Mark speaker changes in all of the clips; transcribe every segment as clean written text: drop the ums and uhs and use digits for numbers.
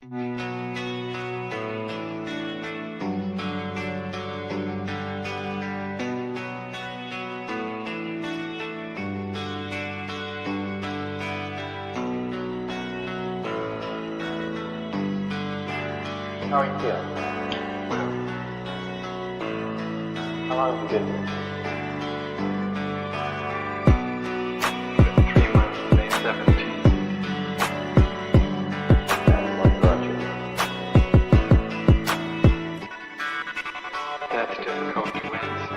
Speaker 1: How are you feeling? How long have you been here?
Speaker 2: 3 months, May 17th.
Speaker 1: And what brought you?
Speaker 2: That's difficult to answer.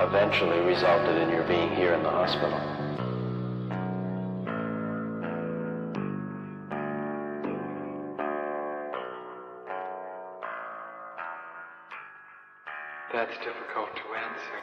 Speaker 1: Eventually resulted in your being here in the hospital.
Speaker 2: That's difficult to answer.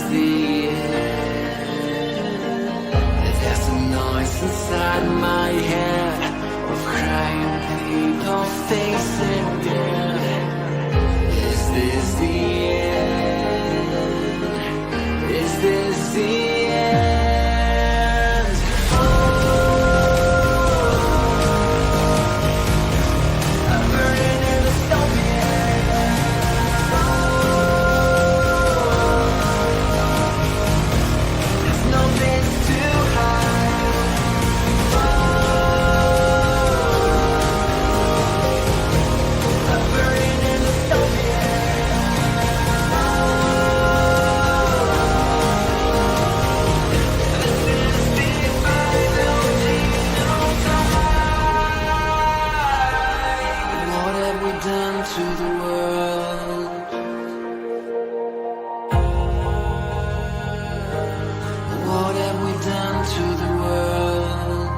Speaker 3: is the end. There's a noise inside my head of crying people facing death. Is this the end? Is this the end? Oh, I'm burning in the stone. There's no place to hide. I'm burning in the stone. What have we done to the world? What have we done to the world?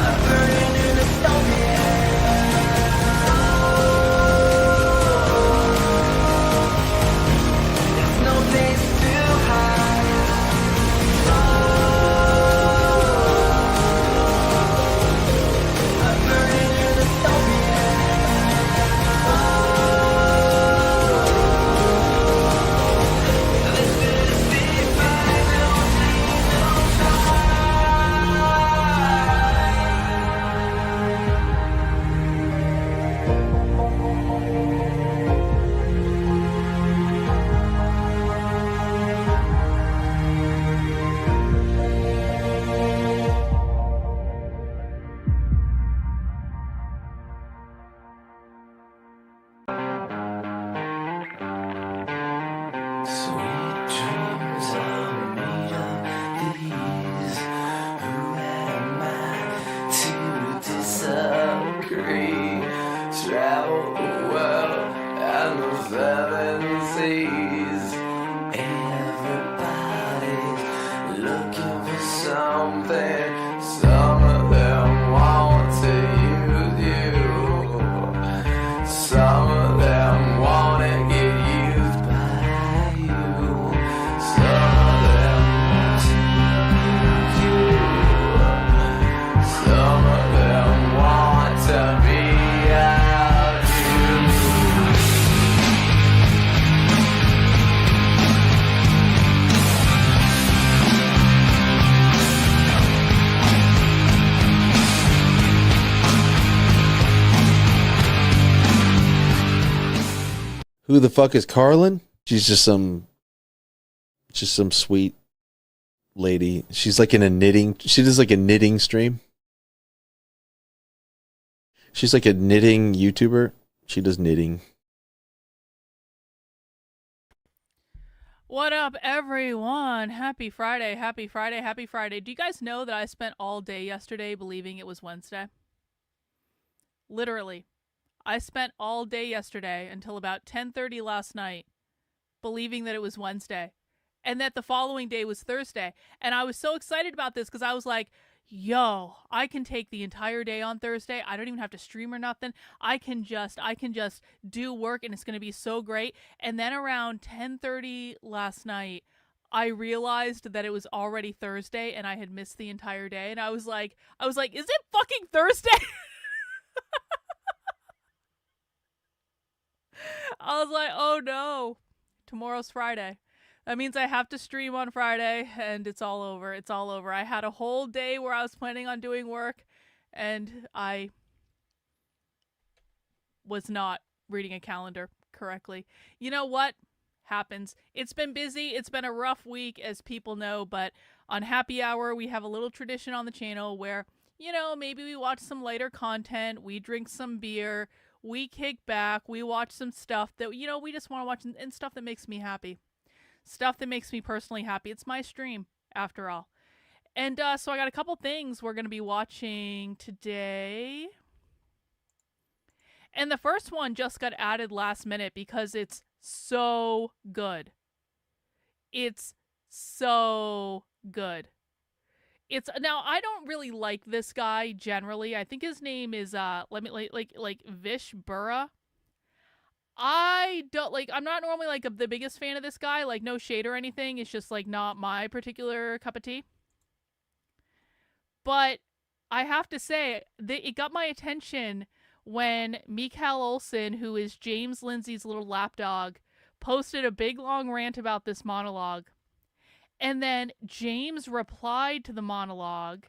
Speaker 3: I'm burning in the stone. There's no place to hide. I'm burning in the stone. This is the final sweet dreams are made of these. Who am I to disagree? Travel the world and the seven seas. Everybody's looking for something. Some of them want to use you. Some of them want to get used by you. Some of them want to use you. Some of them want to be out you.
Speaker 4: Who the fuck is Karlyn? She's just some sweet lady. She's like in a knitting. She does like a knitting stream. She's like a knitting YouTuber. She does knitting.
Speaker 5: What up, everyone? Happy Friday, happy Friday, happy Friday. Do you guys know that I spent all day yesterday believing it was Wednesday? Literally. I spent all day yesterday until about 10:30 last night believing that it was Wednesday and that the following day was Thursday. And I was so excited about this because I was like, yo, I can take the entire day on Thursday. I don't even have to stream or nothing. I can just do work and it's going to be so great. And then around 10:30 last night, I realized that it was already Thursday and I had missed the entire day. And I was like, is it fucking Thursday? I was like, oh no, tomorrow's Friday. That means I have to stream on Friday and it's all over. It's all over. I had a whole day where I was planning on doing work and I was not reading a calendar correctly. You know what? Happens. It's been busy. It's been a rough week, as people know, but on Happy Hour, we have a little tradition on the channel where, you know, maybe we watch some lighter content, we drink some beer, we kick back, we watch some stuff that, you know, we just want to watch and stuff that makes me happy. Stuff that makes me personally happy. It's my stream, after all. And so I got a couple things we're going to be watching today. And the first one just got added last minute because it's so good. It's so good. it's now I don't really like this guy generally. I think his name is like Vish Burra. I don't like I'm not normally like the biggest fan of this guy, like no shade or anything. It's just like not my particular cup of tea. But I have to say it got my attention when Mikael Olsen, who is James Lindsay's little lapdog, posted a big long rant about this monologue. And then James replied to the monologue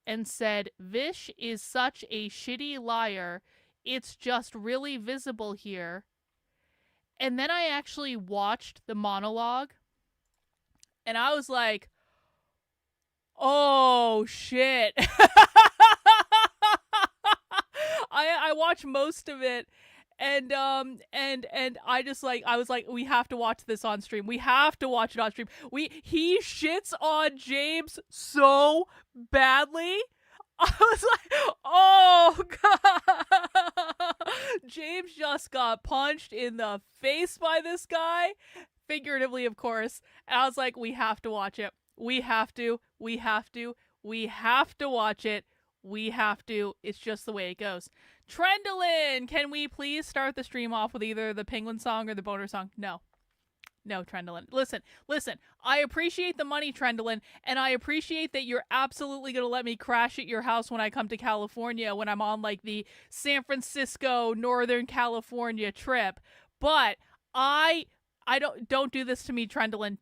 Speaker 5: and said, Vish is such a shitty liar. It's just really visible here. And then I actually watched the monologue and I was like, oh shit. I watched most of it and I just like I was like, we have to watch this on stream. We have to watch it on stream. He shits on James so badly. I was like, oh god. James just got punched in the face by this guy, figuratively of course. And I was like, we have to watch it. We have to watch it. We have to. It's just the way it goes. Trendolin, can we please start the stream off with either the penguin song or the boner song? No, Trendolin. Listen. I appreciate the money, Trendolin, and I appreciate that you're absolutely going to let me crash at your house when I come to California when I'm on like the San Francisco, Northern California trip. But I don't do this to me, Trendolin.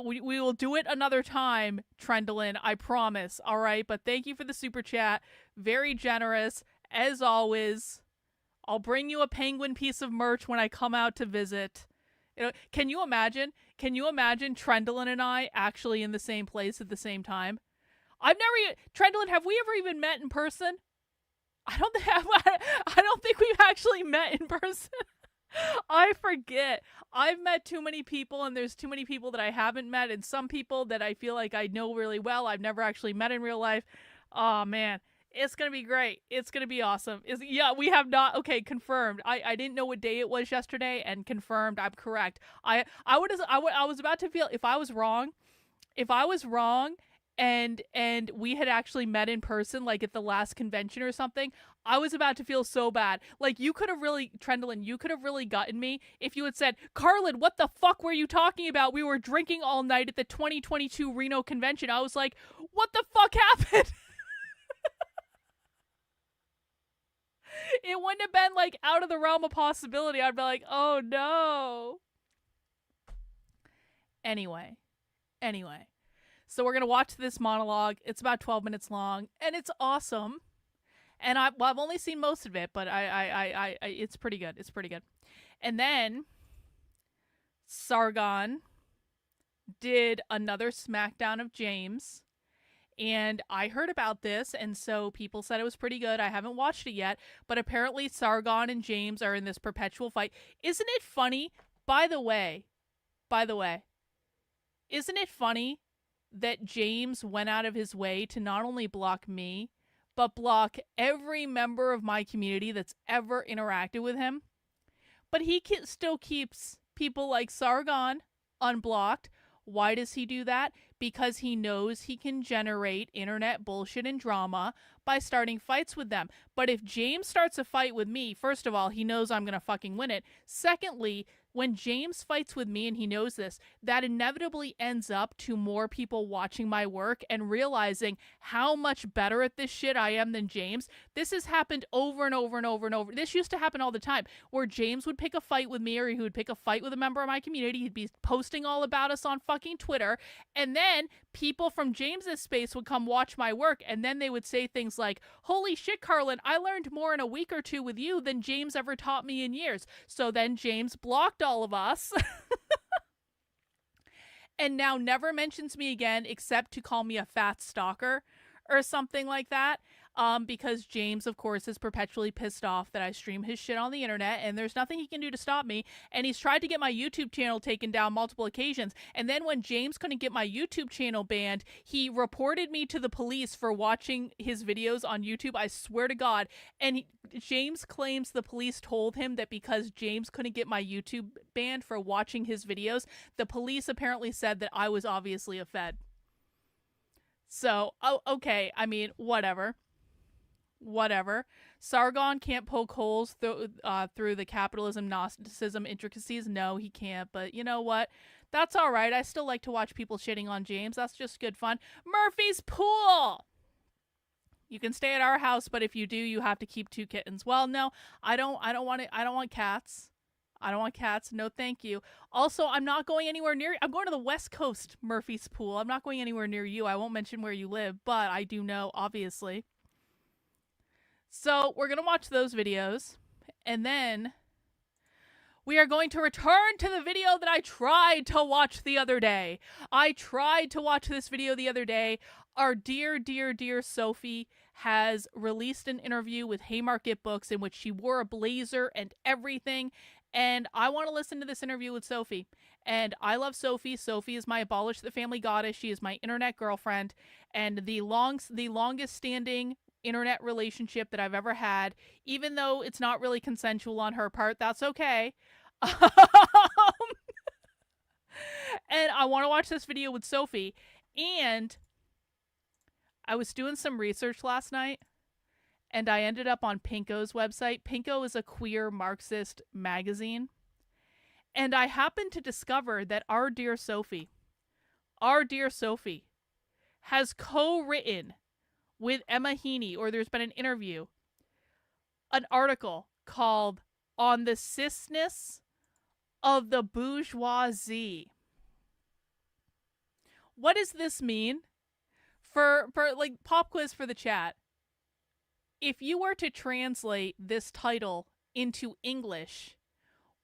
Speaker 5: We will do it another time, Trendolin. I promise. All right. But thank you for the super chat. Very generous as always. I'll bring you a penguin piece of merch when I come out to visit. You know, can you imagine Trendolin and I actually in the same place at the same time? Trendolin, have we ever even met in person? I don't think we've actually met in person. I forget. I've met too many people and there's too many people that I haven't met and some people that I feel like I know really well I've never actually met in real life. Oh man, it's going to be great. It's going to be awesome. Yeah, we have not. Okay, confirmed. I didn't know what day it was yesterday and confirmed I'm correct. I was about to feel if I was wrong and we had actually met in person like at the last convention or something, I was about to feel so bad. Like you could have really, Trendolin, you could have really gotten me if you had said, Karlyn, what the fuck were you talking about? We were drinking all night at the 2022 Reno convention. I was like, what the fuck happened? It wouldn't have been like out of the realm of possibility. I'd be like, oh no. Anyway. So we're going to watch this monologue. It's about 12 minutes long and it's awesome. And I've only seen most of it, but I it's pretty good. It's pretty good. And then Sargon did another smackdown of James. And I heard about this, and so people said it was pretty good. I haven't watched it yet, but apparently Sargon and James are in this perpetual fight. Isn't it funny? By the way, isn't it funny that James went out of his way to not only block me, but block every member of my community that's ever interacted with him? But he still keeps people like Sargon unblocked. Why does he do that? Because he knows he can generate internet bullshit and drama by starting fights with them. But if James starts a fight with me, first of all, he knows I'm going to fucking win it. Secondly, when James fights with me, and he knows this, that inevitably ends up to more people watching my work and realizing how much better at this shit I am than James. This has happened over and over and over and over. This used to happen all the time, where James would pick a fight with me, or he would pick a fight with a member of my community. He'd be posting all about us on fucking Twitter, and then people from James's space would come watch my work, and then they would say things like, holy shit, Karlyn, I learned more in a week or two with you than James ever taught me in years. So then James blocked all of us and now never mentions me again except to call me a fat stalker or something like that. Because James, of course, is perpetually pissed off that I stream his shit on the internet, and there's nothing he can do to stop me. And he's tried to get my YouTube channel taken down multiple occasions. And then when James couldn't get my YouTube channel banned, he reported me to the police for watching his videos on YouTube. I swear to God. And James claims the police told him that because James couldn't get my YouTube banned for watching his videos, the police apparently said that I was obviously a fed. So, okay. I mean, whatever. Whatever. Sargon can't poke holes through the capitalism Gnosticism intricacies. No, he can't. But you know what? That's all right. I still like to watch people shitting on James. That's just good fun. Murphy's Pool. You can stay at our house, but if you do, you have to keep 2 kittens. Well, no, I don't want it. I don't want cats. I don't want cats. No, thank you. Also, I'm not going anywhere near. I'm going to the West Coast, Murphy's Pool. I'm not going anywhere near you. I won't mention where you live, but I do know, obviously. So we're going to watch those videos, and then we are going to return to the video that I tried to watch the other day. I tried to watch this video the other day. Our dear, dear, dear Sophie has released an interview with Haymarket Books in which she wore a blazer and everything, and I want to listen to this interview with Sophie. And I love Sophie. Sophie is my Abolish the Family goddess. She is my internet girlfriend, and the longest standing internet relationship that I've ever had, even though it's not really consensual on her part. That's okay. And I want to watch this video with Sophie. And I was doing some research last night, and I ended up on Pinko's website. Pinko is a queer Marxist magazine. And I happened to discover that our dear Sophie has co-written with Emma Heaney, or there's been an interview, an article called On the Cisness of the Bourgeoisie. What does this mean? For like pop quiz for the chat. If you were to translate this title into English,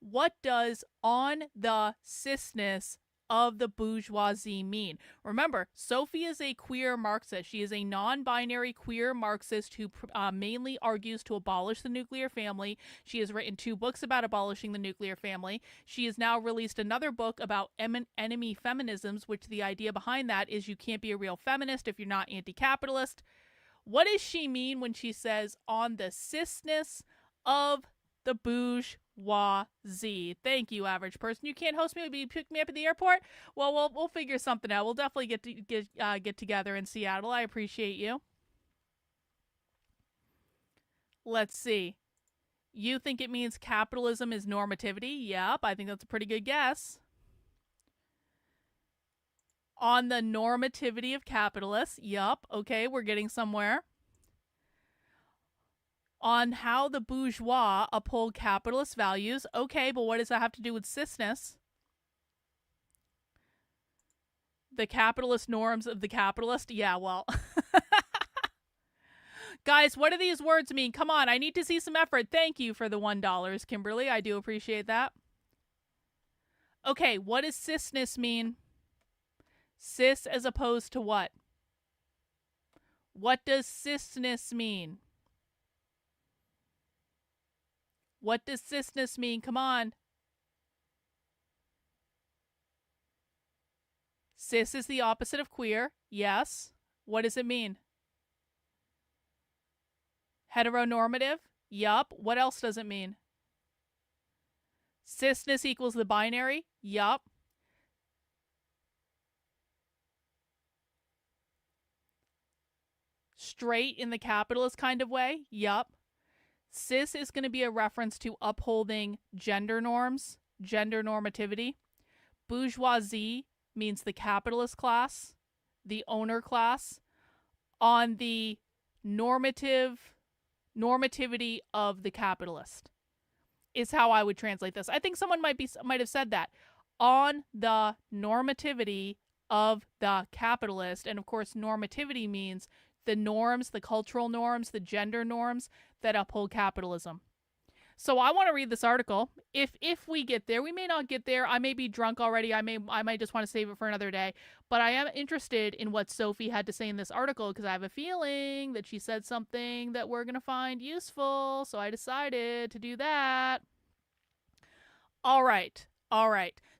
Speaker 5: what does On the Cisness of the Bourgeoisie mean? Remember, Sophie is a queer Marxist. She is a non-binary queer Marxist who mainly argues to abolish the nuclear family. She has written 2 books about abolishing the nuclear family. She has now released another book about enemy feminisms, which the idea behind that is you can't be a real feminist if you're not anti-capitalist. What does she mean when she says on the cisness of the bourgeoisie? Thank you, average person. You can't host me. You pick me up at the airport. Well, we'll figure something out. We'll definitely get together in Seattle. I appreciate you. Let's see. You think it means capitalism is normativity? Yep, I think that's a pretty good guess. On the normativity of capitalists. Yup. Okay, we're getting somewhere. On how the bourgeois uphold capitalist values. Okay, but what does that have to do with cisness? The capitalist norms of the capitalist? Yeah, well. Guys, what do these words mean? Come on, I need to see some effort. Thank you for the $1, Kimberly. I do appreciate that. Okay, what does cisness mean? Cis as opposed to what? What does cisness mean? What does cisness mean? Come on. Cis is the opposite of queer. Yes. What does it mean? Heteronormative? Yup. What else does it mean? Cisness equals the binary? Yup. Straight in the capitalist kind of way? Yup. Cis is going to be a reference to upholding gender norms, gender normativity. Bourgeoisie means the capitalist class, the owner class, on the normativity of the capitalist is how I would translate this. I think someone might have said that. On the normativity of the capitalist. And of course, normativity means the norms, the cultural norms, the gender norms that uphold capitalism. So I want to read this article. If we get there, we may not get there. I may be drunk already. I might just want to save it for another day. But I am interested in what Sophie had to say in this article because I have a feeling that she said something that we're going to find useful. So I decided to do that. All right.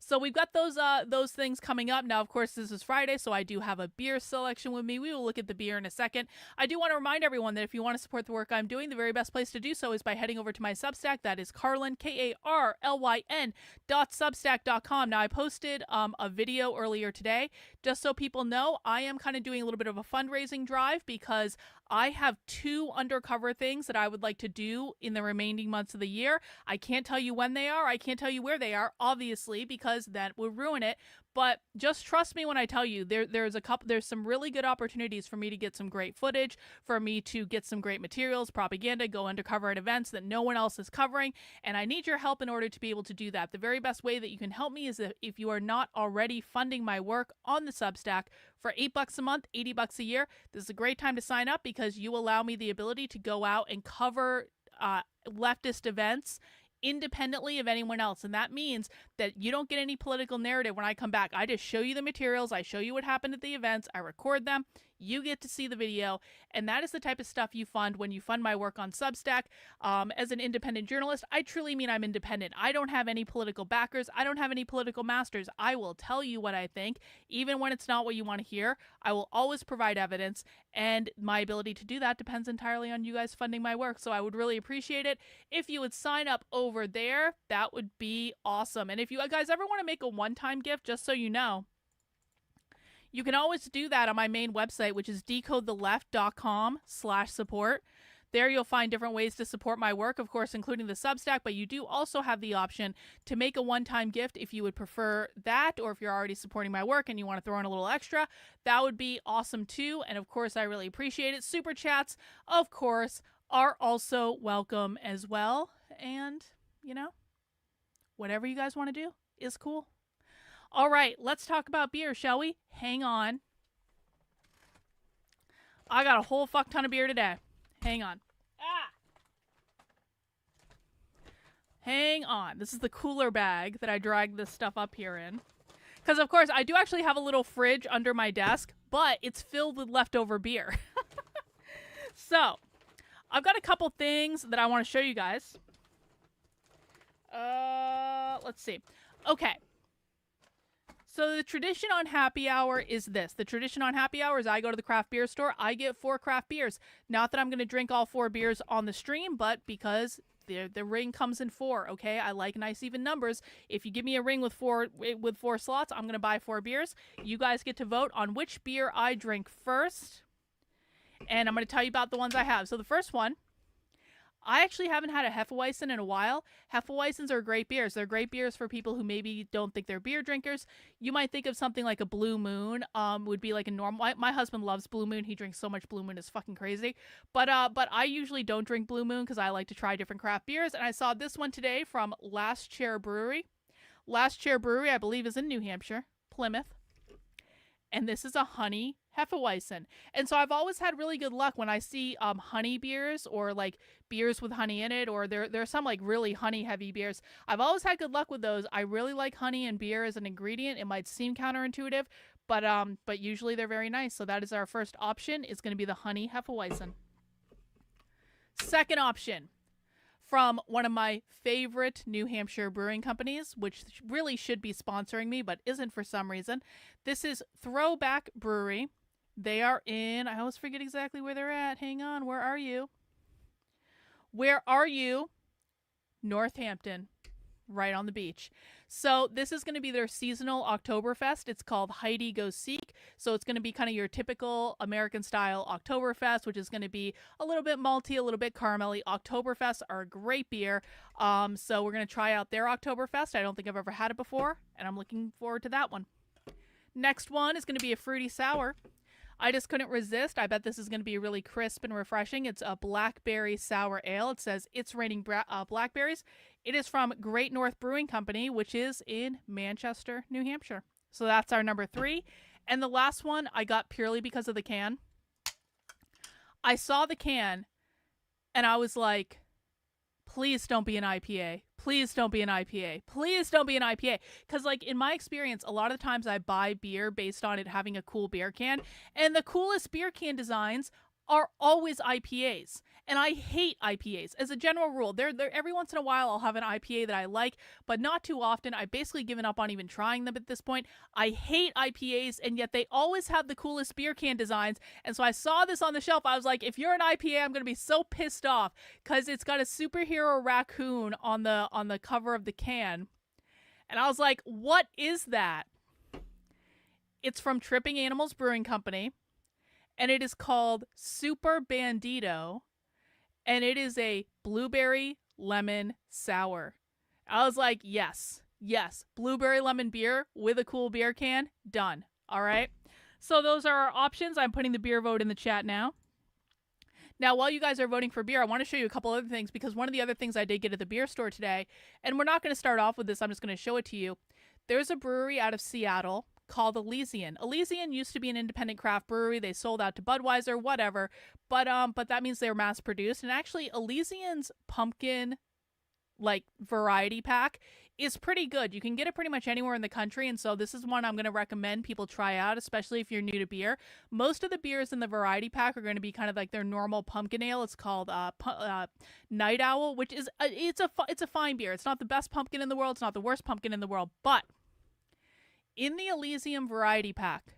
Speaker 5: So we've got those things coming up. Now, of course, this is Friday, so I do have a beer selection with me. We will look at the beer in a second. I do want to remind everyone that if you want to support the work I'm doing, the very best place to do so is by heading over to my Substack. That is Karlyn, Karlyn .substack.com. Now, I posted a video earlier today. Just so people know, I am kind of doing a little bit of a fundraising drive because I have 2 undercover things that I would like to do in the remaining months of the year. I can't tell you when they are. I can't tell you where they are, obviously, because that would ruin it. But just trust me when I tell you there's some really good opportunities for me to get some great footage, for me to get some great materials, propaganda, go undercover at events that no one else is covering. And I need your help in order to be able to do that. The very best way that you can help me is if you are not already funding my work on the Substack for $8 a month, $80 a year. This is a great time to sign up because you allow me the ability to go out and cover leftist events independently of anyone else. And that means that you don't get any political narrative when I come back. I just show you the materials. I show you what happened at the events. I record them. You get to see the video. And that is the type of stuff you fund when you fund my work on Substack. As an independent journalist, I truly mean I'm independent. I don't have any political backers. I don't have any political masters. I will tell you what I think, even when it's not what you want to hear. I will always provide evidence. And my ability to do that depends entirely on you guys funding my work. So I would really appreciate it if you would sign up over there. That would be awesome. And if you guys ever want to make a one-time gift, just so you know, you can always do that on my main website, which is decodetheleft.com/support. There you'll find different ways to support my work, of course, including the Substack, but you do also have the option to make a one-time gift if you would prefer that, or if you're already supporting my work and you want to throw in a little extra. That would be awesome too, and of course, I really appreciate it. Super chats, of course, are also welcome as well, and, you know, whatever you guys want to do is cool. All right, let's talk about beer, shall we? Hang on. I got a whole fuck ton of beer today. Hang on. Hang on. This is the cooler bag that I dragged this stuff up here in. Because, of course, I do actually have a little fridge under my desk, but it's filled with leftover beer. So, I've got a couple things that I want to show you guys. Let's see. Okay. So the tradition on happy hour is this. The tradition on happy hour is I go to the craft beer store. I get 4 craft beers. Not that I'm going to drink all 4 beers on the stream, but because the ring comes in 4, okay? I like nice even numbers. If you give me a ring with 4 slots, I'm going to buy 4 beers. You guys get to vote on which beer I drink first. And I'm going to tell you about the ones I have. So the first one, I actually haven't had a Hefeweizen in a while. Hefeweizens are great beers. They're great beers for people who maybe don't think they're beer drinkers. You might think of something like a Blue Moon, would be like a normal. My husband loves Blue Moon. He drinks so much Blue Moon, it's fucking crazy. But I usually don't drink Blue Moon because I like to try different craft beers. And I saw this one today from Last Chair Brewery. Last Chair Brewery, I believe, is in New Hampshire, Plymouth. And this is a honey Hefeweizen. And so I've always had really good luck when I see honey beers, or like beers with honey in it, or there are some like really honey heavy beers. I've always had good luck with those. I really like honey in beer as an ingredient. It might seem counterintuitive, but usually they're very nice. So that is our first option. It's going to be the honey Hefeweizen. Second option, from one of my favorite New Hampshire brewing companies, which really should be sponsoring me, but isn't for some reason. This is Throwback Brewery. They are in, I always forget exactly where they're at. Hang on, where are you? Where are you? Northampton, right on the beach. So this is going to be their seasonal Oktoberfest. It's called Heidi Goes Seek. So it's going to be kind of your typical American style Oktoberfest, which is going to be a little bit malty, a little bit caramelly. Oktoberfests are a great beer. So we're going to try out their Oktoberfest. I don't think I've ever had it before, and I'm looking forward to that one. Next one is going to be a fruity sour. I just couldn't resist. I bet this is going to be really crisp and refreshing. It's a blackberry sour ale. It says It's Raining Blackberries. It is from Great North Brewing Company, which is in Manchester, New Hampshire. So that's our number 3. And the last one I got purely because of the can. I saw the can and I was like, please don't be an IPA. Please don't be an IPA. Please don't be an IPA. Because, like, in my experience, a lot of the times I buy beer based on it having a cool beer can. And the coolest beer can designs are always IPAs. And I hate IPAs as a general rule. They're every once in a while I'll have an IPA that I like, but not too often. I've basically given up on even trying them at this point. I hate IPAs, and yet they always have the coolest beer can designs. And so I saw this on the shelf. I was like, if you're an IPA, I'm going to be so pissed off because it's got a superhero raccoon on the cover of the can. And I was like, what is that? It's from Tripping Animals Brewing Company, and it is called Super Bandito, and it is a blueberry lemon sour. I was like, yes, blueberry lemon beer with a cool beer can, done. All right. So those are our options. I'm putting the beer vote in the chat now. Now, while you guys are voting for beer, I want to show you a couple other things, because one of the other things I did get at the beer store today, and we're not going to start off with this, I'm just going to show it to you. There's a brewery out of Seattle called Elysian. Elysian used to be an independent craft brewery. They sold out to Budweiser, whatever. But that means they're mass produced. And actually, Elysian's pumpkin variety pack is pretty good. You can get it pretty much anywhere in the country, and so this is one I'm going to recommend people try out, especially if you're new to beer. Most of the beers in the variety pack are going to be kind of like their normal pumpkin ale. It's called Night Owl, which is it's a fine beer. It's not the best pumpkin in the world. It's not the worst pumpkin in the world, but in the Elysium variety pack,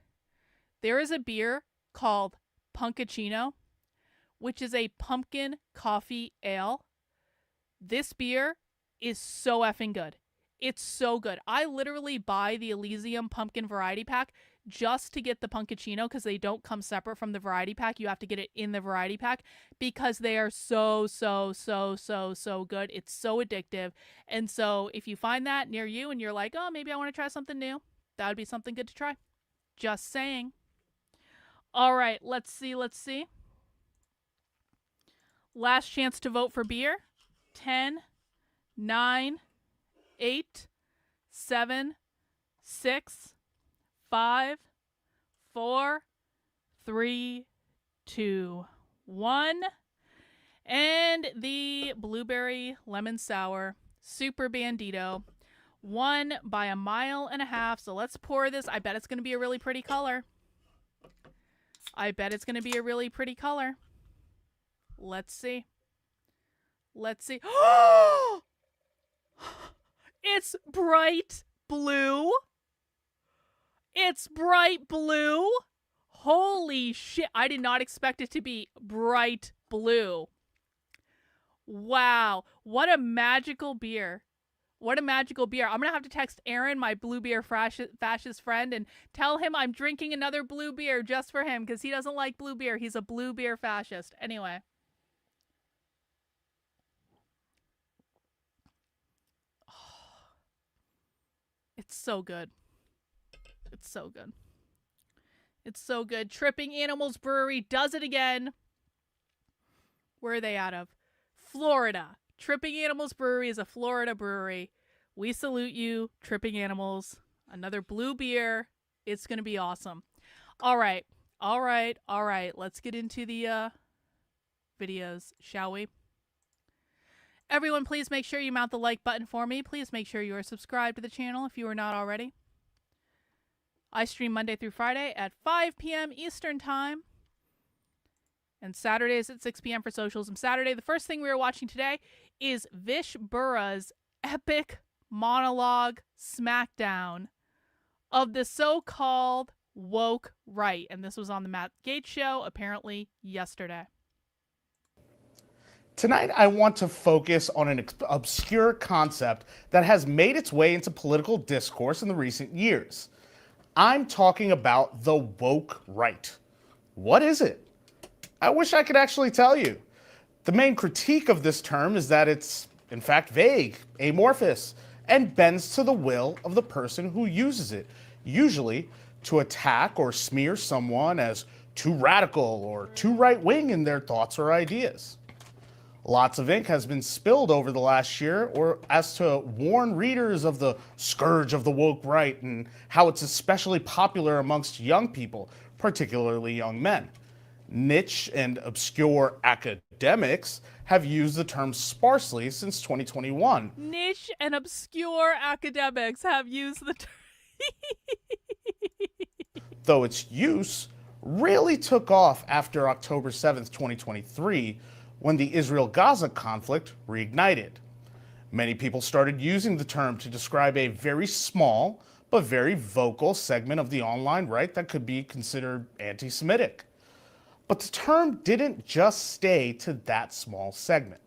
Speaker 5: there is a beer called Punkachino, which is a pumpkin coffee ale. This beer is so effing good. It's so good. I literally buy the Elysium pumpkin variety pack just to get the Punkachino, because they don't come separate from the variety pack. You have to get it in the variety pack because they are so good. It's so addictive. And so if you find that near you and you're like, oh, maybe I want to try something new, that would be something good to try. Just saying. All right, let's see. Last chance to vote for beer. 10, 9, 8, 7, 6, 5, 4, 3, 2, 1. And the blueberry lemon sour Super Bandito won by 1.5 miles. So let's pour this. I bet it's going to be a really pretty color. Let's see. It's bright blue. Holy shit. I did not expect it to be bright blue. Wow. What a magical beer. I'm going to have to text Aaron, my blue beer fascist friend, and tell him I'm drinking another blue beer just for him, because he doesn't like blue beer. He's a blue beer fascist. Anyway. It's so good. Tripping Animals Brewery does it again. Where are they out of? Florida. Tripping Animals Brewery is a Florida brewery. We salute you, Tripping Animals. Another blue beer. It's going to be awesome. All right. Let's get into the videos, shall we? Everyone, please make sure you mount the like button for me. Please make sure you are subscribed to the channel if you are not already. I stream Monday through Friday at 5 p.m. Eastern Time. And Saturdays at 6 p.m. for Socialism Saturday. The first thing we are watching today is Vish Burra's epic monologue smackdown of the so-called woke right. And this was on the Matt Gaetz show, apparently yesterday.
Speaker 6: Tonight, I want to focus on an obscure concept that has made its way into political discourse in the recent years. I'm talking about the woke right. What is it? I wish I could actually tell you. The main critique of this term is that it's, in fact, vague, amorphous, and bends to the will of the person who uses it, usually to attack or smear someone as too radical or too right-wing in their thoughts or ideas. Lots of ink has been spilled over the last year as to warn readers of the scourge of the woke right and how it's especially popular amongst young people, particularly young men. Niche and obscure academics have used the term sparsely since 2021.
Speaker 5: Niche and obscure academics have used the term.
Speaker 6: Though its use really took off after October 7th, 2023, when the Israel-Gaza conflict reignited. Many people started using the term to describe a very small but very vocal segment of the online right that could be considered anti-Semitic. But the term didn't just stay to that small segment.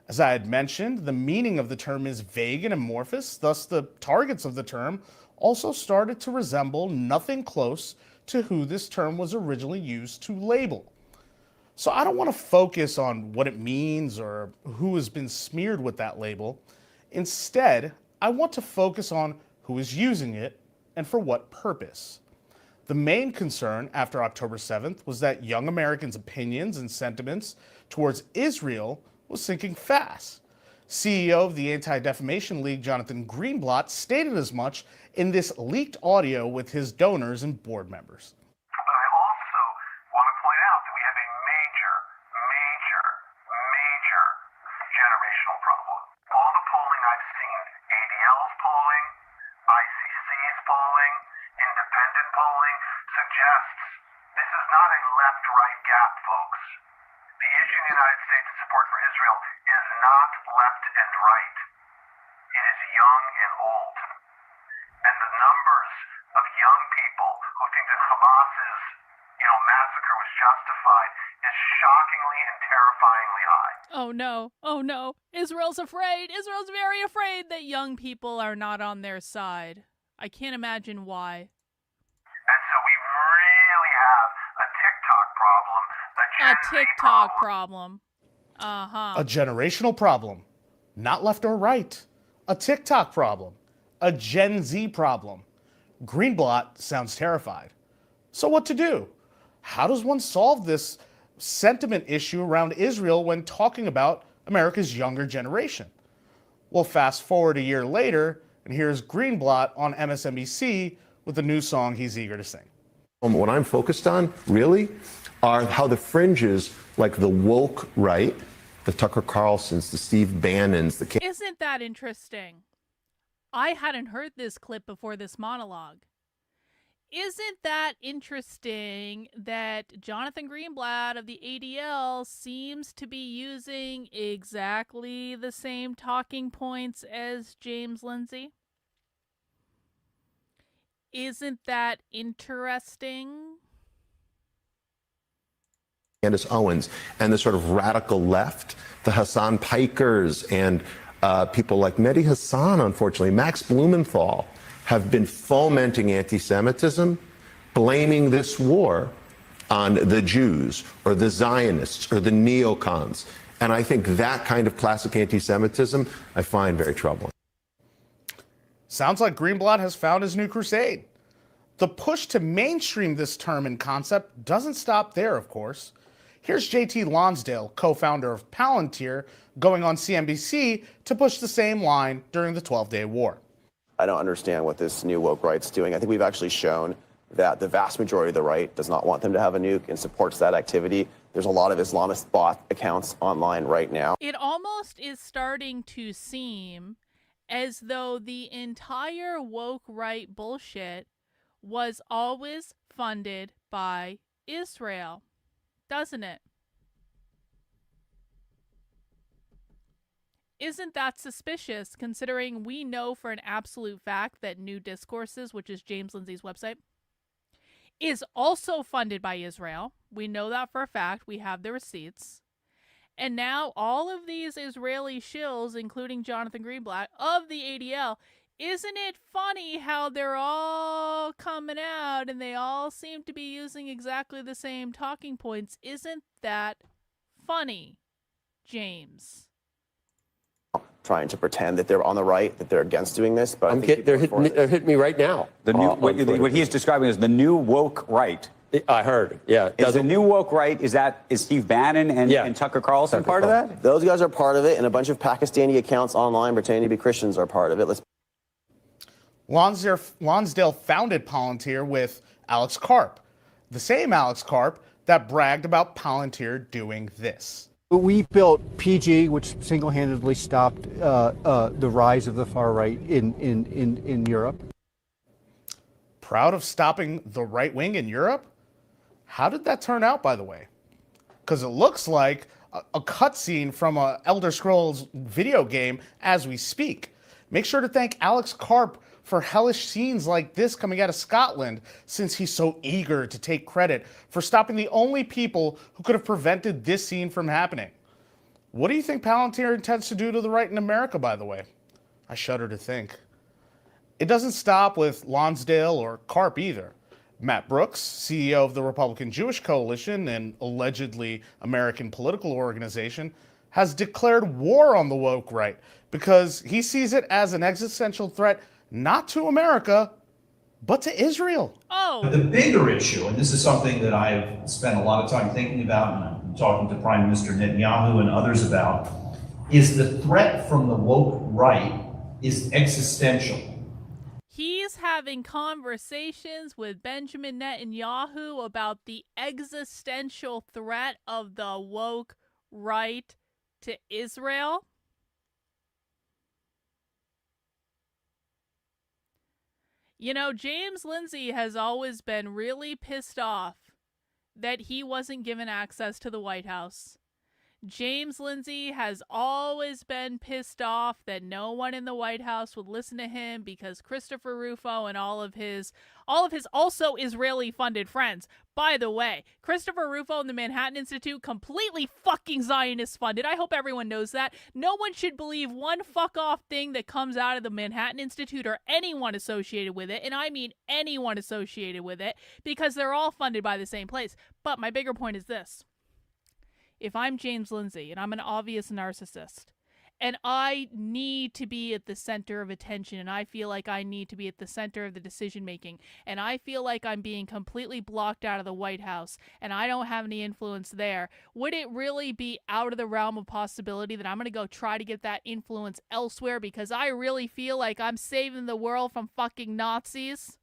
Speaker 6: As I had mentioned, the meaning of the term is vague and amorphous, thus the targets of the term also started to resemble nothing close to who this term was originally used to label. So I don't want to focus on what it means or who has been smeared with that label. Instead, I want to focus on who is using it and for what purpose. The main concern after October 7th was that young Americans' opinions and sentiments towards Israel was sinking fast. CEO of the Anti-Defamation League, Jonathan Greenblatt, stated as much in this leaked audio with his donors and board members.
Speaker 7: But I also want to point out that we have a major generational problem. All the polling I've seen, ADL's polling, ICC's polling, independent polling, suggests this is not a left-right gap, folks. The issue in the United States of support for Israel is not left and right. It is young and old. And the numbers of young people who think that Hamas's, massacre was justified is shockingly and terrifyingly high.
Speaker 5: Oh no, oh no. Israel's afraid. Israel's very afraid that young people are not on their side. I can't imagine why.
Speaker 7: And so we really have a TikTok problem,
Speaker 5: A TikTok problem.
Speaker 6: A generational problem, not left or right. A TikTok problem, a Gen Z problem. Greenblatt sounds terrified. So what to do? How does one solve this sentiment issue around Israel when talking about America's younger generation? Well, fast forward a year later, and here's Greenblatt on MSNBC with a new song he's eager to sing.
Speaker 8: What I'm focused on, really, are how the fringes, like the woke right, the Tucker Carlsons, the Steve Bannons, the...
Speaker 5: Isn't that interesting? I hadn't heard this clip before this monologue. Isn't that interesting that Jonathan Greenblatt of the ADL seems to be using exactly the same talking points as James Lindsay? Isn't that interesting?
Speaker 8: Candace Owens and the sort of radical left, the Hassan Pikers and people like Mehdi Hassan, unfortunately, Max Blumenthal, have been fomenting anti-Semitism, blaming this war on the Jews or the Zionists or the neocons. And I think that kind of classic anti-Semitism I find very troubling.
Speaker 6: Sounds like Greenblatt has found his new crusade. The push to mainstream this term and concept doesn't stop there, of course. Here's JT Lonsdale, co-founder of Palantir, going on CNBC to push the same line during the 12-day war.
Speaker 9: I don't understand what this new woke right's doing. I think we've actually shown that the vast majority of the right does not want them to have a nuke and supports that activity. There's a lot of Islamist bot accounts online right now.
Speaker 5: It almost is starting to seem as though the entire woke right bullshit was always funded by Israel, doesn't it? Isn't that suspicious, considering we know for an absolute fact that New Discourses, which is James Lindsay's website, is also funded by Israel? We know that for a fact. We have the receipts. And now all of these Israeli shills, including Jonathan Greenblatt of the ADL, isn't it funny how they're all coming out and they all seem to be using exactly the same talking points? Isn't that funny, James?
Speaker 9: Trying to pretend that they're on the right, that they're against doing this, but
Speaker 10: they're hitting me right now.
Speaker 11: The new what he's describing is the new woke right.
Speaker 10: I heard, yeah.
Speaker 11: Is the new woke right, is Steve Bannon and Tucker Carlson part of that?
Speaker 9: Those guys are part of it, and a bunch of Pakistani accounts online pretending to be Christians are part of it.
Speaker 6: Lonsdale founded Palantir with Alex Karp, the same Alex Karp that bragged about Palantir doing this.
Speaker 12: We built PG, which single-handedly stopped the rise of the far right in Europe.
Speaker 6: Proud of stopping the right wing in Europe? How did that turn out, by the way? Because it looks like a cutscene from a Elder Scrolls video game as we speak. Make sure to thank Alex Karp for hellish scenes like this coming out of Scotland, since he's so eager to take credit for stopping the only people who could have prevented this scene from happening. What do you think Palantir intends to do to the right in America, by the way? I shudder to think. It doesn't stop with Lonsdale or Karp either. Matt Brooks, CEO of the Republican Jewish Coalition, an allegedly American political organization, has declared war on the woke right because he sees it as an existential threat not to America, but to Israel.
Speaker 5: Oh.
Speaker 13: The bigger issue, and this is something that I've spent a lot of time thinking about, and I'm talking to Prime Minister Netanyahu and others about, is the threat from the woke right is existential.
Speaker 5: He's having conversations with Benjamin Netanyahu about the existential threat of the woke right to Israel. You know, James Lindsay has always been really pissed off that he wasn't given access to the White House. James Lindsay has always been pissed off that no one in the White House would listen to him because Christopher Rufo and all of his also Israeli funded friends. By the way, Christopher Rufo and the Manhattan Institute, completely fucking Zionist funded. I hope everyone knows that. No one should believe one fuck off thing that comes out of the Manhattan Institute or anyone associated with it, and I mean anyone associated with it, because they're all funded by the same place. But my bigger point is this. If I'm James Lindsay and I'm an obvious narcissist and I need to be at the center of attention and I feel like I need to be at the center of the decision making and I feel like I'm being completely blocked out of the White House and I don't have any influence there, would it really be out of the realm of possibility that I'm going to go try to get that influence elsewhere because I really feel like I'm saving the world from fucking Nazis?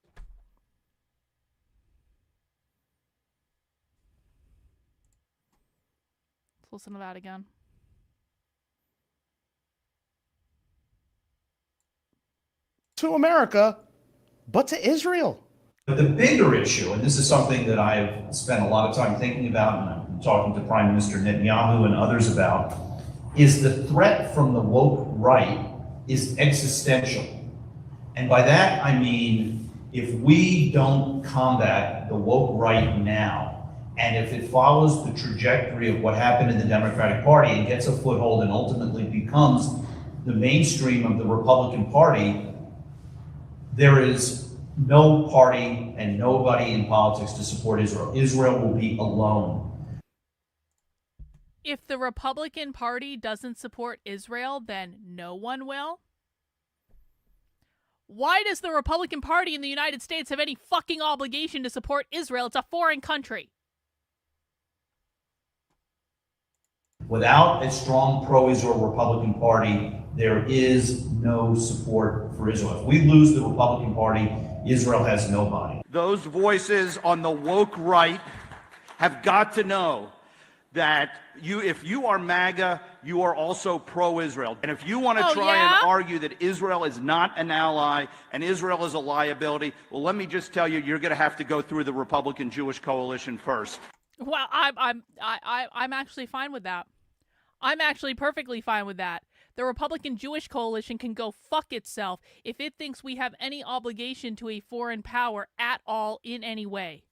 Speaker 5: Listen to that again.
Speaker 6: To America, but to Israel.
Speaker 13: But the bigger issue, and this is something that I've spent a lot of time thinking about, and I'm talking to Prime Minister Netanyahu and others about, is the threat from the woke right is existential. And by that, I mean, if we don't combat the woke right now, and if it follows the trajectory of what happened in the Democratic Party and gets a foothold and ultimately becomes the mainstream of the Republican Party, there is no party and nobody in politics to support Israel. Israel will be alone.
Speaker 5: If the Republican Party doesn't support Israel, then no one will? Why does the Republican Party in the United States have any fucking obligation to support Israel? It's a foreign country.
Speaker 13: Without a strong pro-Israel Republican Party, there is no support for Israel. If we lose the Republican Party, Israel has nobody.
Speaker 14: Those voices on the woke right have got to know that if you are MAGA, you are also pro-Israel. And if you want to and argue that Israel is not an ally and Israel is a liability, well, let me just tell you, you're going to have to go through the Republican Jewish Coalition first.
Speaker 5: Well, I'm actually fine with that. I'm actually perfectly fine with that. The Republican Jewish Coalition can go fuck itself if it thinks we have any obligation to a foreign power at all in any way.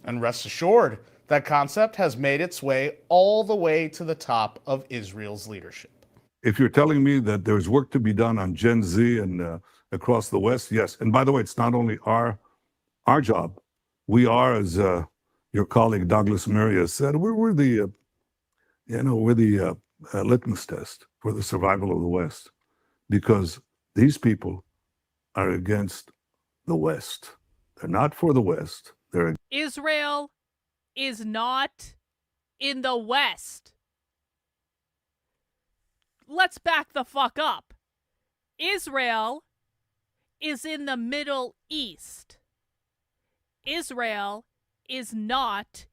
Speaker 6: And rest assured, that concept has made its way all the way to the top of Israel's leadership.
Speaker 15: If you're telling me that there's work to be done on Gen Z and across the West, yes. And by the way, it's not only our job. We are, as your colleague Douglas Murray has said, we're the litmus test for the survival of the West, because these people are against the West. They're not for the West.
Speaker 5: Israel is not in the West. Let's back the fuck up. Israel is in the Middle East. Israel is not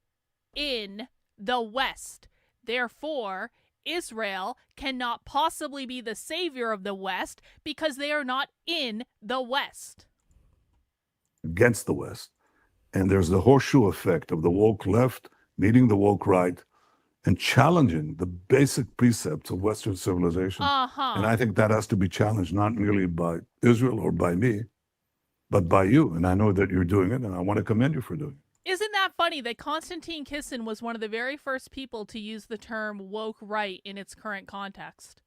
Speaker 5: in the West. Therefore, Israel cannot possibly be the savior of the West because they are not in the West.
Speaker 15: Against the West. And there's the horseshoe effect of the woke left meeting the woke right, and challenging the basic precepts of Western civilization. And I think that has to be challenged not merely by Israel or by me, but by you. And I know that you're doing it, and I want to commend you for doing it.
Speaker 5: Isn't that funny that Konstantin Kisin was one of the very first people to use the term woke right in its current context?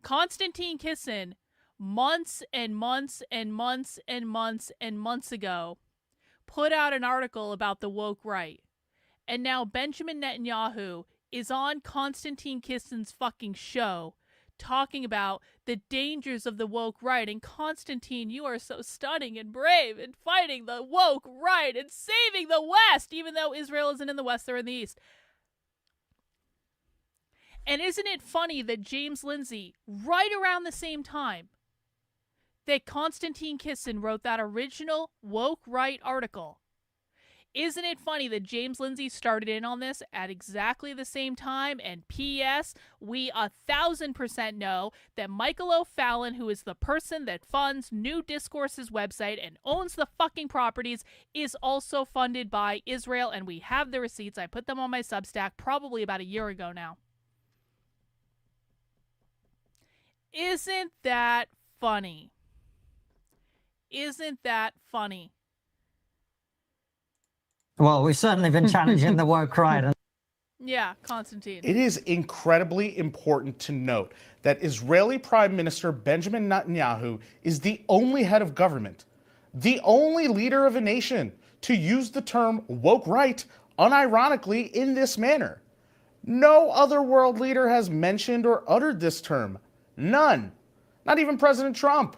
Speaker 5: Konstantin Kisin, months and months and months and months and months ago, put out an article about the woke right. And now Benjamin Netanyahu is on Konstantin Kisin's fucking show talking about the dangers of the woke right. And Konstantin, you are so stunning and brave in fighting the woke right and saving the West, even though Israel isn't in the West, they're in the East. And isn't it funny that James Lindsay, right around the same time that Konstantin Kisin wrote that original woke right article, isn't it funny that James Lindsay started in on this at exactly the same time? And P.S., we 1,000% know that Michael O'Fallon, who is the person that funds New Discourse's website and owns the fucking properties, is also funded by Israel. And we have the receipts. I put them on my Substack probably about a year ago now. Isn't that funny? Isn't that funny?
Speaker 16: Well, we've certainly been challenging the woke right.
Speaker 5: Yeah, Konstantin.
Speaker 6: It is incredibly important to note that Israeli Prime Minister Benjamin Netanyahu is the only head of government, the only leader of a nation to use the term woke right unironically in this manner. No other world leader has mentioned or uttered this term. None. Not even President Trump.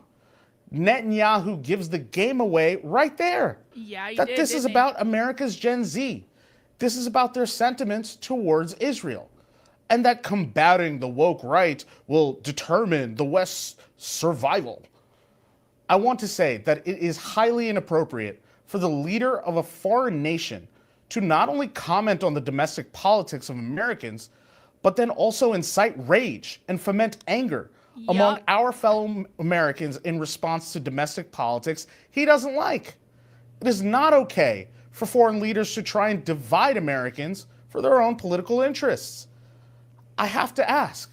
Speaker 6: Netanyahu gives the game away right there.
Speaker 5: Yeah,
Speaker 6: that this is about America's Gen Z. This is about their sentiments towards Israel. And that combating the woke right will determine the West's survival. I want to say that it is highly inappropriate for the leader of a foreign nation to not only comment on the domestic politics of Americans, but then also incite rage and foment anger among our fellow Americans in response to domestic politics he doesn't like. It is not okay for foreign leaders to try and divide Americans for their own political interests. I have to ask,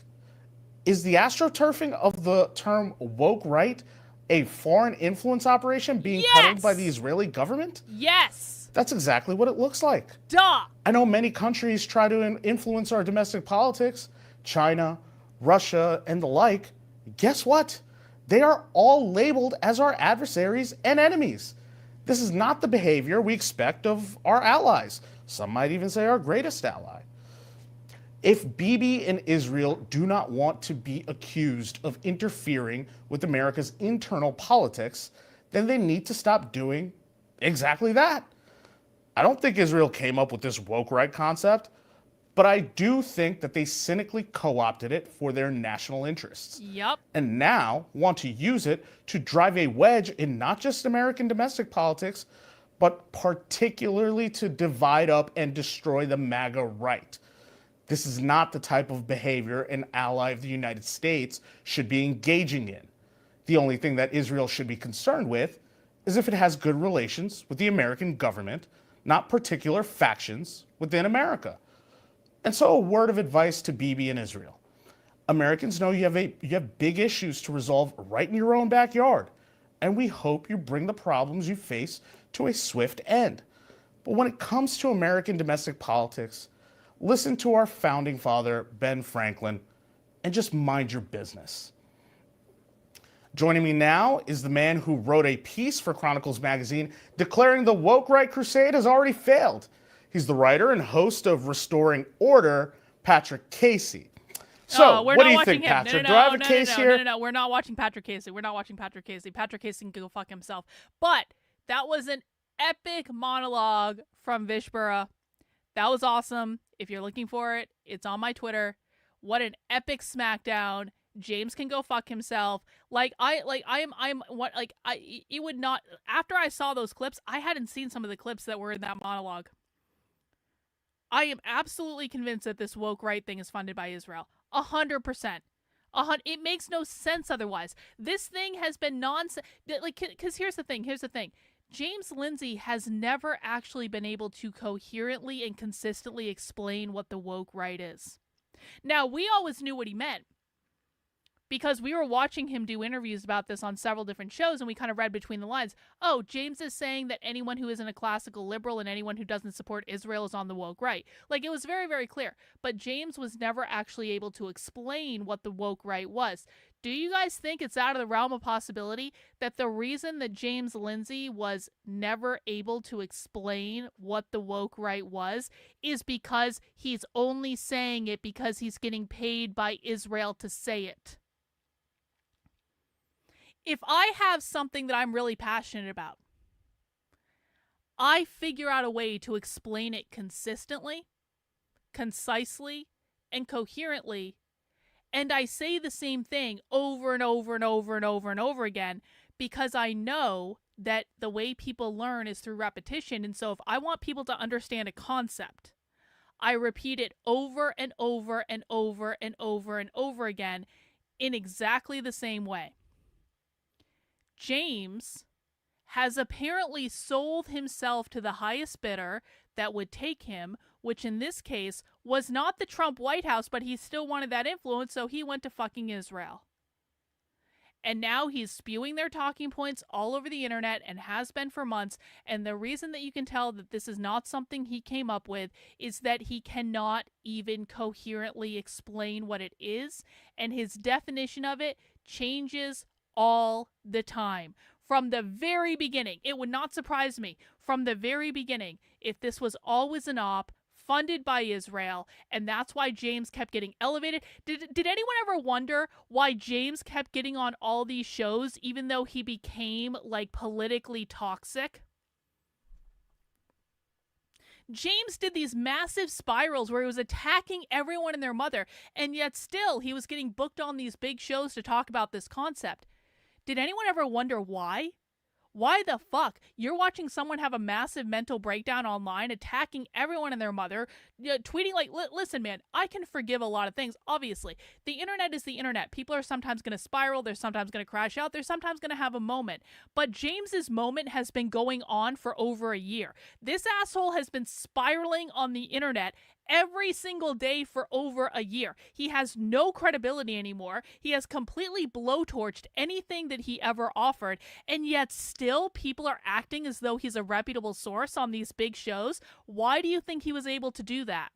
Speaker 6: is the astroturfing of the term woke right a foreign influence operation being peddled by the Israeli government?
Speaker 5: Yes.
Speaker 6: That's exactly what it looks like.
Speaker 5: Duh.
Speaker 6: I know many countries try to influence our domestic politics, China, Russia, and the like. Guess what? They are all labeled as our adversaries and enemies. This is not the behavior we expect of our allies. Some might even say our greatest ally. If Bibi and Israel do not want to be accused of interfering with America's internal politics, then they need to stop doing exactly that. I don't think Israel came up with this woke right concept, but I do think that they cynically co-opted it for their national interests.
Speaker 5: Yep.
Speaker 6: And now want to use it to drive a wedge in not just American domestic politics, but particularly to divide up and destroy the MAGA right. This is not the type of behavior an ally of the United States should be engaging in. The only thing that Israel should be concerned with is if it has good relations with the American government, not particular factions within America. And so a word of advice to Bibi and Israel. Americans know you have big issues to resolve right in your own backyard, and we hope you bring the problems you face to a swift end. But when it comes to American domestic politics, listen to our founding father, Ben Franklin, and just mind your business. Joining me now is the man who wrote a piece for Chronicles magazine declaring the woke right crusade has already failed. He's the writer and host of Restoring Order, Patrick Casey. So, what do you think, Patrick? Do I have a case here?
Speaker 5: No, we're not watching Patrick Casey. We're not watching Patrick Casey. Patrick Casey can go fuck himself. But that was an epic monologue from Vishbura. That was awesome. If you're looking for it, it's on my Twitter. What an epic smackdown. James can go fuck himself. It would not, after I saw those clips, I hadn't seen some of the clips that were in that monologue. I am absolutely convinced that this woke right thing is funded by Israel. 100%. It makes no sense otherwise. This thing has been nonsense. Because here's the thing. James Lindsay has never actually been able to coherently and consistently explain what the woke right is. Now, we always knew what he meant because we were watching him do interviews about this on several different shows, and we kind of read between the lines. Oh, James is saying that anyone who isn't a classical liberal and anyone who doesn't support Israel is on the woke right. Like, it was very, very clear. But James was never actually able to explain what the woke right was. Do you guys think it's out of the realm of possibility that the reason that James Lindsay was never able to explain what the woke right was is because he's only saying it because he's getting paid by Israel to say it? If I have something that I'm really passionate about, I figure out a way to explain it consistently, concisely, and coherently, and I say the same thing over and over and over and over and over again because I know that the way people learn is through repetition. And so if I want people to understand a concept, I repeat it over and over and over and over and over again in exactly the same way. James has apparently sold himself to the highest bidder that would take him, which in this case was not the Trump White House, but he still wanted that influence, so he went to fucking Israel. And now he's spewing their talking points all over the internet and has been for months. And the reason that you can tell that this is not something he came up with is that he cannot even coherently explain what it is. And his definition of it changes all the time. From the very beginning, it would not surprise me from the very beginning if this was always an op funded by Israel, and that's why James kept getting elevated. Did anyone ever wonder why James kept getting on all these shows even though he became like politically toxic? James did these massive spirals where he was attacking everyone and their mother, and yet still he was getting booked on these big shows to talk about this concept. Did anyone ever wonder why? Why the fuck? You're watching someone have a massive mental breakdown online, attacking everyone and their mother, tweeting like, listen, man, I can forgive a lot of things, obviously. The internet is the internet. People are sometimes going to spiral. They're sometimes going to crash out. They're sometimes going to have a moment. But James's moment has been going on for over a year. This asshole has been spiraling on the internet every single day for over a year. He has no credibility anymore. He has completely blowtorched anything that he ever offered, and yet still people are acting as though he's a reputable source on these big shows. Why do you think he was able to do that?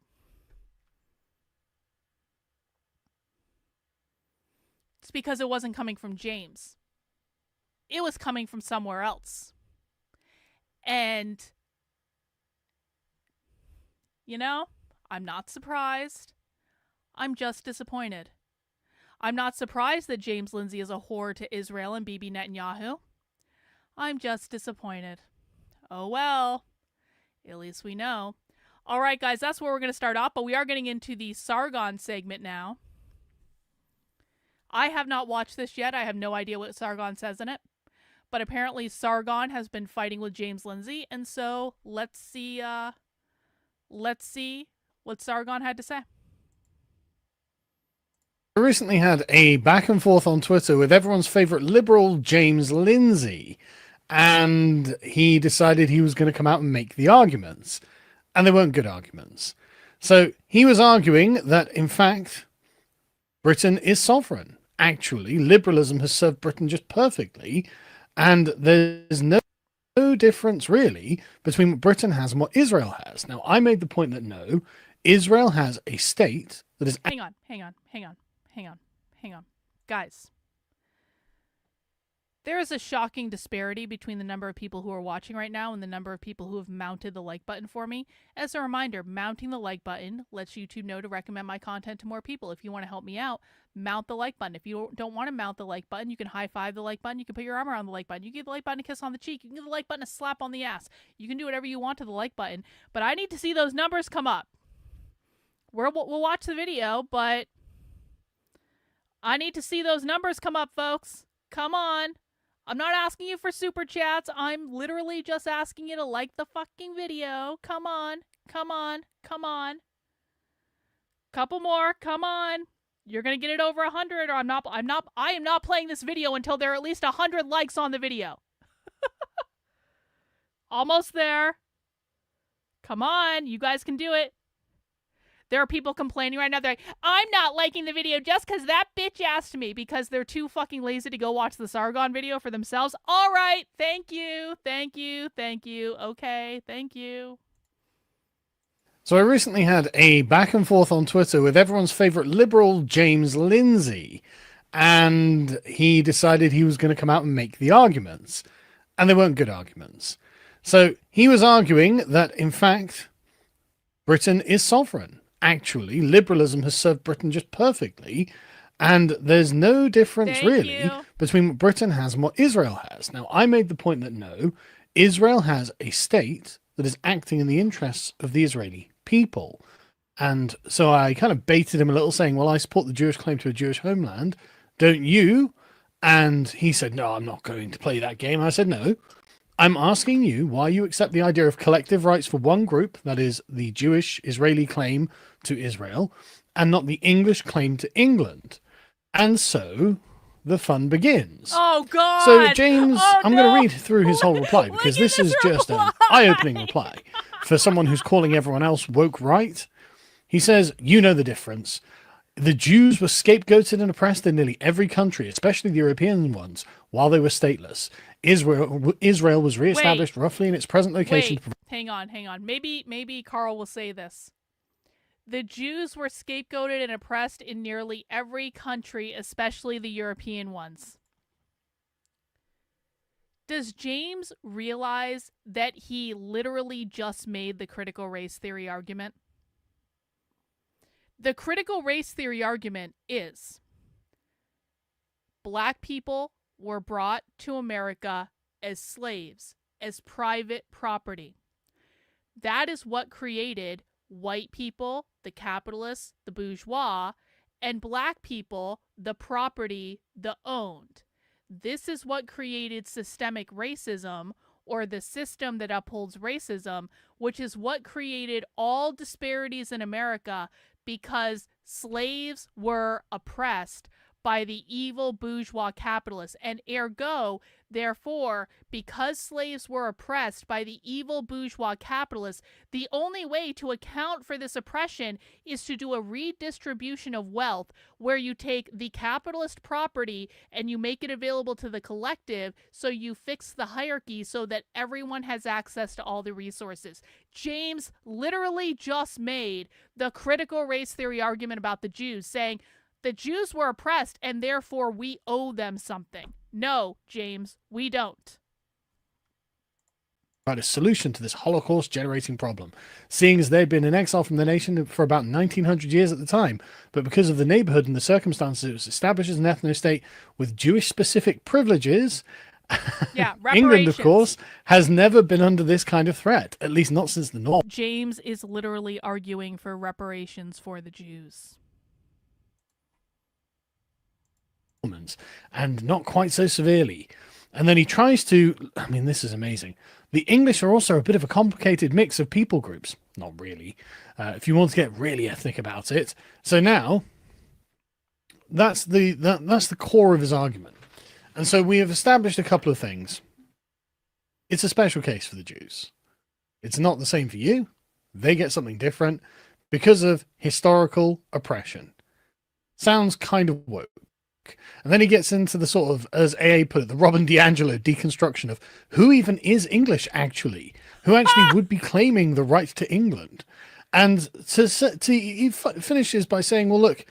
Speaker 5: It's because it wasn't coming from James. It was coming from somewhere else. And, you know, I'm not surprised. I'm just disappointed. I'm not surprised that James Lindsay is a whore to Israel and Bibi Netanyahu. I'm just disappointed. Oh well. At least we know. All right, guys, that's where we're going to start off, but we are getting into the Sargon segment now. I have not watched this yet. I have no idea what Sargon says in it. But apparently Sargon has been fighting with James Lindsay, and so let's see what Sargon had to say.
Speaker 6: I recently had a back and forth on Twitter with everyone's favorite liberal, James Lindsay, and he decided he was going to come out and make the arguments, and they weren't good arguments. So he was arguing that, in fact, Britain is sovereign. Actually, liberalism has served Britain just perfectly, and there's no difference really between what Britain has and what Israel has. Now, I made the point that no, Israel has a state that is...
Speaker 5: Hang on. Guys, there is a shocking disparity between the number of people who are watching right now and the number of people who have mounted the like button for me. As a reminder, mounting the like button lets YouTube know to recommend my content to more people. If you want to help me out, mount the like button. If you don't want to mount the like button, you can high five the like button. You can put your arm around the like button. You can give the like button a kiss on the cheek. You can give the like button a slap on the ass. You can do whatever you want to the like button. But I need to see those numbers come up. We'll watch the video, but I need to see those numbers come up, folks. Come on. I'm not asking you for super chats. I'm literally just asking you to like the fucking video. Come on. Couple more. Come on. You're going to get it over 100 or I am not playing this video until there are at least 100 likes on the video. Almost there. Come on, you guys can do it. There are people complaining right now. They're like, I'm not liking the video just because that bitch asked me, because they're too fucking lazy to go watch the Sargon video for themselves. All right. Thank you. Thank you. Thank you. Okay. Thank you.
Speaker 6: So I recently had a back and forth on Twitter with everyone's favorite liberal, James Lindsay, and he decided he was going to come out and make the arguments, and they weren't good arguments. So he was arguing that, in fact, Britain is sovereign. Actually, liberalism has served Britain just perfectly, and there's no difference between what Britain has and what Israel has. Now, I made the point that no, Israel has a state that is acting in the interests of the Israeli people. And so I kind of baited him a little, saying, well, I support the Jewish claim to a Jewish homeland. Don't you? And he said, no, I'm not going to play that game. I said, no, I'm asking you why you accept the idea of collective rights for one group, that is the Jewish Israeli claim to Israel, and not the English claim to England. And so the fun begins.
Speaker 5: Oh, God.
Speaker 6: So, James, I'm going to read through his whole reply, because this is just an eye-opening reply for someone who's calling everyone else woke right. He says, you know the difference. The Jews were scapegoated and oppressed in nearly every country, especially the European ones, while they were stateless. Israel was reestablished roughly in its present location.
Speaker 5: Wait, hang on. Maybe Carl will say this. The Jews were scapegoated and oppressed in nearly every country, especially the European ones. Does James realize that he literally just made the critical race theory argument? The critical race theory argument is black people were brought to America as slaves, as private property. That is what created white people, the capitalists, the bourgeois, and black people, the property, the owned. This is what created systemic racism, or the system that upholds racism, which is what created all disparities in America, because slaves were oppressed by the evil bourgeois capitalists, and ergo, therefore, because slaves were oppressed by the evil bourgeois capitalists, the only way to account for this oppression is to do a redistribution of wealth, where you take the capitalist property and you make it available to the collective, so you fix the hierarchy so that everyone has access to all the resources. James literally just made the critical race theory argument about the Jews, saying, the Jews were oppressed, and therefore we owe them something. No, James, we don't.
Speaker 6: A solution to this Holocaust-generating problem, seeing as they'd been in exile from the nation for about 1900 years at the time, but because of the neighborhood and the circumstances, it was established as an ethno-state with Jewish-specific privileges.
Speaker 5: Yeah,
Speaker 6: England, of course, has never been under this kind of threat, at least not since the North.
Speaker 5: James is literally arguing for reparations for the Jews.
Speaker 6: And not quite so severely. And then he tries to, I mean, this is amazing. The English are also a bit of a complicated mix of people groups. Not really, if you want to get really ethnic about it. So now, that's the core of his argument. And so we have established a couple of things. It's a special case for the Jews. It's not the same for you. They get something different because of historical oppression. Sounds kind of woke. And then he gets into the sort of, as AA put it, the Robin DiAngelo deconstruction of who even is English actually, who actually would be claiming the right to England. And he finishes by saying, well, look,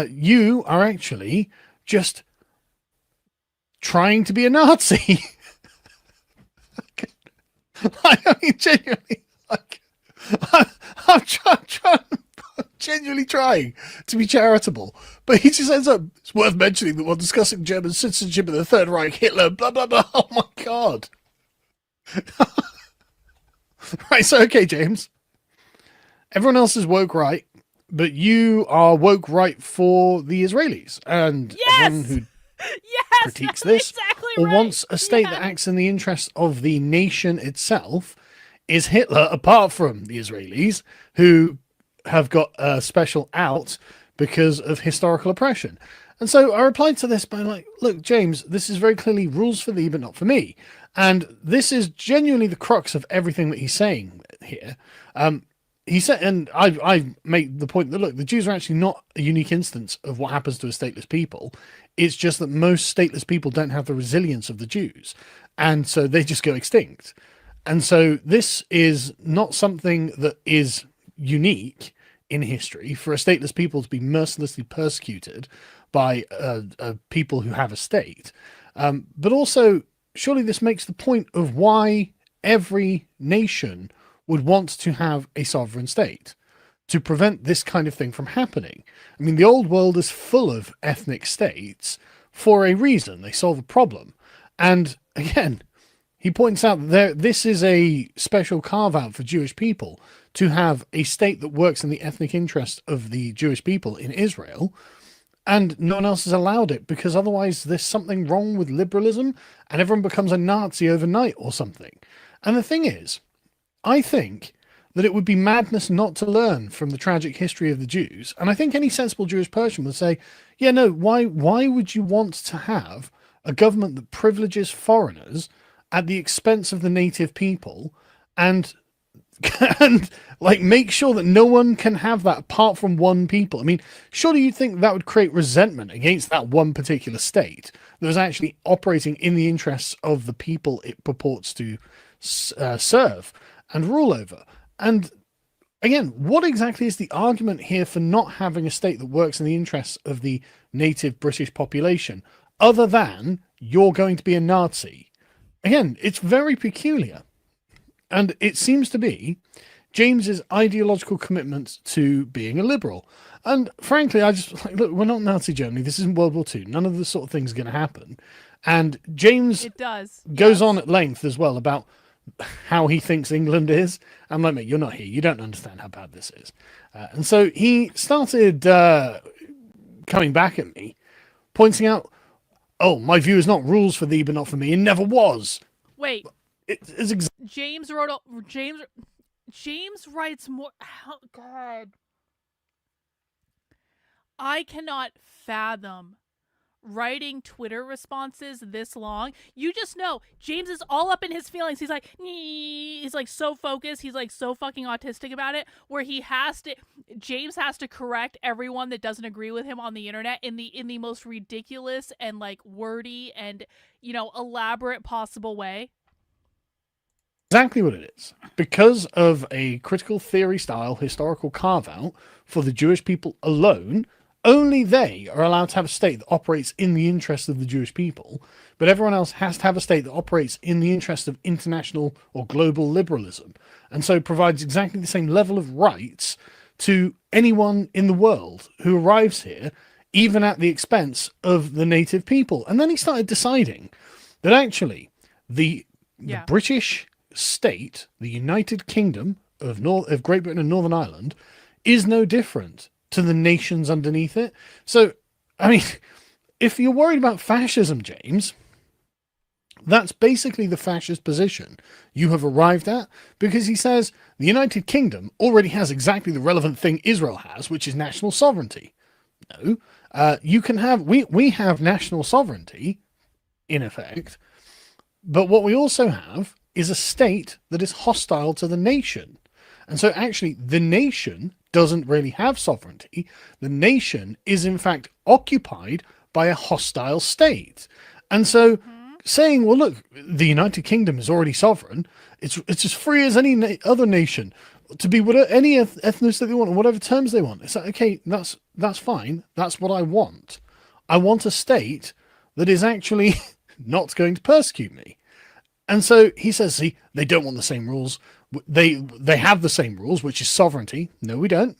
Speaker 6: you are actually just trying to be a Nazi. I mean, genuinely, I'm genuinely trying to be charitable, but he just ends up, it's worth mentioning that while discussing German citizenship in the Third Reich, Hitler, blah, blah, blah. Oh my God. Right, so, okay, James. Everyone else is woke right, but you are woke right for the Israelis. And everyone who critiques this or wants a state that acts in the interests of the nation itself is Hitler, apart from the Israelis, who have got a special out because of historical oppression.
Speaker 17: And so I replied to this by like, look, James, this is very clearly rules for thee, but not for me. And this is genuinely the crux of everything that he's saying here. He said, and I've made the point that, look, the Jews are actually not a unique instance of what happens to a stateless people. It's just that most stateless people don't have the resilience of the Jews. And so they just go extinct. And so this is not something that is unique in history for a stateless people to be mercilessly persecuted by people who have a state. But also, surely this makes the point of why every nation would want to have a sovereign state to prevent this kind of thing from happening. I mean, the old world is full of ethnic states for a reason. They solve a problem. And again, he points out that this is a special carve-out for Jewish people to have a state that works in the ethnic interest of the Jewish people in Israel, and no one else has allowed it because otherwise there's something wrong with liberalism and everyone becomes a Nazi overnight or something. And the thing is, I think that it would be madness not to learn from the tragic history of the Jews. And I think any sensible Jewish person would say, yeah, no, why would you want to have a government that privileges foreigners at the expense of the native people and like make sure that no one can have that apart from one people? I mean, surely you'd think that would create resentment against that one particular state that was actually operating in the interests of the people it purports to serve and rule over. And again, what exactly is the argument here for not having a state that works in the interests of the native British population, other than you're going to be a Nazi? Again, it's very peculiar. And it seems to be James's ideological commitment to being a liberal. And frankly, I just like, look, we're not Nazi Germany. This isn't World War II. None of this sort of thing's going to happen. And James goes on at length as well about how he thinks England is. I'm like, mate, you're not here. You don't understand how bad this is. And so he started coming back at me, pointing out, oh, my view is not rules for thee, but not for me. It never was.
Speaker 5: Wait. James wrote. James writes more. Oh, God. I cannot fathom writing Twitter responses this long. You just know James is all up in his feelings. He's like, he's like so focused. He's like so fucking autistic about it, where James has to correct everyone that doesn't agree with him on the internet in the most ridiculous and like wordy and, elaborate possible way.
Speaker 17: Exactly what it is. Because of a critical theory style historical carve-out for the Jewish people alone, only they are allowed to have a state that operates in the interest of the Jewish people, but everyone else has to have a state that operates in the interest of international or global liberalism, and so provides exactly the same level of rights to anyone in the world who arrives here, even at the expense of the native people. And then he started deciding that actually the British state, the United Kingdom of Great Britain and Northern Ireland, is no different to the nations underneath it. So, I mean, if you're worried about fascism, James, that's basically the fascist position you have arrived at, because he says the United Kingdom already has exactly the relevant thing Israel has, which is national sovereignty. No, you can have, we have national sovereignty, in effect, but what we also have is a state that is hostile to the nation. And so actually the nation doesn't really have sovereignty. The nation is in fact occupied by a hostile state. And so saying, well, look, the United Kingdom is already sovereign. It's as free as any other nation to be whatever, any ethnicity they want, or whatever terms they want. It's like, okay, that's fine. That's what I want. I want a state that is actually not going to persecute me. And so he says, see, they don't want the same rules. They have the same rules, which is sovereignty. No, we don't.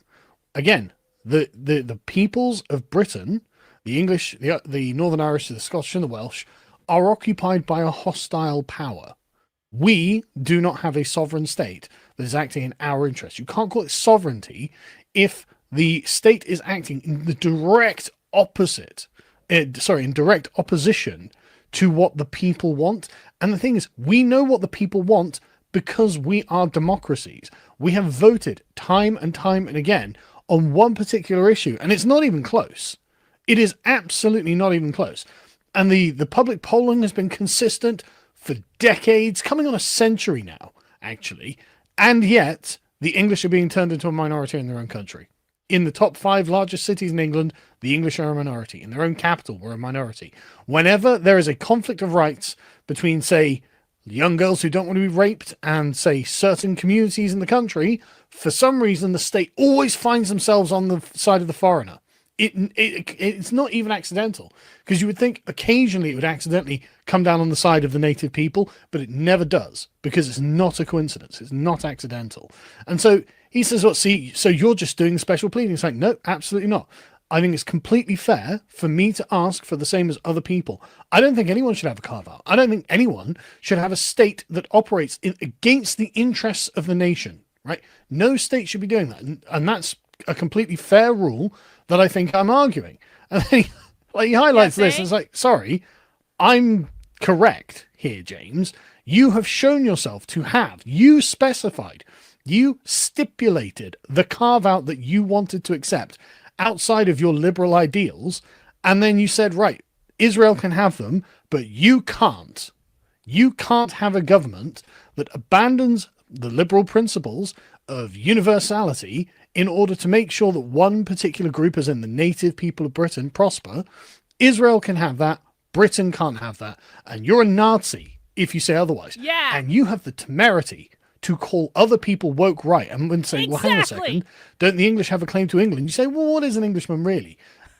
Speaker 17: Again, the peoples of Britain, the English, the Northern Irish, the Scottish and the Welsh, are occupied by a hostile power. We do not have a sovereign state that is acting in our interest. You can't call it sovereignty if the state is acting in the direct opposite, in direct opposition to what the people want. And the thing is, we know what the people want because we are democracies. We have voted time and time and again on one particular issue, and it's not even close. It is absolutely not even close. And the public polling has been consistent for decades, coming on a century now, actually. And yet, the English are being turned into a minority in their own country. In the top 5 largest cities in England, the English are a minority. In their own capital, we're a minority. Whenever there is a conflict of rights between, say, young girls who don't want to be raped and, say, certain communities in the country, for some reason, the state always finds themselves on the side of the foreigner. It's not even accidental, because you would think occasionally it would accidentally come down on the side of the native people, but it never does, because it's not a coincidence. It's not accidental. And so he says, "What? See, so you're just doing special pleading?" It's like, no, absolutely not. I think it's completely fair for me to ask for the same as other people. I don't think anyone should have a carve-out. I don't think anyone should have a state that operates against the interests of the nation, right? No state should be doing that. And that's a completely fair rule that I think I'm arguing. And then he highlights this and it's like, sorry, I'm correct here, James. You have shown yourself to have, you specified, you stipulated the carve-out that you wanted to accept outside of your liberal ideals, and then you said, right, Israel can have them, but you can't. You can't have a government that abandons the liberal principles of universality in order to make sure that one particular group, as in the native people of Britain, prosper. Israel can have that, Britain can't have that, and you're a Nazi if you say otherwise.
Speaker 5: Yeah.
Speaker 17: And you have the temerity to call other people woke right and then say, well, hang on a second, don't the English have a claim to England? You say, well, what is an Englishman really?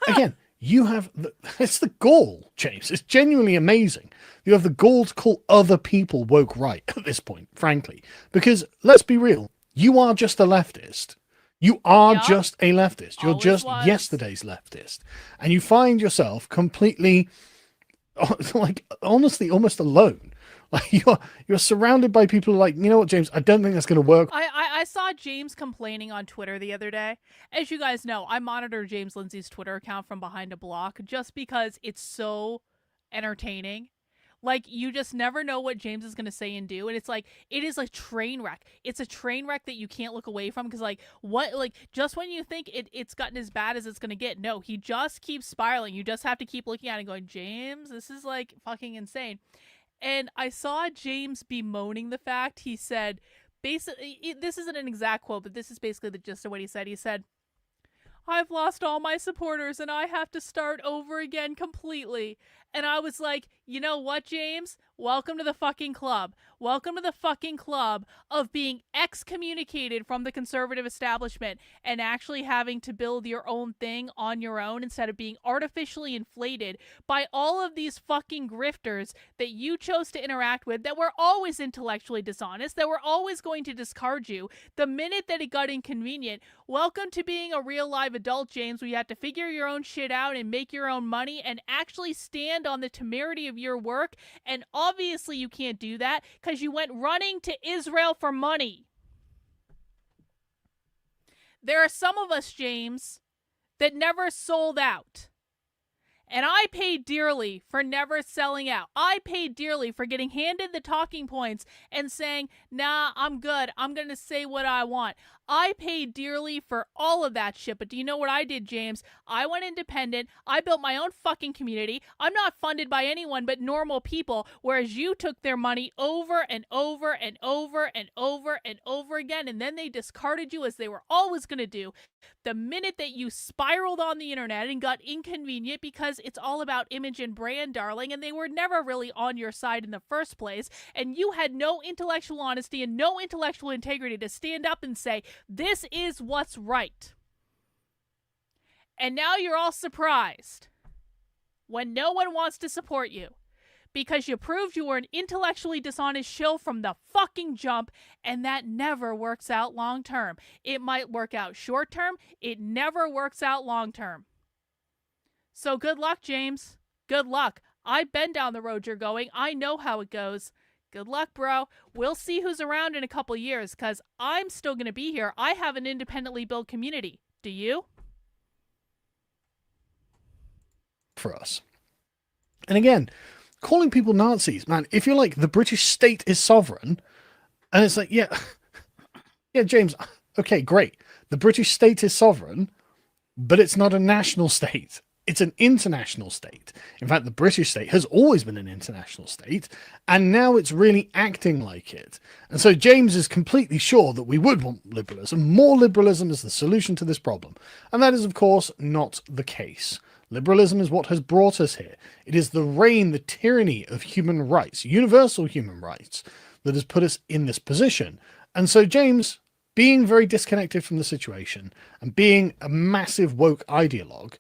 Speaker 17: Again, you have, it's the gall, James. It's genuinely amazing. You have the gall to call other people woke right at this point, frankly. Because, let's be real, you are just a leftist. You are just a leftist. You're just yesterday's leftist. And you find yourself completely, like, honestly, almost alone. Like you're surrounded by people like, you know what, James, I don't think that's going to work.
Speaker 5: I saw James complaining on Twitter the other day. As you guys know, I monitor James Lindsay's Twitter account from behind a block just because it's so entertaining. Like, you just never know what James is going to say and do. And it's like, it is a train wreck. It's a train wreck that you can't look away from because, like, what, like, just when you think it's gotten as bad as it's going to get, no, he just keeps spiraling. You just have to keep looking at it and going, James, this is, like, fucking insane. And I saw James bemoaning the fact, he said, basically, this isn't an exact quote, but this is basically the gist of what he said. He said, I've lost all my supporters and I have to start over again completely. And I was like, you know what, James? Welcome to the fucking club. Welcome to the fucking club of being excommunicated from the conservative establishment and actually having to build your own thing on your own instead of being artificially inflated by all of these fucking grifters that you chose to interact with that were always intellectually dishonest, that were always going to discard you the minute that it got inconvenient. Welcome to being a real live adult, James, where you have to figure your own shit out and make your own money and actually stand on the temerity of your work. And obviously you can't do that because you went running to Israel for money. There are some of us, James, that never sold out. And I paid dearly for never selling out. I paid dearly for getting handed the talking points and saying, nah, I'm good. I'm going to say what I want. I paid dearly for all of that shit. But do you know what I did, James? I went independent. I built my own fucking community. I'm not funded by anyone but normal people, whereas you took their money over and over and over and over and over again, and then they discarded you as they were always going to do the minute that you spiraled on the internet and got inconvenient, because it's all about image and brand, darling, and they were never really on your side in the first place, and you had no intellectual honesty and no intellectual integrity to stand up and say, this is what's right. And now you're all surprised when no one wants to support you because you proved you were an intellectually dishonest shill from the fucking jump, and that never works out long term. It might work out short term. It never works out long term. So good luck, James. Good luck. I've been down the road you're going. I know how it goes. Good luck, bro. We'll see who's around in a couple years, because I'm still going to be here. I have an independently built community. Do you?
Speaker 17: For us. And again, calling people Nazis, man, if you're like, the British state is sovereign, and it's like, yeah, James, okay, great. The British state is sovereign, but it's not a national state. It's an international state. In fact, the British state has always been an international state, and now it's really acting like it. And so James is completely sure that we would want liberalism. More liberalism is the solution to this problem. And that is, of course, not the case. Liberalism is what has brought us here. It is the reign, the tyranny of human rights, universal human rights, that has put us in this position. And so James, being very disconnected from the situation and being a massive woke ideologue,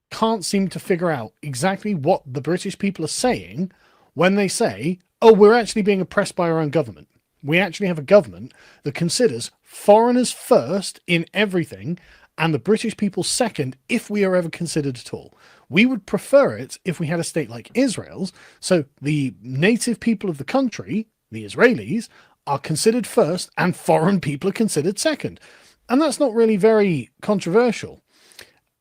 Speaker 17: can't seem to figure out exactly what the British people are saying when they say, oh, we're actually being oppressed by our own government. We actually have a government that considers foreigners first in everything and the British people second if we are ever considered at all. We would prefer it if we had a state like Israel's, so the native people of the country, the Israelis, are considered first and foreign people are considered second. And that's not really very controversial.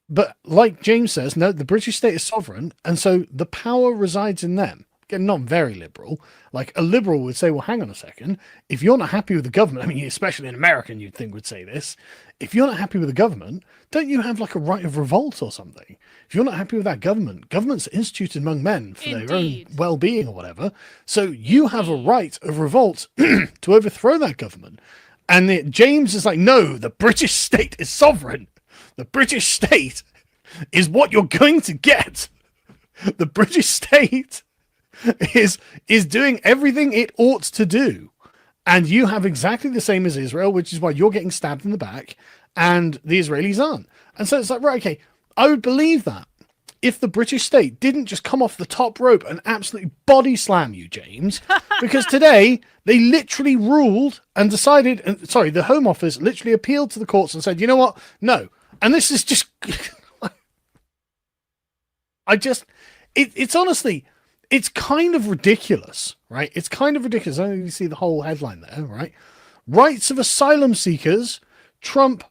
Speaker 17: But like James says, no, the British state is sovereign, and so the power resides in them. Again, not very liberal. Like a liberal would say, well, hang on a second. If you're not happy with the government, I mean, especially an American, you'd think would say this. If you're not happy with the government, don't you have like a right of revolt or something? If you're not happy with that government, government's instituted among men for their own well-being or whatever. So you have a right of revolt to overthrow that government. And James is like, no, the British state is sovereign. The British state is what you're going to get. The British state is doing everything it ought to do. And you have exactly the same as Israel, which is why you're getting stabbed in the back and the Israelis aren't. And so it's like, right, okay, I would believe that if the British state didn't just come off the top rope and absolutely body slam you, James, because today they literally ruled and decided, the Home Office literally appealed to the courts and said, you know what? No. And this is just, it's honestly, it's kind of ridiculous, right? It's kind of ridiculous. I know you see the whole headline there, right? Rights of asylum seekers trump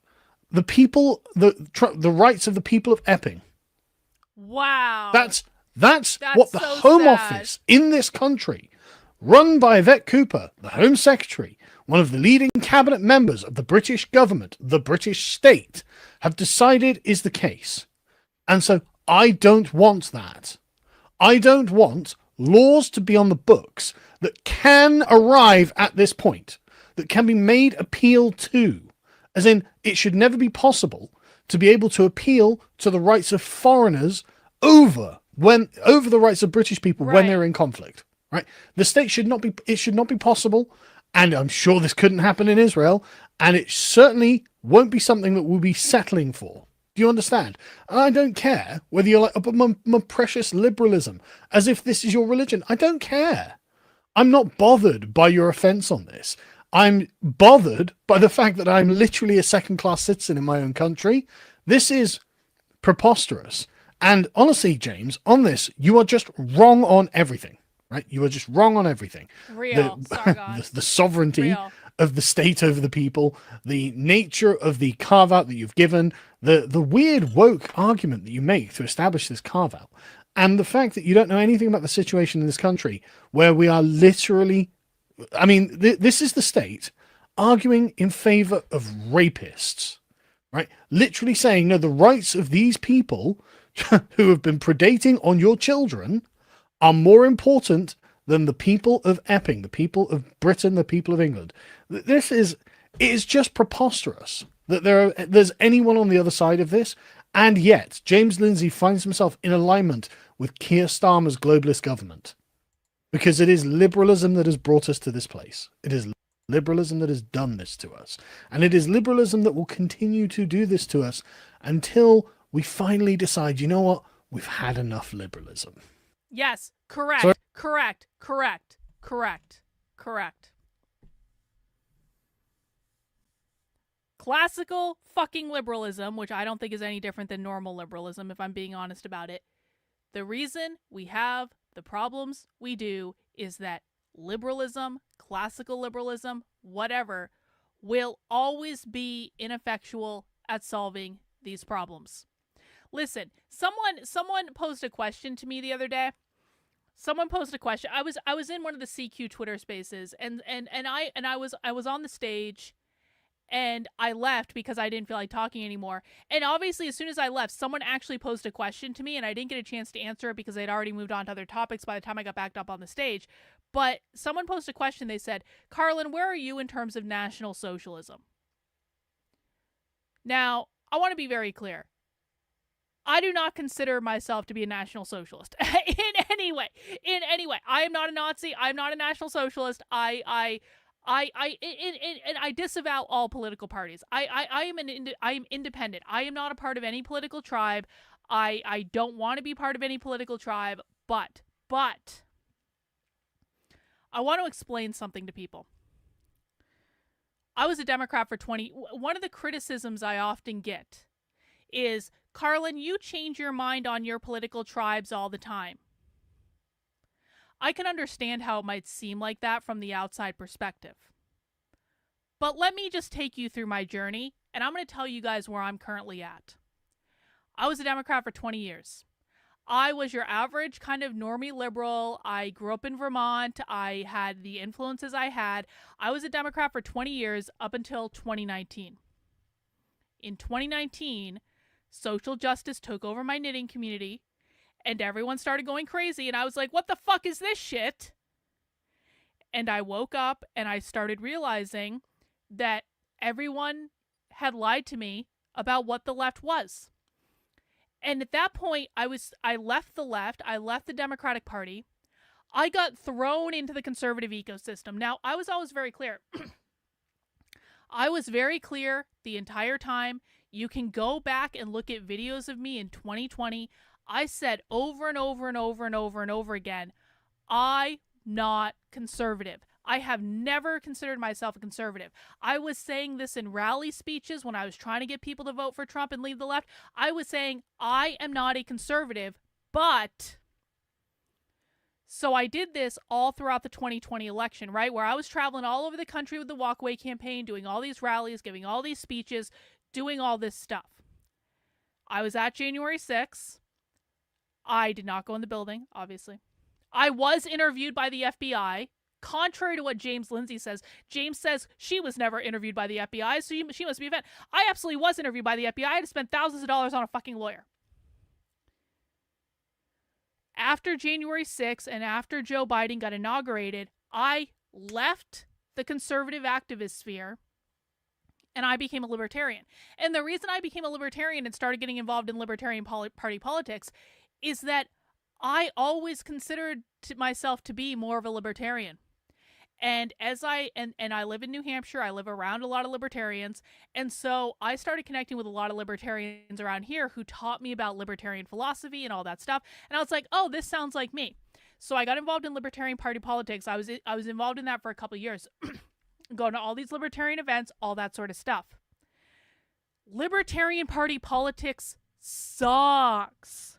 Speaker 17: the people, the rights of the people of Epping.
Speaker 5: Wow.
Speaker 17: That's what the so Home Office in this country, run by Yvette Cooper, the Home Secretary, one of the leading cabinet members of the British government, the British state, have decided is the case. And so I don't want that. I don't want laws to be on the books that can arrive at this point, that can be made appeal to. As in, it should never be possible to be able to appeal to the rights of foreigners over the rights of British people when they're in conflict. Right? The state should not be possible, and I'm sure this couldn't happen in Israel, and it certainly won't be something that we'll be settling for. Do you understand? And I don't care whether you're like, oh, but my precious liberalism, as if this is your religion. I don't care. I'm not bothered by your offense on this. I'm bothered by the fact that I'm literally a second-class citizen in my own country. This is preposterous. And honestly, James, on this, you are just wrong on everything, right? You are just wrong on everything.
Speaker 5: Real, Sargon.
Speaker 17: The sovereignty of the state over the people, the nature of the carve-out that you've given, the weird woke argument that you make to establish this carve-out, and the fact that you don't know anything about the situation in this country where we are literally, I mean, this is the state arguing in favor of rapists, right? Literally saying, no, the rights of these people who have been predating on your children are more important than the people of Epping, the people of Britain, the people of England. It is just preposterous that there's anyone on the other side of this, and yet James Lindsay finds himself in alignment with Keir Starmer's globalist government, because it is liberalism that has brought us to this place. It is liberalism that has done this to us, and it is liberalism that will continue to do this to us until we finally decide, you know what, we've had enough liberalism.
Speaker 5: Yes, correct, correct. Classical fucking liberalism, which I don't think is any different than normal liberalism, if I'm being honest about it. The reason we have the problems we do is that liberalism, classical liberalism, whatever, will always be ineffectual at solving these problems. Listen, someone posed a question to me the other day. Someone posed a question. I was in one of the CQ Twitter spaces, and I was on the stage, And I left because I didn't feel like talking anymore. And obviously, as soon as I left, someone actually posed a question to me, and I didn't get a chance to answer it because they'd already moved on to other topics by the time I got backed up on the stage. But someone posed a question. They said, Karlyn, where are you in terms of National Socialism? Now, I want to be very clear. I do not consider myself to be a National Socialist in any way. In any way. I am not a Nazi. I'm not a National Socialist. I disavow all political parties. I am independent. I am not a part of any political tribe. I don't want to be part of any political tribe, but I want to explain something to people. I was a Democrat for 20. One of the criticisms I often get is, Karlyn, you change your mind on your political tribes all the time. I can understand how it might seem like that from the outside perspective. But let me just take you through my journey, and I'm going to tell you guys where I'm currently at. I was a Democrat for 20 years. I was your average kind of normie liberal. I grew up in Vermont. I had the influences I had. I was a Democrat for 20 years up until 2019. In 2019, social justice took over my knitting community, and everyone started going crazy, and I was like, what the fuck is this shit? And I woke up and I started realizing that everyone had lied to me about what the left was. And at that point, I left the left, I left the Democratic Party, I got thrown into the conservative ecosystem. Now, I was always very clear. I was very clear the entire time. You can go back and look at videos of me in 2020. I said over and over and over and over and over again, I'm not conservative. I have never considered myself a conservative. I was saying this in rally speeches when I was trying to get people to vote for Trump and leave the left. I was saying, I am not a conservative, but... So I did this all throughout the 2020 election, right? Where I was traveling all over the country with the walkaway campaign, doing all these rallies, giving all these speeches, doing all this stuff. I was at January 6th. I did not go in the building, obviously. I was interviewed by the FBI. Contrary to what James Lindsay says, James says she was never interviewed by the FBI, so she must be a fan. I absolutely was interviewed by the FBI. I had to spend thousands of dollars on a fucking lawyer. After January 6th and after Joe Biden got inaugurated, I left the conservative activist sphere and I became a libertarian. And the reason I became a libertarian and started getting involved in Libertarian Party politics is that I always considered myself to be more of a libertarian. And as I live in New Hampshire, I live around a lot of libertarians. And so I started connecting with a lot of libertarians around here who taught me about libertarian philosophy and all that stuff. And I was like, oh, this sounds like me. So I got involved in Libertarian Party politics. I was involved in that for a couple of years, going to all these libertarian events, all that sort of stuff. Libertarian Party politics sucks.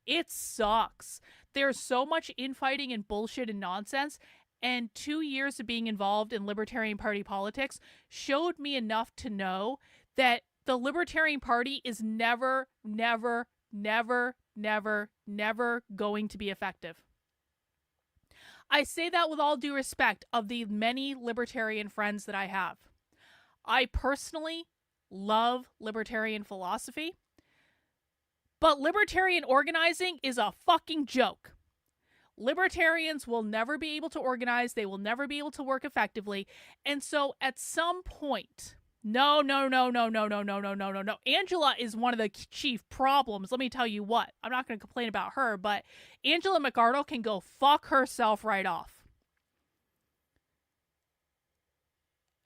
Speaker 5: It sucks. There's so much infighting and bullshit and nonsense. And 2 years of being involved in Libertarian Party politics showed me enough to know that the Libertarian Party is never, never, never, never, never going to be effective. I say that with all due respect of the many libertarian friends that I have. I personally love libertarian philosophy, but libertarian organizing is a fucking joke. Libertarians will never be able to organize. They will never be able to work effectively. And so at some point, no. Angela is one of the chief problems. Let me tell you what. I'm not going to complain about her, but Angela McArdle can go fuck herself right off.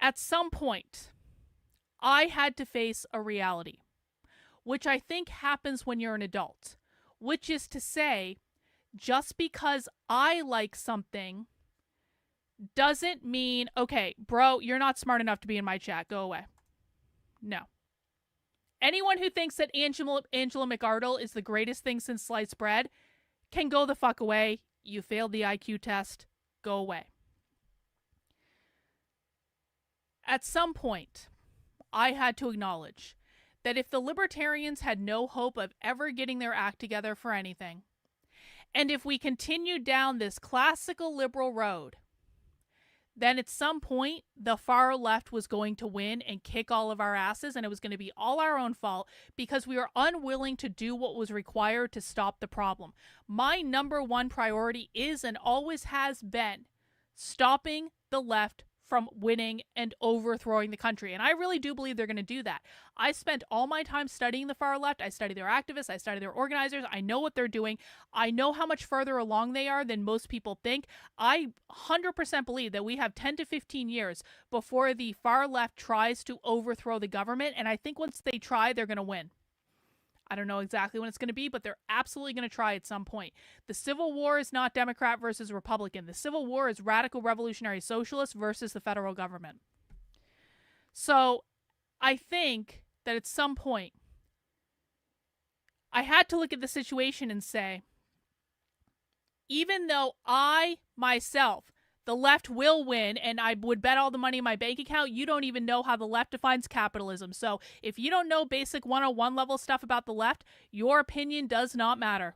Speaker 5: At some point, I had to face a reality, which I think happens when you're an adult, which is to say, just because I like something doesn't mean, okay, bro, you're not smart enough to be in my chat. Go away. No. Anyone who thinks that Angela McArdle is the greatest thing since sliced bread can go the fuck away. You failed the IQ test. Go away. At some point, I had to acknowledge that if the libertarians had no hope of ever getting their act together for anything, and if we continued down this classical liberal road, then at some point the far left was going to win and kick all of our asses, and it was going to be all our own fault because we were unwilling to do what was required to stop the problem. My number one priority is and always has been stopping the left from winning and overthrowing the country. And I really do believe they're going to do that. I spent all my time studying the far left. I study their activists. I study their organizers. I know what they're doing. I know how much further along they are than most people think. I 100% believe that we have 10 to 15 years before the far left tries to overthrow the government. And I think once they try, they're going to win. I don't know exactly when it's going to be, but they're absolutely going to try at some point. The Civil War is not Democrat versus Republican. The Civil War is radical revolutionary socialists versus the federal government. So I think that at some point, I had to look at the situation and say, even though I myself, the left will win, and I would bet all the money in my bank account, you don't even know how the left defines capitalism. So if you don't know basic 101 level stuff about the left, your opinion does not matter.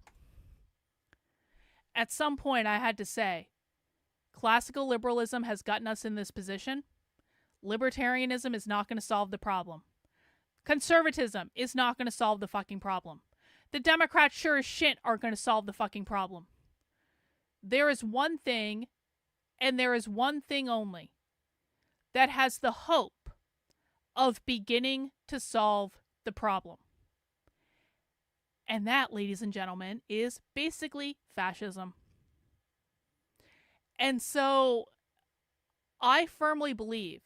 Speaker 5: At some point, I had to say, classical liberalism has gotten us in this position. Libertarianism is not going to solve the problem. Conservatism is not going to solve the fucking problem. The Democrats sure as shit aren't going to solve the fucking problem. There is one thing, and there is one thing only, that has the hope of beginning to solve the problem. And that, ladies and gentlemen, is basically fascism. And so I firmly believe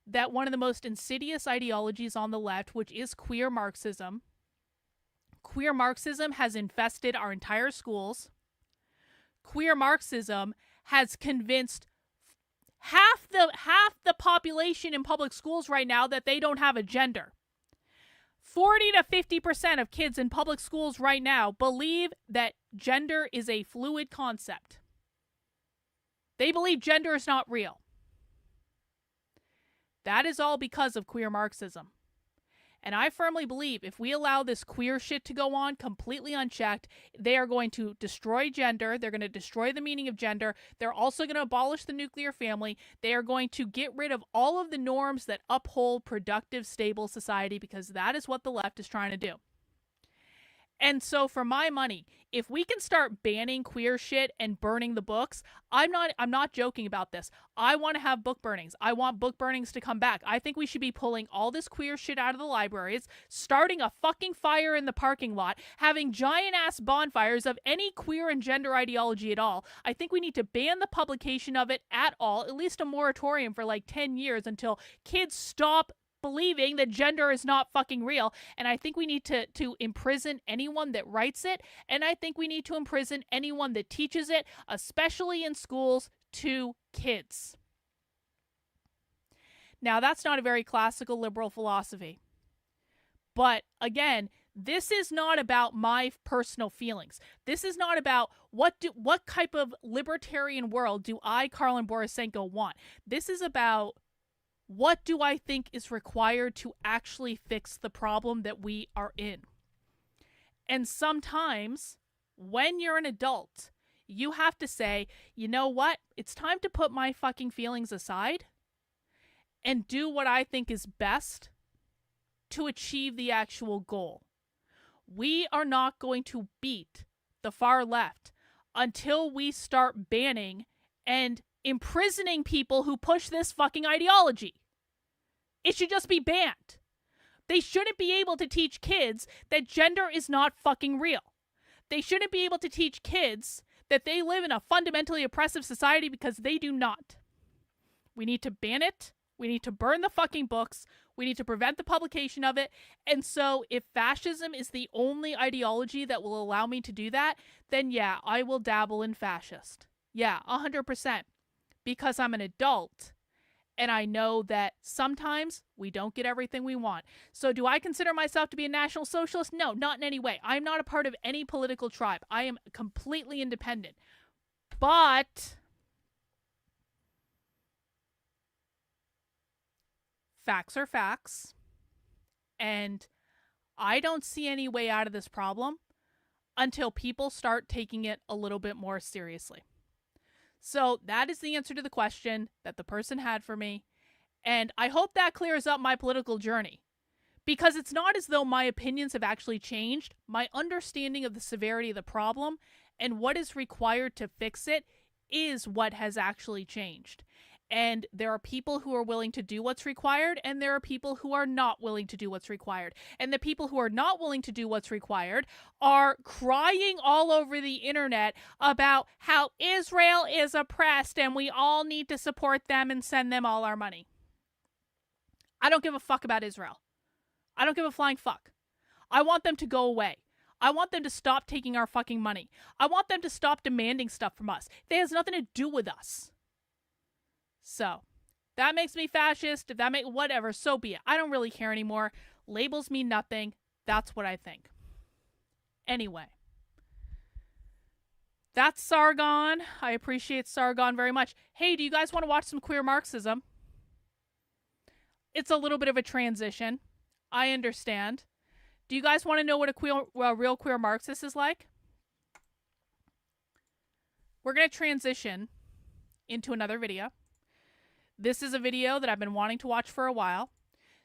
Speaker 5: that one of the most insidious ideologies on the left, which is queer Marxism has infested our entire schools. Queer Marxism has convinced half the population in public schools right now that they don't have a gender. 40 to 50% of kids in public schools right now believe that gender is a fluid concept. They believe gender is not real. That is all because of queer Marxism. And I firmly believe if we allow this queer shit to go on completely unchecked, they are going to destroy gender. They're going to destroy the meaning of gender. They're also going to abolish the nuclear family. They are going to get rid of all of the norms that uphold productive, stable society, because that is what the left is trying to do. And so for my money, if we can start banning queer shit and burning the books, I'm not joking about this. I want to have book burnings. I want book burnings to come back. I think we should be pulling all this queer shit out of the libraries, starting a fucking fire in the parking lot, having giant ass bonfires of any queer and gender ideology at all. I think we need to ban the publication of it at all, at least a moratorium for like 10 years until kids stop believing that gender is not fucking real. And I think we need to imprison anyone that writes it. And I think we need to imprison anyone that teaches it, especially in schools, to kids. Now, that's not a very classical liberal philosophy. But again, this is not about my personal feelings. This is not about what type of libertarian world do I, Karlyn Borysenko, want. This is about what do I think is required to actually fix the problem that we are in? And sometimes, when you're an adult, you have to say, you know what? It's time to put my fucking feelings aside and do what I think is best to achieve the actual goal. We are not going to beat the far left until we start banning and imprisoning people who push this fucking ideology. It should just be banned. They shouldn't be able to teach kids that gender is not fucking real. They shouldn't be able to teach kids that they live in a fundamentally oppressive society, because they do not. We need to ban it. We need to burn the fucking books. We need to prevent the publication of it. And so if fascism is the only ideology that will allow me to do that, then yeah, I will dabble in fascist. Yeah, 100%. Because I'm an adult. And I know that sometimes we don't get everything we want. So do I consider myself to be a national socialist? No, not in any way. I'm not a part of any political tribe. I am completely independent. But facts are facts. And I don't see any way out of this problem until people start taking it a little bit more seriously. So that is the answer to the question that the person had for me. And I hope that clears up my political journey. Because it's not as though my opinions have actually changed. My understanding of the severity of the problem and what is required to fix it is what has actually changed. And there are people who are willing to do what's required, and there are people who are not willing to do what's required. And the people who are not willing to do what's required are crying all over the internet about how Israel is oppressed and we all need to support them and send them all our money. I don't give a fuck about Israel. I don't give a flying fuck. I want them to go away. I want them to stop taking our fucking money. I want them to stop demanding stuff from us. That has nothing to do with us. So, that makes me fascist. If that makes whatever, so be it. I don't really care anymore. Labels mean nothing. That's what I think. Anyway. That's Sargon. I appreciate Sargon very much. Hey, do you guys want to watch some Queer Marxism? It's a little bit of a transition. I understand. Do you guys want to know what a real queer Marxist is like? We're going to transition into another video. This is a video that I've been wanting to watch for a while.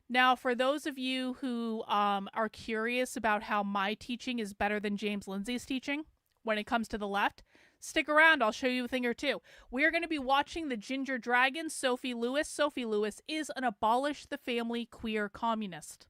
Speaker 5: Now, for those of you who are curious about how my teaching is better than James Lindsay's teaching when it comes to the left, stick around. I'll show you a thing or two. We are going to be watching the Ginger Dragon, Sophie Lewis. Sophie Lewis is an abolish the family queer communist.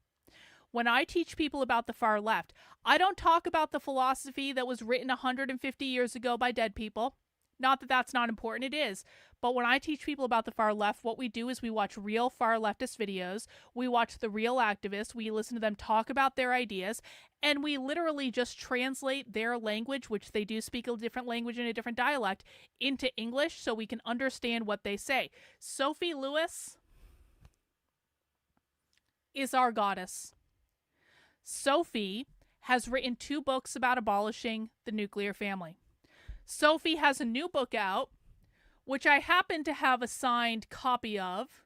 Speaker 5: When I teach people about the far left, I don't talk about the philosophy that was written 150 years ago by dead people. Not that that's not important, it is. But when I teach people about the far left, what we do is we watch real far leftist videos, we watch the real activists, we listen to them talk about their ideas, and we literally just translate their language, which they do speak a different language in a different dialect, into English so we can understand what they say. Sophie Lewis is our goddess. Sophie has written 2 books about abolishing the nuclear family. Sophie has a new book out, which I happen to have a signed copy of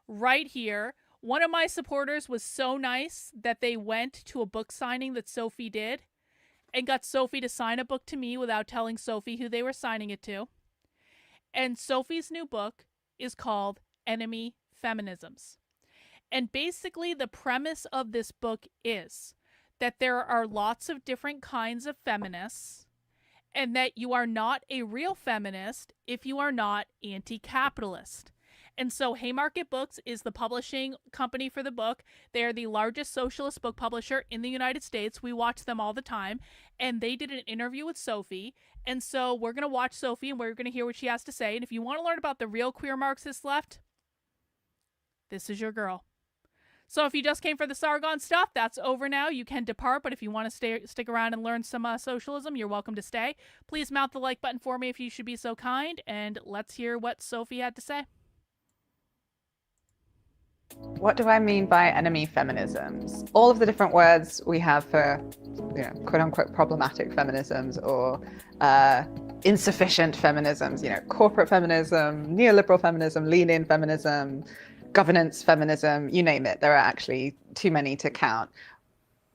Speaker 5: right here. One of my supporters was so nice that they went to a book signing that Sophie did and got Sophie to sign a book to me without telling Sophie who they were signing it to. And Sophie's new book is called Enemy Feminisms. And basically the premise of this book is that there are lots of different kinds of feminists and that you are not a real feminist if you are not anti-capitalist. And so Haymarket Books is the publishing company for the book. They are the largest socialist book publisher in the United States. We watch them all the time. And they did an interview with Sophie. And so we're going to watch Sophie and we're going to hear what she has to say. And if you want to learn about the real queer Marxist left, this is your girl. So if you just came for the Sargon stuff, that's over now. You can depart, but if you want to stick around and learn some socialism, you're welcome to stay. Please mount the like button for me if you should be so kind, and let's hear what Sophie had to say.
Speaker 18: What do I mean by enemy feminisms? All of the different words we have for, quote unquote, problematic feminisms or insufficient feminisms, corporate feminism, neoliberal feminism, lean-in feminism, governance feminism, you name it. There are actually too many to count.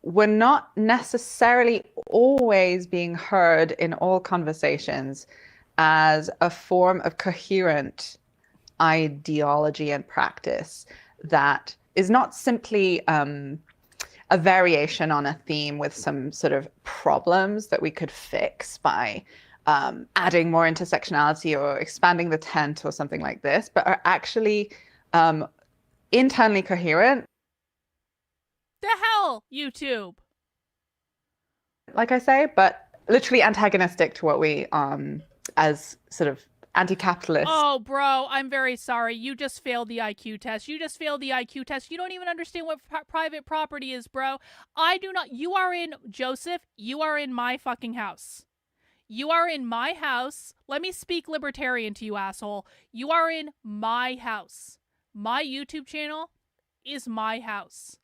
Speaker 18: We're not necessarily always being heard in all conversations as a form of coherent ideology and practice that is not simply a variation on a theme with some sort of problems that we could fix by adding more intersectionality or expanding the tent or something like this, but are actually internally coherent.
Speaker 5: The hell, YouTube?
Speaker 18: Like I say, but literally antagonistic to what we, as sort of anti-capitalist.
Speaker 5: Oh, bro, I'm very sorry. You just failed the IQ test. You just failed the IQ test. You don't even understand what private property is, bro. I do not. You are in, Joseph, you are in my fucking house. You are in my house. Let me speak libertarian to you, asshole. You are in my house. My YouTube channel is my house.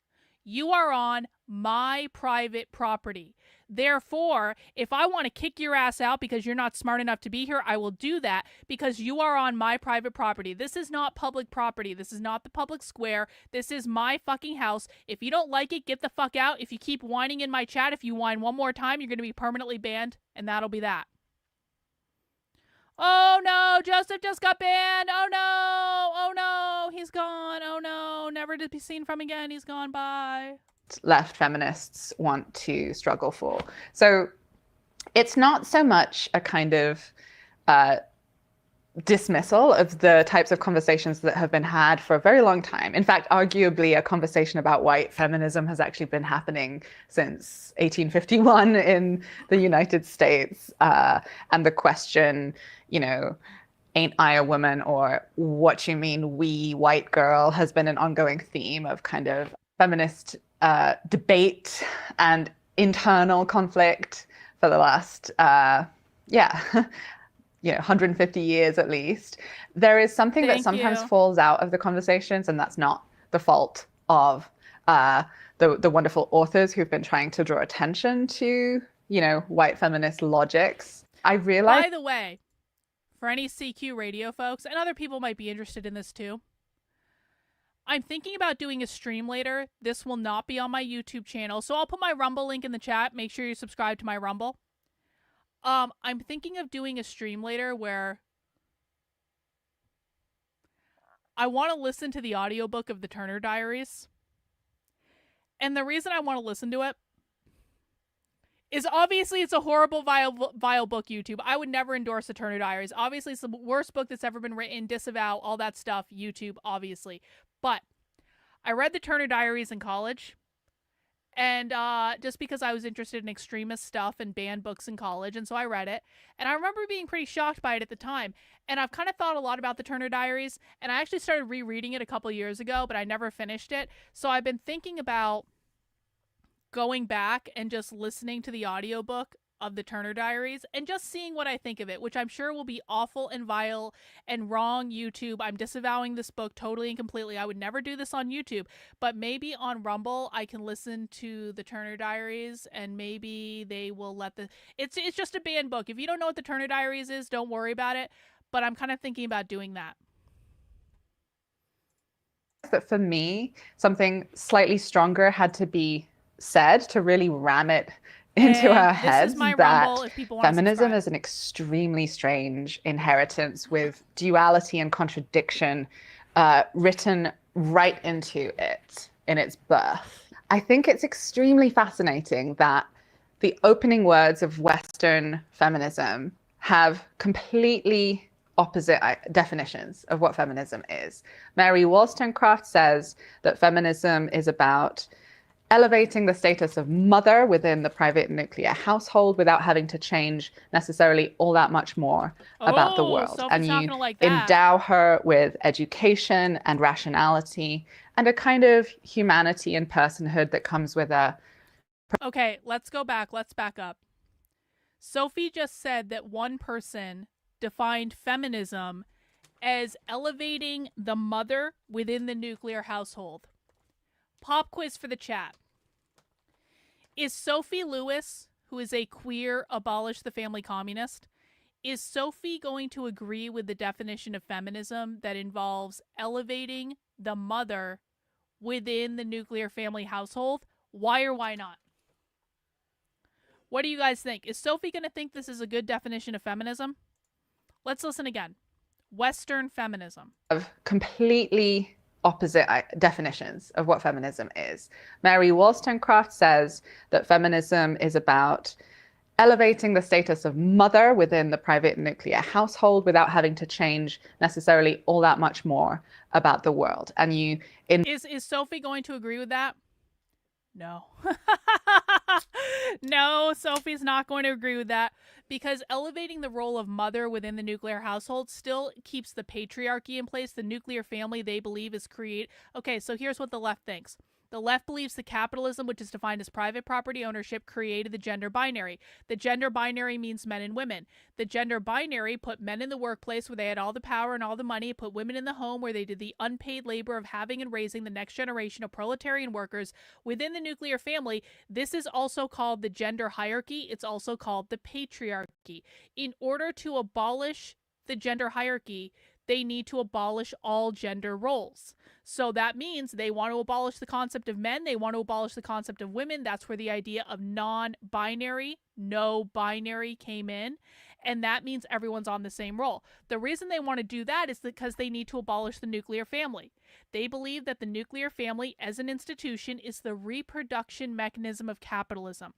Speaker 5: You are on my private property. Therefore, if I want to kick your ass out because you're not smart enough to be here, I will do that because you are on my private property. This is not public property. This is not the public square. This is my fucking house. If you don't like it, get the fuck out. If you keep whining in my chat, if you whine one more time, you're going to be permanently banned, and that'll be that. Oh no, Joseph just got banned. Oh no, he's gone. Oh no, never to be seen from again. He's gone. Bye.
Speaker 18: Left feminists want to struggle for. So it's not so much a kind of dismissal of the types of conversations that have been had for a very long time. In fact, arguably, a conversation about white feminism has actually been happening since 1851 in the United States. And the question, you know, ain't I a woman, or what you mean we white girl, has been an ongoing theme of kind of feminist debate and internal conflict for the last, 150 years at least. There is something that sometimes falls out of the conversations, and that's not the fault of the wonderful authors who've been trying to draw attention to, you know, white feminist logics. I realize.
Speaker 5: By the way, for any CQ radio folks, and other people might be interested in this too, I'm thinking about doing a stream later. This will not be on my YouTube channel, so I'll put my Rumble link in the chat. Make sure you subscribe to my Rumble. I'm thinking of doing a stream later where I want to listen to the audiobook of the Turner Diaries. And the reason I want to listen to it is obviously it's a horrible, vile book, YouTube. I would never endorse the Turner Diaries. Obviously, it's the worst book that's ever been written, disavow, all that stuff, YouTube, obviously. But I read the Turner Diaries in college. And just because I was interested in extremist stuff and banned books in college, and so I read it. And I remember being pretty shocked by it at the time. And I've kind of thought a lot about the Turner Diaries, and I actually started rereading it a couple years ago, but I never finished it. So I've been thinking about going back and just listening to the audiobook of the Turner Diaries and just seeing what I think of it, which I'm sure will be awful and vile and wrong, YouTube. I'm disavowing this book totally and completely. I would never do this on YouTube, but maybe on Rumble I can listen to the Turner Diaries, and maybe they will let it's just a banned book. If you don't know what the Turner Diaries is, don't worry about it, but I'm kind of thinking about doing that.
Speaker 18: That for me, something slightly stronger had to be said to really ram it into our heads that feminism is an extremely strange inheritance with duality and contradiction written right into it in its birth. I think it's extremely fascinating that the opening words of Western feminism have completely opposite definitions of what feminism is. Mary Wollstonecraft says that feminism is about elevating the status of mother within the private nuclear household without having to change necessarily all that much more about the world. And you endow her with education and rationality and a kind of humanity and personhood that comes with a...
Speaker 5: Okay, let's go back. Let's back up. Sophie just said that one person defined feminism as elevating the mother within the nuclear household. Pop quiz for the chat. Is Sophie Lewis, who is a queer abolish the family communist, is Sophie going to agree with the definition of feminism that involves elevating the mother within the nuclear family household? Why or why not? What do you guys think? Is Sophie going to think this is a good definition of feminism? Let's listen again. Western feminism.
Speaker 18: Of completely opposite definitions of what feminism is. Mary Wollstonecraft says that feminism is about elevating the status of mother within the private nuclear household without having to change necessarily all that much more about the world. And you...
Speaker 5: Is Sophie going to agree with that? No. No, Sophie's not going to agree with that, because elevating the role of mother within the nuclear household still keeps the patriarchy in place. The nuclear family, they believe, is Okay, so here's what the left thinks. The left believes that capitalism, which is defined as private property ownership, created the gender binary. The gender binary means men and women. The gender binary put men in the workplace where they had all the power and all the money. It put women in the home where they did the unpaid labor of having and raising the next generation of proletarian workers within the nuclear family. This is also called the gender hierarchy. It's also called the patriarchy. In order to abolish the gender hierarchy, they need to abolish all gender roles. So that means they want to abolish the concept of men. They want to abolish the concept of women. That's where the idea of non-binary, no binary came in. And that means everyone's on the same role. The reason they want to do that is because they need to abolish the nuclear family. They believe that the nuclear family as an institution is the reproduction mechanism of capitalism.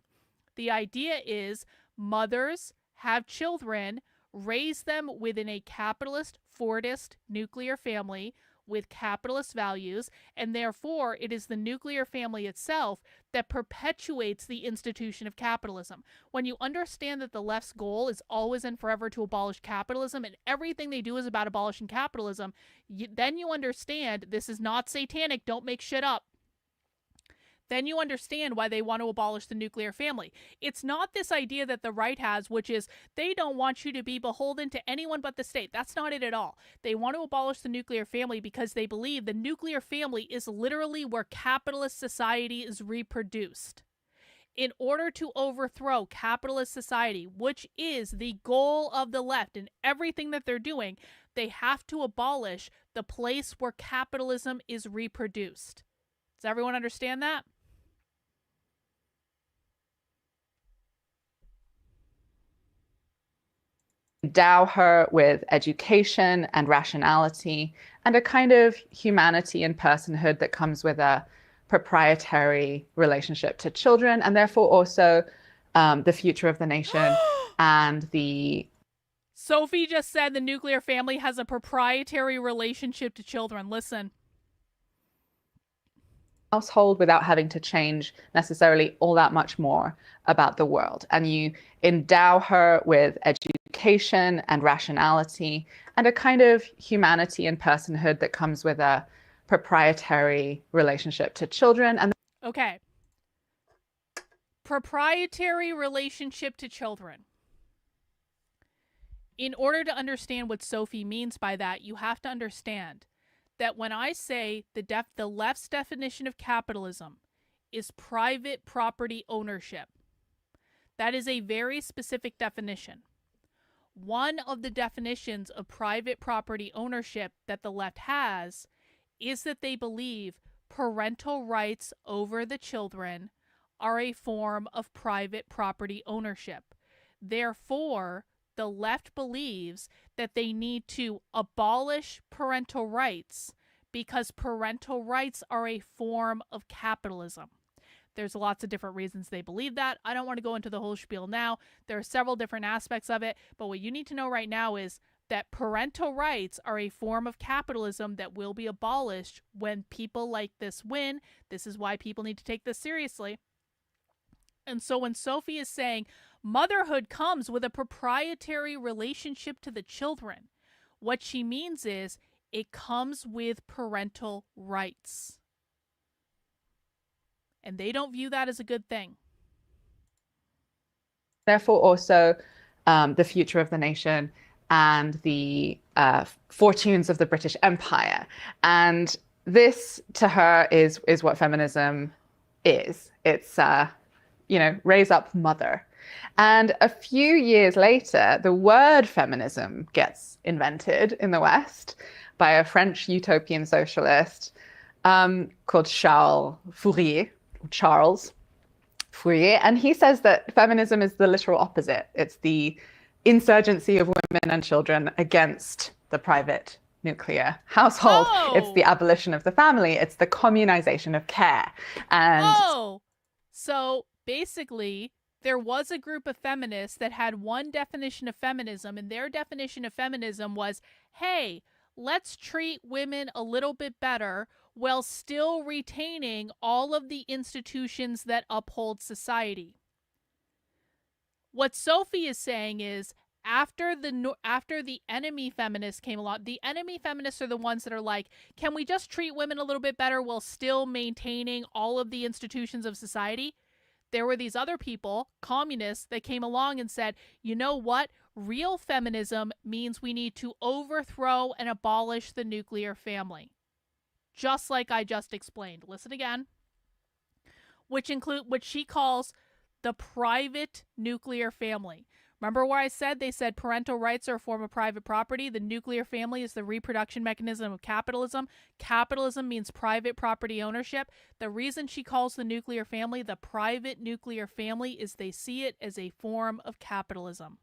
Speaker 5: The idea is mothers have children, raise them within a capitalist, Fordist nuclear family with capitalist values, and therefore it is the nuclear family itself that perpetuates the institution of capitalism. When you understand that the left's goal is always and forever to abolish capitalism, and everything they do is about abolishing capitalism, then you understand this is not satanic, don't make shit up. Then you understand why they want to abolish the nuclear family. It's not this idea that the right has, which is they don't want you to be beholden to anyone but the state. That's not it at all. They want to abolish the nuclear family because they believe the nuclear family is literally where capitalist society is reproduced. In order to overthrow capitalist society, which is the goal of the left in everything that they're doing, they have to abolish the place where capitalism is reproduced. Does everyone understand that?
Speaker 18: Endow her with education and rationality and a kind of humanity and personhood that comes with a proprietary relationship to children, and therefore also the future of the nation and the...
Speaker 5: Sophie just said the nuclear family has a proprietary relationship to children. Listen.
Speaker 18: Household without having to change necessarily all that much more about the world. And you endow her with education and rationality and a kind of humanity and personhood that comes with a proprietary relationship to children. And
Speaker 5: okay. Proprietary relationship to children. In order to understand what Sophie means by that, you have to understand that when I say the left's definition of capitalism is private property ownership, that is a very specific definition. One of the definitions of private property ownership that the left has is that they believe parental rights over the children are a form of private property ownership. Therefore, the left believes that they need to abolish parental rights because parental rights are a form of capitalism. There's lots of different reasons they believe that. I don't want to go into the whole spiel now. There are several different aspects of it, but what you need to know right now is that parental rights are a form of capitalism that will be abolished when people like this win. This is why people need to take this seriously. And so when Sophie is saying motherhood comes with a proprietary relationship to the children, what she means is it comes with parental rights. And they don't view that as a good thing.
Speaker 18: Therefore also the future of the nation and the fortunes of the British Empire. And this to her is what feminism is. It's, raise up mother. And a few years later, the word feminism gets invented in the West by a French utopian socialist called Charles Fourier. And he says that feminism is the literal opposite. It's the insurgency of women and children against the private nuclear household.
Speaker 5: Oh.
Speaker 18: It's the abolition of the family. It's the communization of care. And
Speaker 5: so basically, there was a group of feminists that had one definition of feminism, and their definition of feminism was, hey, let's treat women a little bit better while still retaining all of the institutions that uphold society. What Sophie is saying is, after the enemy feminists came along, the enemy feminists are the ones that are like, can we just treat women a little bit better while still maintaining all of the institutions of society? There were these other people, communists, that came along and said, you know what? Real feminism means we need to overthrow and abolish the nuclear family. Just like I just explained. Listen again. Which include what she calls the private nuclear family. Remember where I said they said parental rights are a form of private property? The nuclear family is the reproduction mechanism of capitalism. Capitalism means private property ownership. The reason she calls the nuclear family the private nuclear family is they see it as a form of capitalism.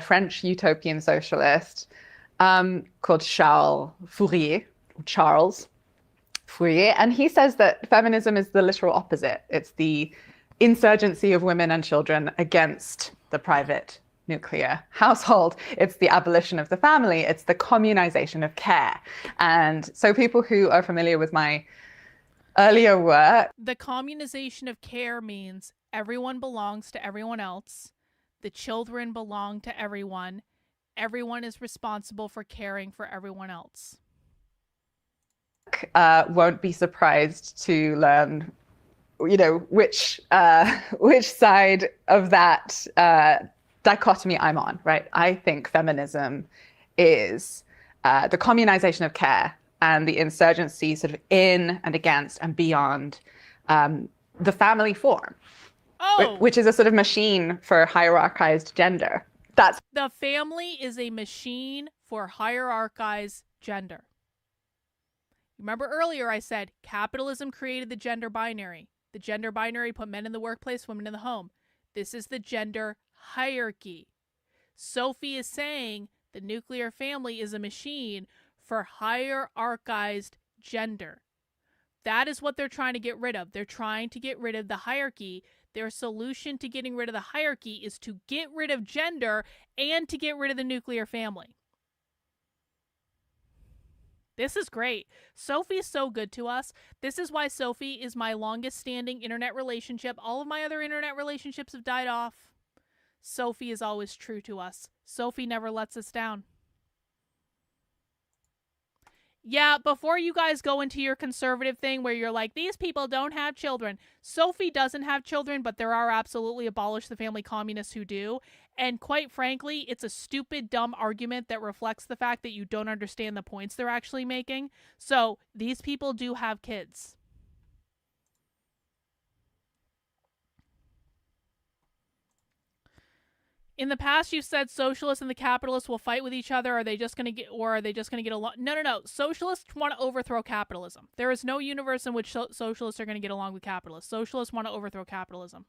Speaker 18: French utopian socialist called Charles Fourier, and he says that feminism is the literal opposite. It's the insurgency of women and children against the private nuclear household. It's the abolition of the family. It's the communization of care. And so people who are familiar with my earlier work.
Speaker 5: The communization of care means everyone belongs to everyone else. The children belong to everyone. Everyone is responsible for caring for everyone else.
Speaker 18: Won't be surprised to learn, which side of that dichotomy I'm on, right? I think feminism is the communization of care and the insurgency sort of in and against and beyond the family form, which is a sort of machine for hierarchized gender.
Speaker 5: The family is a machine for hierarchized gender. Remember earlier I said capitalism created the gender binary. The gender binary put men in the workplace, women in the home. This is the gender hierarchy. Sophie is saying the nuclear family is a machine for hierarchized gender. That is what they're trying to get rid of. They're trying to get rid of the hierarchy. Their solution to getting rid of the hierarchy is to get rid of gender and to get rid of the nuclear family. This is great. Sophie's so good to us. This is why Sophie is my longest standing internet relationship. All of my other internet relationships have died off. Sophie is always true to us. Sophie never lets us down. Yeah, before you guys go into your conservative thing where you're like, these people don't have children. Sophie doesn't have children, but there are absolutely abolish the family communists who do. And quite frankly, it's a stupid, dumb argument that reflects the fact that you don't understand the points they're actually making. So these people do have kids. In the past, you've said socialists and the capitalists will fight with each other. Are they just going to get along? No. Socialists want to overthrow capitalism. There is no universe in which socialists are going to get along with capitalists. Socialists want to overthrow capitalism.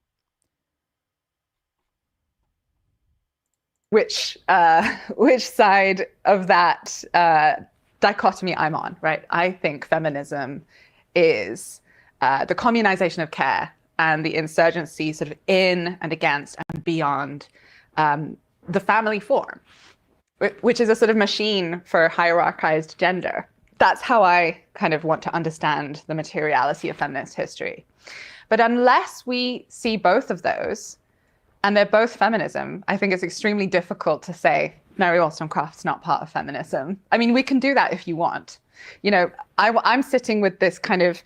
Speaker 18: Which side of that dichotomy I'm on, right? I think feminism is the communization of care and the insurgency sort of in and against and beyond the family form, which is a sort of machine for hierarchized gender. That's how I kind of want to understand the materiality of feminist history. But unless we see both of those, and they're both feminism, I think it's extremely difficult to say Mary Wollstonecraft's not part of feminism. I mean, we can do that if you want. I'm sitting with this kind of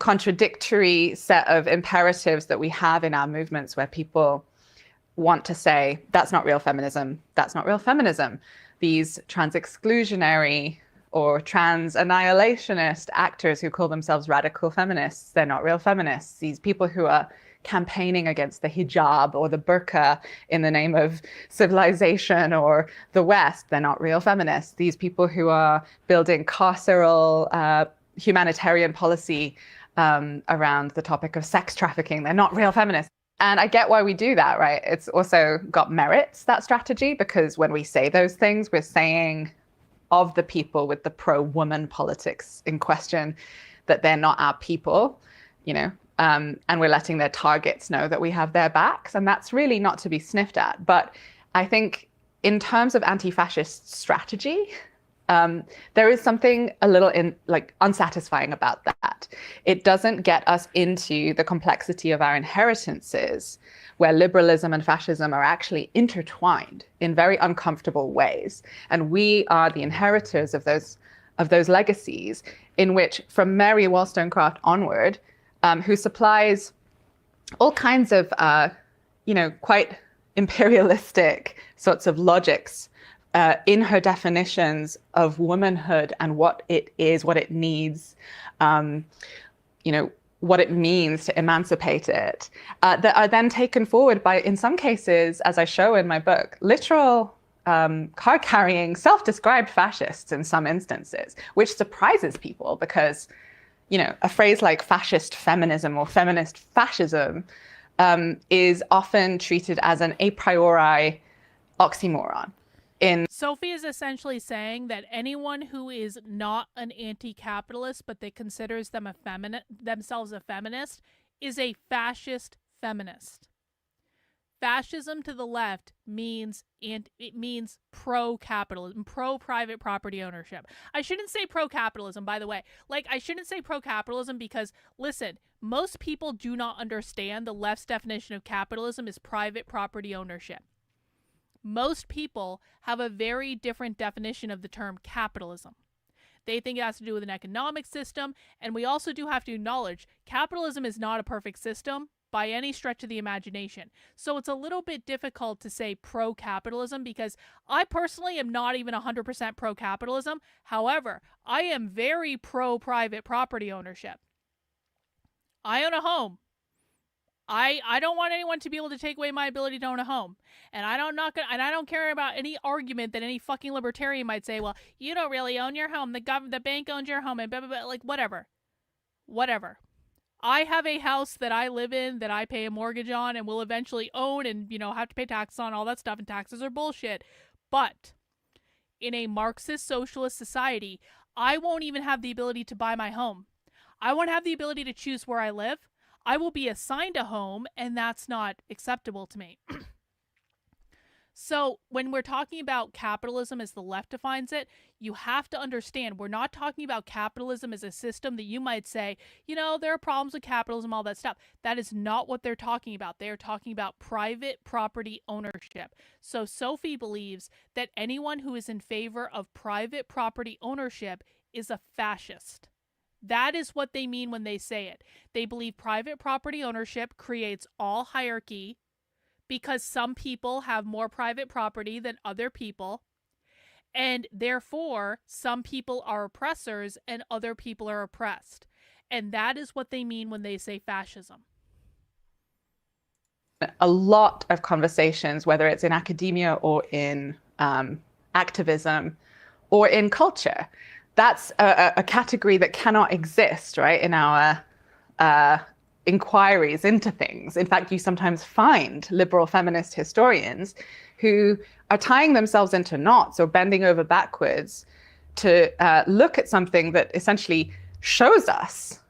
Speaker 18: contradictory set of imperatives that we have in our movements where people want to say, that's not real feminism, that's not real feminism. These trans-exclusionary or trans-annihilationist actors who call themselves radical feminists, they're not real feminists. These people who are campaigning against the hijab or the burqa in the name of civilization or the West, they're not real feminists. These people who are building carceral humanitarian policy around the topic of sex trafficking, they're not real feminists. And I get why we do that, right? It's also got merits, that strategy, because when we say those things, we're saying of the people with the pro-woman politics in question that they're not our people, and we're letting their targets know that we have their backs. And that's really not to be sniffed at. But I think in terms of anti-fascist strategy, there is something a little unsatisfying about that. It doesn't get us into the complexity of our inheritances, where liberalism and fascism are actually intertwined in very uncomfortable ways. And we are the inheritors of those legacies, in which from Mary Wollstonecraft onward, who supplies all kinds of quite imperialistic sorts of logics in her definitions of womanhood and what it is, what it needs, what it means to emancipate it, that are then taken forward by, in some cases, as I show in my book, literal card-carrying, self-described fascists in some instances, which surprises people because, you know, a phrase like fascist feminism or feminist fascism is often treated as an a priori oxymoron.
Speaker 5: Sophie is essentially saying that anyone who is not an anti-capitalist but that considers themselves a feminist is a fascist feminist. Fascism to the left means pro-capitalism, pro-private property ownership. I shouldn't say pro-capitalism, by the way. Like, I shouldn't say pro-capitalism because, listen, most people do not understand the left's definition of capitalism is private property ownership. Most people have a very different definition of the term capitalism. They think it has to do with an economic system, and we also do have to acknowledge capitalism is not a perfect system by any stretch of the imagination. So it's a little bit difficult to say pro-capitalism because I personally am not even 100% pro-capitalism. However, I am very pro-private property ownership. I own a home. I don't want anyone to be able to take away my ability to own a home. And I don't care about any argument that any fucking libertarian might say, well, you don't really own your home. The bank owns your home and blah, blah, blah. Like, whatever. I have a house that I live in that I pay a mortgage on and will eventually own and, you know, have to pay taxes on, all that stuff, and taxes are bullshit. But in a Marxist socialist society, I won't even have the ability to buy my home. I won't have the ability to choose where I live. I will be assigned a home, and that's not acceptable to me. So when we're talking about capitalism as the left defines it, you have to understand we're not talking about capitalism as a system that you might say, you know, there are problems with capitalism, all that stuff. That is not what they're talking about. They're talking about private property ownership. So Sophie believes that anyone who is in favor of private property ownership is a fascist. That is what they mean when they say it. They believe private property ownership creates all hierarchy because some people have more private property than other people, and therefore some people are oppressors and other people are oppressed. And that is what they mean when they say fascism.
Speaker 18: A lot of conversations, whether it's in academia or in activism or in culture, that's a category that cannot exist, right, in our inquiries into things. In fact, you sometimes find liberal feminist historians who are tying themselves into knots or bending over backwards to look at something that essentially shows us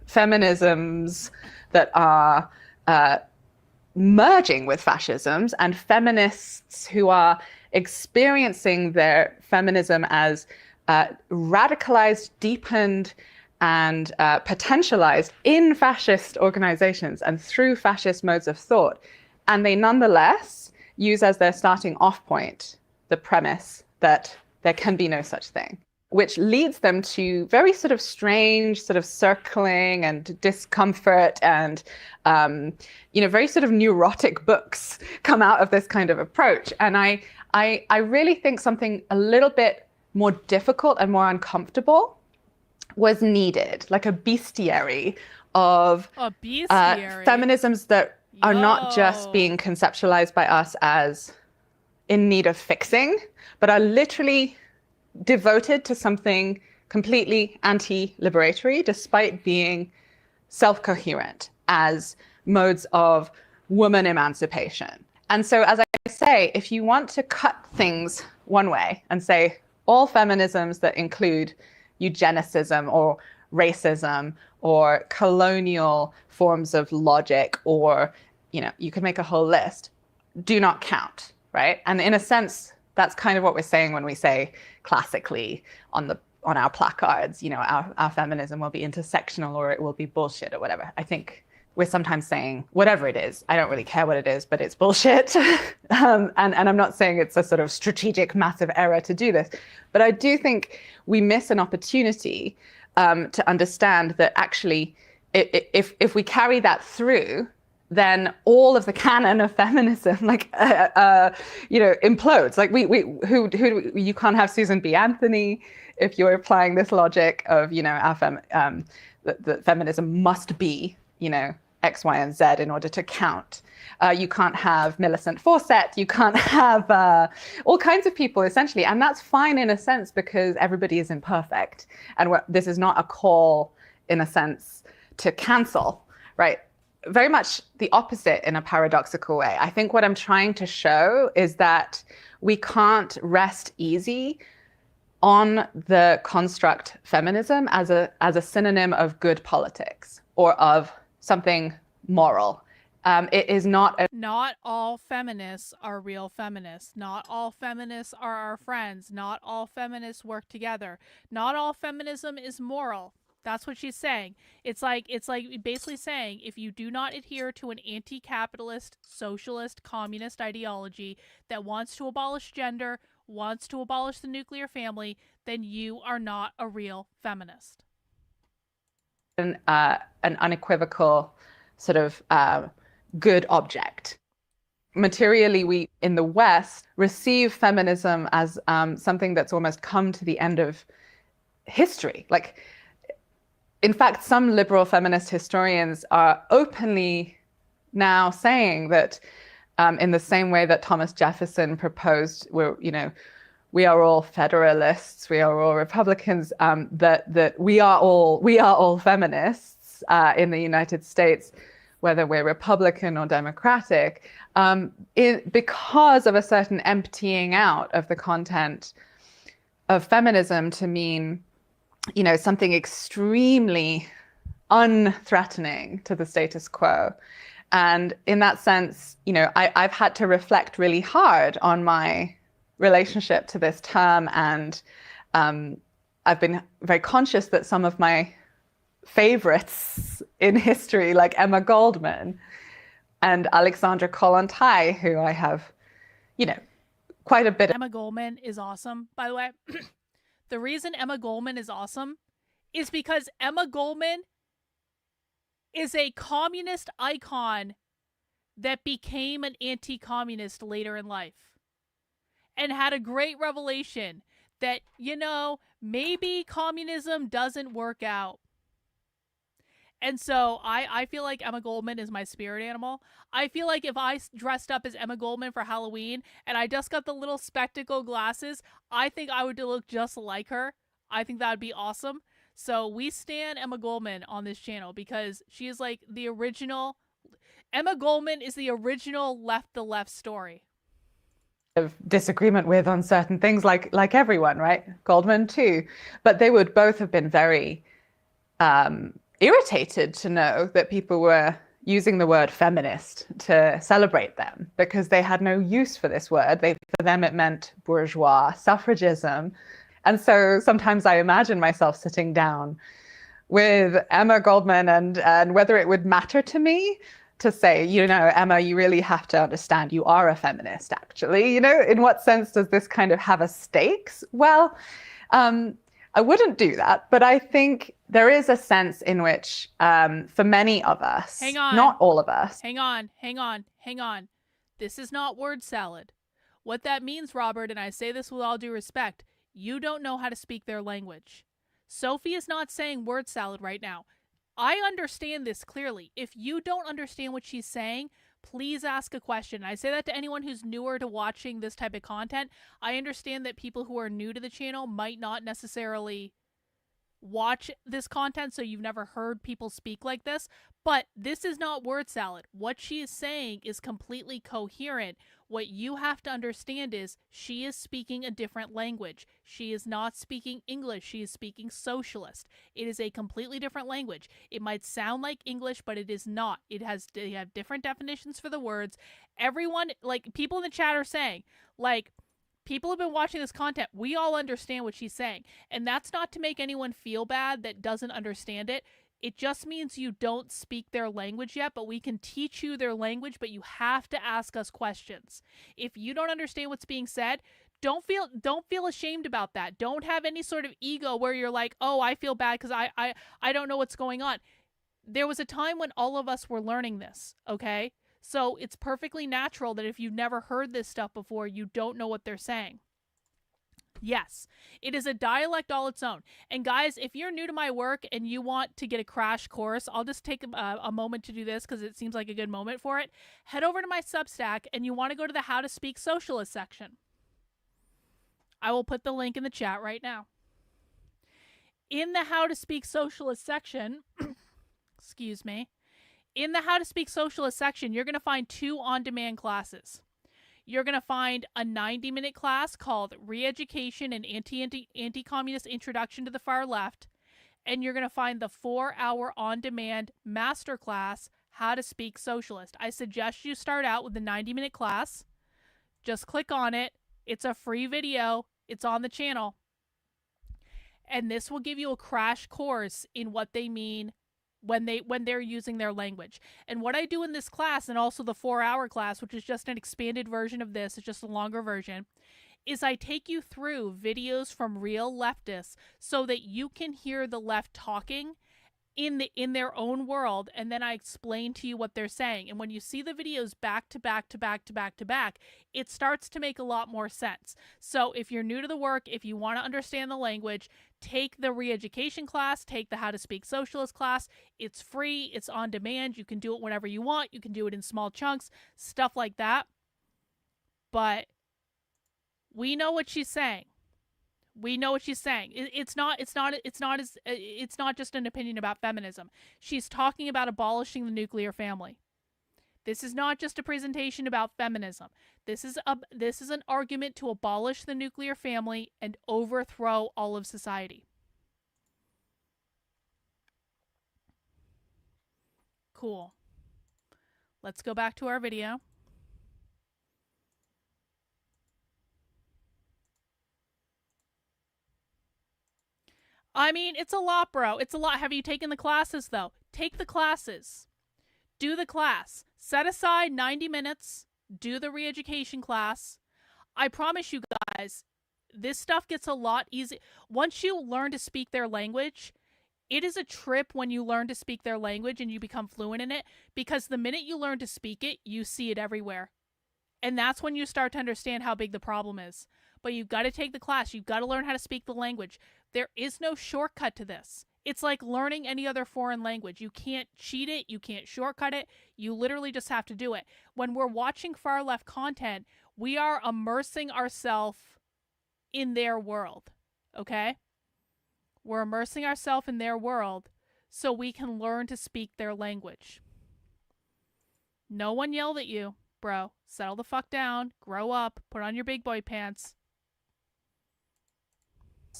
Speaker 18: feminisms that are merging with fascisms and feminists who are experiencing their feminism as radicalized, deepened, and potentialized in fascist organizations and through fascist modes of thought. And they nonetheless use as their starting off point the premise that there can be no such thing, which leads them to very sort of strange sort of circling and discomfort and, very sort of neurotic books come out of this kind of approach. And I really think something a little bit more difficult and more uncomfortable was needed, like a bestiary of feminisms that are not just being conceptualized by us as in need of fixing, but are literally devoted to something completely anti-liberatory, despite being self-coherent as modes of woman emancipation. And so, as I say, if you want to cut things one way and say all feminisms that include eugenicism or racism or colonial forms of logic, or, you could make a whole list, do not count, right? And in a sense, that's kind of what we're saying when we say classically on our placards, our feminism will be intersectional or it will be bullshit or whatever. I think we're sometimes saying whatever it is, I don't really care what it is, but it's bullshit. And I'm not saying it's a sort of strategic, massive error to do this, but I do think we miss an opportunity to understand that actually, if we carry that through, then all of the canon of feminism, implodes. Like who you can't have Susan B. Anthony if you're applying this logic of, that feminism must be, X, Y, and Z in order to count. You can't have Millicent Fawcett. You can't have all kinds of people, essentially. And that's fine in a sense because everybody is imperfect. And this is not a call, in a sense, to cancel, right? Very much the opposite in a paradoxical way. I think what I'm trying to show is that we can't rest easy on the construct feminism as a synonym of good politics or of something moral. It is not
Speaker 5: Not all feminists are real feminists. Not all feminists are our friends. Not all feminists work together. Not all feminism is moral. That's what she's saying. It's like basically saying if you do not adhere to an anti-capitalist, socialist, communist ideology that wants to abolish gender, wants to abolish the nuclear family, then you are not a real feminist.
Speaker 18: an unequivocal sort of good object. Materially, we in the West receive feminism as something that's almost come to the end of history. Like, in fact, some liberal feminist historians are openly now saying that in the same way that Thomas Jefferson proposed, we are all Federalists, we are all Republicans, that we are all feminists in the United States, whether we're Republican or Democratic, because of a certain emptying out of the content of feminism to mean, something extremely unthreatening to the status quo. And in that sense, I've had to reflect really hard on my relationship to this term, and I've been very conscious that some of my favorites in history, like Emma Goldman and Alexandra Kollontai, who I have, quite a bit of.
Speaker 5: Emma Goldman is awesome, by the way. The reason Emma Goldman is awesome is because Emma Goldman is a communist icon that became an anti-communist later in life and had a great revelation that, maybe communism doesn't work out. And so I feel like Emma Goldman is my spirit animal. I feel like if I dressed up as Emma Goldman for Halloween and I just got the little spectacle glasses, I think I would look just like her. I think that would be awesome. So we stan Emma Goldman on this channel because she is like the original. Emma Goldman is the original the left story.
Speaker 18: Of disagreement with on certain things, like everyone, right? Goldman too. But they would both have been very irritated to know that people were using the word feminist to celebrate them because they had no use for this word. For them, it meant bourgeois suffragism. And so sometimes I imagine myself sitting down with Emma Goldman and whether it would matter to me to say, Emma, you really have to understand you are a feminist, actually. In what sense does this kind of have a stakes? Well, I wouldn't do that, but I think there is a sense in which, for many of us,
Speaker 5: hang on,
Speaker 18: not all of us.
Speaker 5: Hang on. This is not word salad. What that means, Robert, and I say this with all due respect, you don't know how to speak their language. Sophie is not saying word salad right now. I understand this clearly. If you don't understand what she's saying, please ask a question. I say that to anyone who's newer to watching this type of content. I understand that people who are new to the channel might not necessarily watch this content, so you've never heard people speak like this, but this is not word salad. What she is saying is completely coherent. What you have to understand is she is speaking a different language. She is not speaking English. She is speaking socialist. It is a completely different language. It might sound like English, but it is not. They have different definitions for the words. Everyone, people in the chat are saying, people have been watching this content. We all understand what she's saying. And that's not to make anyone feel bad that doesn't understand it. It just means you don't speak their language yet, but we can teach you their language, but you have to ask us questions. If you don't understand what's being said, don't feel ashamed about that. Don't have any sort of ego where you're like, oh, I feel bad because I don't know what's going on. There was a time when all of us were learning this, okay? So it's perfectly natural that if you've never heard this stuff before, you don't know what they're saying. Yes, it is a dialect all its own. And guys, if you're new to my work and you want to get a crash course, I'll just take a moment to do this because it seems like a good moment for it. Head over to my Substack and you want to go to the How to Speak Socialist section. I will put the link in the chat right now. In the How to Speak Socialist section, excuse me, in the How to Speak Socialist section, you're going to find 2 on-demand classes. You're going to find a 90-minute class called Re-Education and Anti-Communist Introduction to the Far Left. And you're going to find the 4-hour on-demand masterclass, How to Speak Socialist. I suggest you start out with the 90-minute class. Just click on it. It's a free video. It's on the channel. And this will give you a crash course in what they mean when they're using their language. And what I do in this class, and also the 4-hour class, which is just an expanded version of this, it's just a longer version, is I take you through videos from real leftists so that you can hear the left talking in their own world, and then I explain to you what they're saying. And when you see the videos back to back to back to back to back, it starts to make a lot more sense. So if you're new to the work, if you want to understand the language, take the Re-Education class, take the How to Speak Socialist class. It's free, it's on demand, you can do it whenever you want, you can do it in small chunks, stuff like that. But we know what she's saying. We know what she's saying. It's not just an opinion about feminism. She's talking about abolishing the nuclear family. This is not just a presentation about feminism. This is an argument to abolish the nuclear family and overthrow all of society. Cool. Let's go back to our video. I mean, it's a lot, bro. It's a lot. Have you taken the classes, though? Take the classes. Do the class. Set aside 90 minutes. Do the Re-Education class. I promise you guys, this stuff gets a lot easier. Once you learn to speak their language, it is a trip when you learn to speak their language and you become fluent in it, because the minute you learn to speak it, you see it everywhere. And that's when you start to understand how big the problem is. But you've got to take the class. You've got to learn how to speak the language. There is no shortcut to this. It's like learning any other foreign language. You can't cheat it. You can't shortcut it. You literally just have to do it. When we're watching far left content, we are immersing ourselves in their world. Okay? We're immersing ourselves in their world so we can learn to speak their language. No one yelled at you, bro. Settle the fuck down. Grow up. Put on your big boy pants.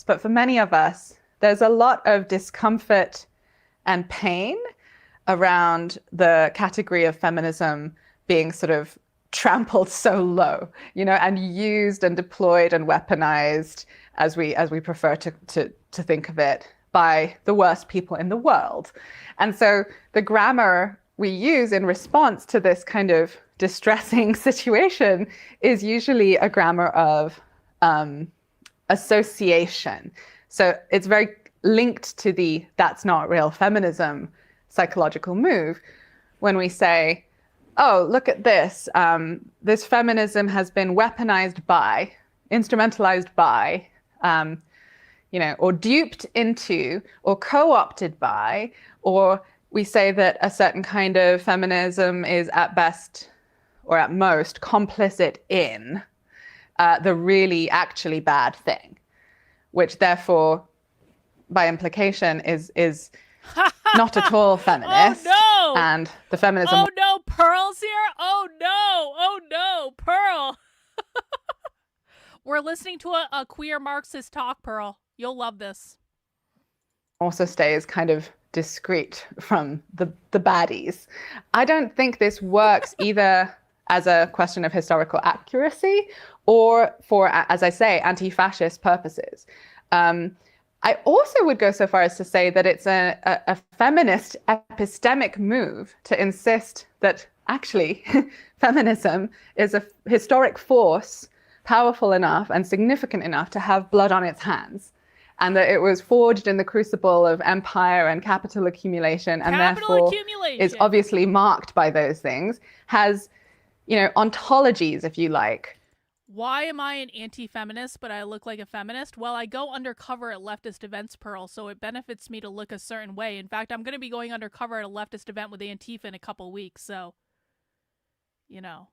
Speaker 18: But for many of us, there's a lot of discomfort and pain around the category of feminism being sort of trampled so low, you know, and used and deployed and weaponized, as we prefer to think of it, by the worst people in the world. And so the grammar we use in response to this kind of distressing situation is usually a grammar of association. So it's very linked to the "that's not real feminism" psychological move when we say, oh, look at this. This feminism has been weaponized by, instrumentalized by, or duped into, or co-opted by, or we say that a certain kind of feminism is at best or at most complicit in the really actually bad thing, which therefore, by implication, is not at all feminist.
Speaker 5: Oh, no!
Speaker 18: And the feminism...
Speaker 5: Oh, no, Pearl's here? Oh, no, Pearl. We're listening to a queer Marxist talk, Pearl. You'll love this.
Speaker 18: Also stays kind of discreet from the baddies. I don't think this works either as a question of historical accuracy or for, as I say, anti-fascist purposes. I also would go so far as to say that it's a feminist epistemic move to insist that actually feminism is a historic force powerful enough and significant enough to have blood on its hands, and that it was forged in the crucible of empire and capital accumulation, and therefore is obviously marked by those things, has, ontologies, if you like.
Speaker 5: Why am I an anti-feminist, but I look like a feminist? Well, I go undercover at leftist events, Pearl, so it benefits me to look a certain way. In fact, I'm going to be going undercover at a leftist event with Antifa in a couple weeks, so, you know,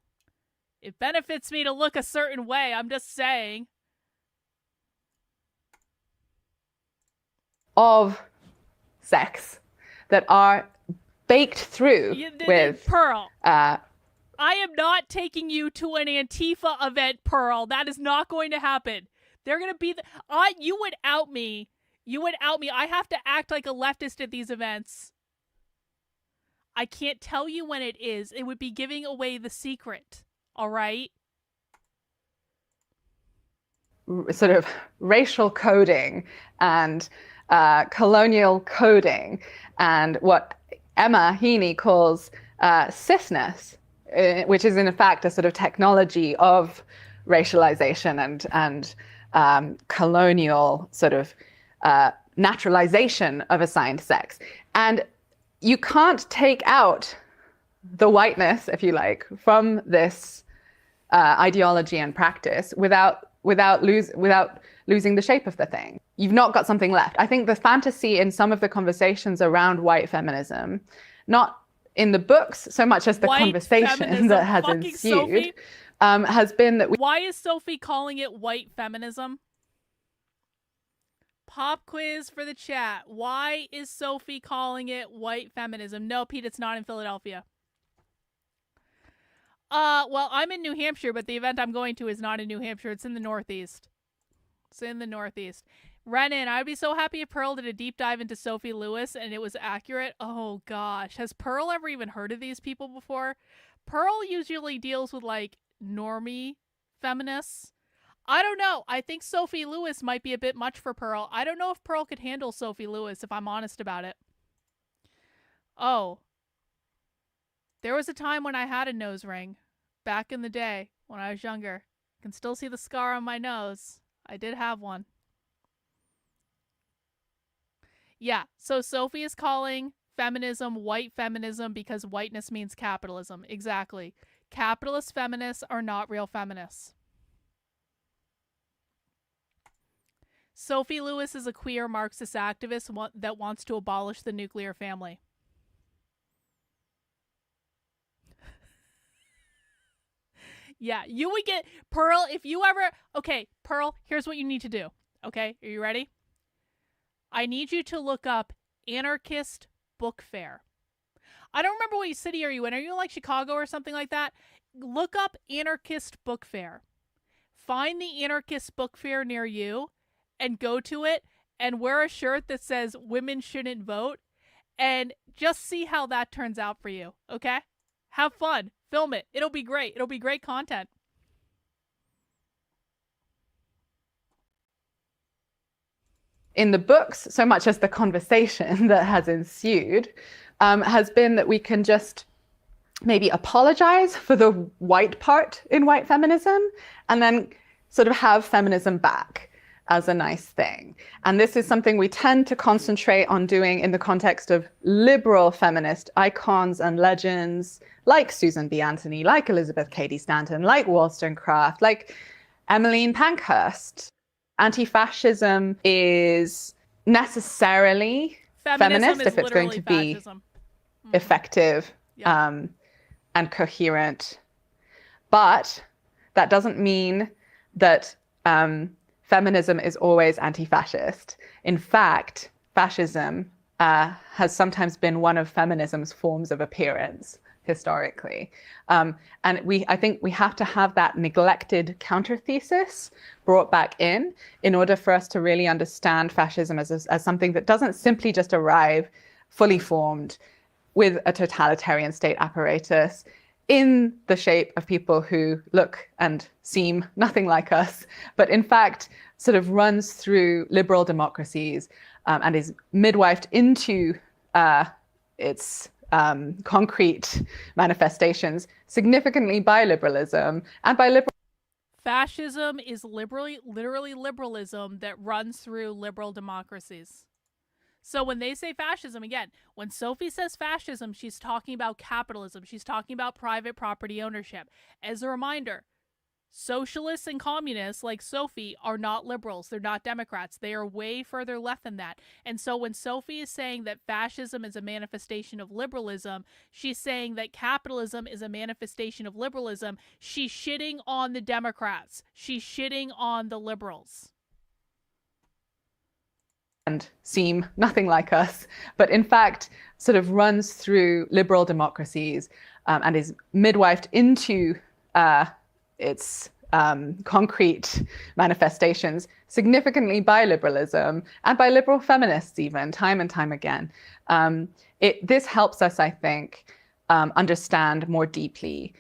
Speaker 5: it benefits me to look a certain way. I'm just saying.
Speaker 18: Of sex that are baked through with
Speaker 5: Pearl. I am not taking you to an Antifa event, Pearl. That is not going to happen. They're going to be... you would out me. You would out me. I have to act like a leftist at these events. I can't tell you when it is. It would be giving away the secret. All right?
Speaker 18: Sort of racial coding and colonial coding and what Emma Heaney calls cisness, which is in fact a sort of technology of racialization and colonial sort of naturalization of assigned sex. And you can't take out the whiteness, if you like, from this ideology and practice without losing the shape of the thing. You've not got something left. I think the fantasy in some of the conversations around white feminism, not in the books so much as the
Speaker 5: White
Speaker 18: conversation
Speaker 5: feminism.
Speaker 18: that has
Speaker 5: Fucking
Speaker 18: ensued,
Speaker 5: Sophie.
Speaker 18: has been that
Speaker 5: Why is Sophie calling it white feminism? Pop quiz for the chat. Why is Sophie calling it white feminism? No, Pete, it's not in Philadelphia. Well, I'm in New Hampshire, but the event I'm going to is not in New Hampshire. It's in the Northeast. It's in the Northeast. Renan, I'd be so happy if Pearl did a deep dive into Sophie Lewis and it was accurate. Oh, gosh. Has Pearl ever even heard of these people before? Pearl usually deals with, like, normie feminists. I don't know. I think Sophie Lewis might be a bit much for Pearl. I don't know if Pearl could handle Sophie Lewis, if I'm honest about it. Oh. There was a time when I had a nose ring. Back in the day, when I was younger. I can still see the scar on my nose. I did have one. Yeah, so Sophie is calling feminism white feminism because whiteness means capitalism. Exactly. Capitalist feminists are not real feminists. Sophie Lewis is a queer Marxist activist that wants to abolish the nuclear family. Yeah, you would get... Pearl, if you ever... Okay, Pearl, here's what you need to do. Okay, are you ready? I need you to look up Anarchist Book Fair. I don't remember what city are you in. Are you in like Chicago or something like that? Look up Anarchist Book Fair. Find the Anarchist Book Fair near you and go to it and wear a shirt that says women shouldn't vote and just see how that turns out for you. Okay? Have fun. Film it. It'll be great. It'll be great content.
Speaker 18: in the books, so much as the conversation that has ensued, has been that we can just maybe apologize for the white part in white feminism and then sort of have feminism back as a nice thing. And this is something we tend to concentrate on doing in the context of liberal feminist icons and legends like Susan B. Anthony, like Elizabeth Cady Stanton, like Wollstonecraft, like Emmeline Pankhurst. Anti-fascism is necessarily feminist if it's going to be effective and coherent. But that doesn't mean that feminism is always anti-fascist. In fact, fascism has sometimes been one of feminism's forms of appearance historically. And I think we have to have that neglected counter-thesis brought back in order for us to really understand fascism as something that doesn't simply just arrive fully formed with a totalitarian state apparatus in the shape of people who look and seem nothing like us, but in fact sort of runs through liberal democracies and is midwifed into its concrete manifestations significantly by liberalism and by liberal.
Speaker 5: Fascism is literally liberalism that runs through liberal democracies. So when they say fascism, again, when Sophie says fascism, she's talking about capitalism. She's talking about private property ownership. As a reminder, Socialists and communists like Sophie are not liberals. They're not Democrats. They are way further left than that. And so when Sophie is saying that fascism is a manifestation of liberalism, she's saying that capitalism is a manifestation of liberalism. She's shitting on the Democrats. She's shitting on the liberals.
Speaker 18: And seem nothing like us, but in fact sort of runs through liberal democracies and is midwifed into its concrete manifestations significantly by liberalism and by liberal feminists even, time and time again. This helps us, I think, understand more deeply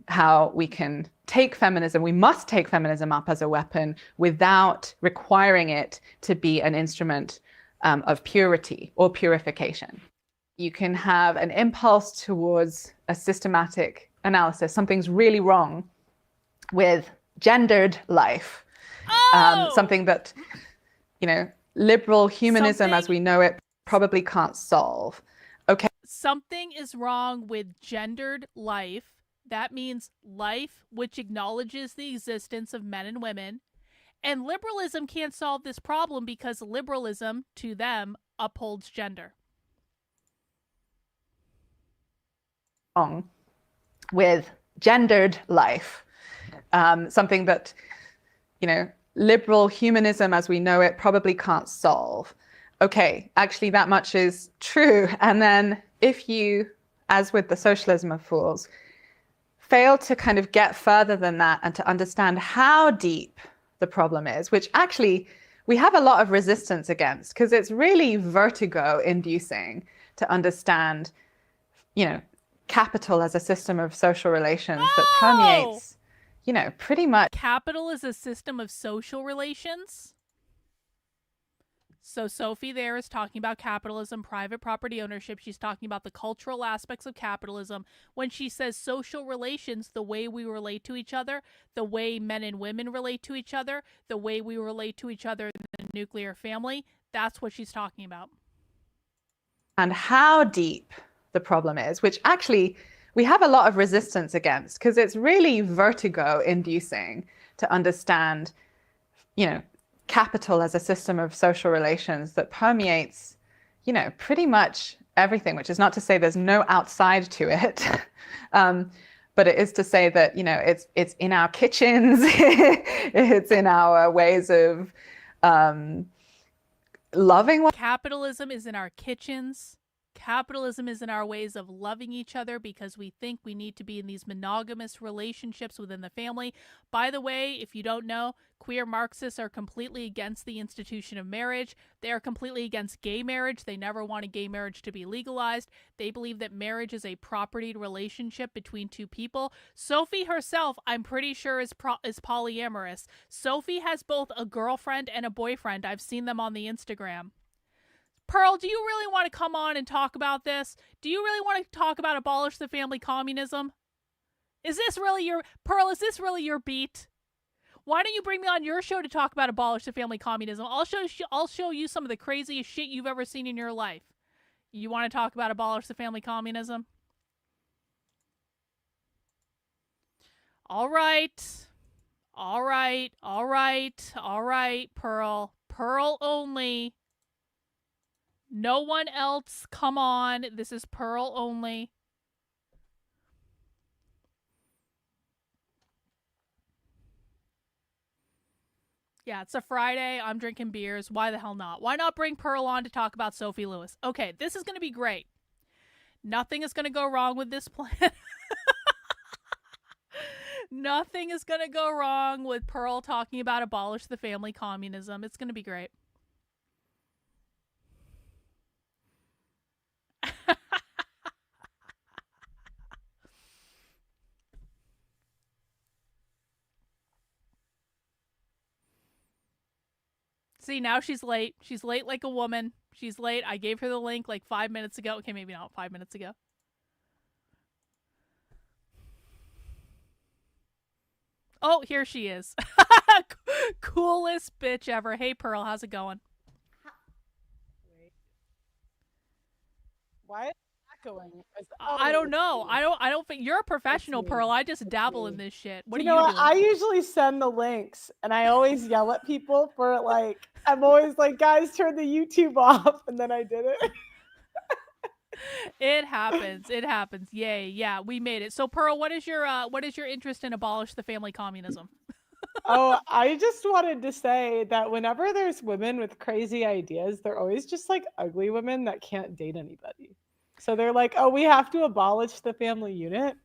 Speaker 18: how we can take feminism, we must take feminism up as a weapon without requiring it to be an instrument of purity or purification. You can have an impulse towards a systematic analysis. Something's really wrong with gendered life. Something that, liberal humanism as we know it probably can't solve. Okay.
Speaker 5: Something is wrong with gendered life. That means life which acknowledges the existence of men and women. And liberalism can't solve this problem because liberalism, to them, upholds gender.
Speaker 18: Wrong with gendered life. Something that, liberal humanism as we know it probably can't solve. Okay, actually that much is true. And then if you, as with the socialism of fools, fail to kind of get further than that and to understand how deep the problem is, which actually we have a lot of resistance against because it's really vertigo inducing to understand, capital as a system of social relations that permeates, pretty much.
Speaker 5: Capital is a system of social relations? So Sophie there is talking about capitalism, private property ownership. She's talking about the cultural aspects of capitalism. When she says social relations, the way we relate to each other, the way men and women relate to each other, the way we relate to each other in the nuclear family, that's what she's talking about.
Speaker 18: And how deep the problem is, which actually we have a lot of resistance against because it's really vertigo inducing to understand, capital as a system of social relations that permeates, pretty much everything, which is not to say there's no outside to it. But it is to say that, it's in our kitchens, it's in our ways of loving.
Speaker 5: Capitalism is in our kitchens. Capitalism is in our ways of loving each other because we think we need to be in these monogamous relationships within the family. By the way, if you don't know, queer Marxists are completely against the institution of marriage. They are completely against gay marriage. They never wanted gay marriage to be legalized. They believe that marriage is a propertied relationship between two people. Sophie herself, I'm pretty sure, is polyamorous. Sophie has both a girlfriend and a boyfriend. I've seen them on the Instagram. Pearl, do you really want to come on and talk about this? Do you really want to talk about abolish the family communism? Is this really your beat? Why don't you bring me on your show to talk about abolish the family communism? I'll show you some of the craziest shit you've ever seen in your life. You want to talk about abolish the family communism? All right, Pearl. Pearl only. No one else, come on. This is Pearl only. Yeah, it's a Friday. I'm drinking beers. Why the hell not? Why not bring Pearl on to talk about Sophie Lewis? Okay, this is going to be great. Nothing is going to go wrong with this plan. Nothing is going to go wrong with Pearl talking about abolish the family communism. It's going to be great. See, now she's late. She's late like a woman. She's late. I gave her the link like 5 minutes ago. Okay, maybe not 5 minutes ago. Oh, here she is. Coolest bitch ever. Hey, Pearl, how's it going?
Speaker 19: Why echoing?
Speaker 5: I don't know. I don't think you're a professional, Pearl. I just dabble in this shit. What
Speaker 19: you
Speaker 5: are
Speaker 19: know
Speaker 5: you
Speaker 19: what?
Speaker 5: doing?
Speaker 19: I usually send the links, and I always yell at people for like. I'm always like, guys, turn the YouTube off, and then I did it.
Speaker 5: It happens. It happens. Yay. Yeah, we made it. So Pearl, what is your interest in abolish the family communism?
Speaker 19: Oh, I just wanted to say that whenever there's women with crazy ideas, they're always just like ugly women that can't date anybody. So they're like, oh, we have to abolish the family unit.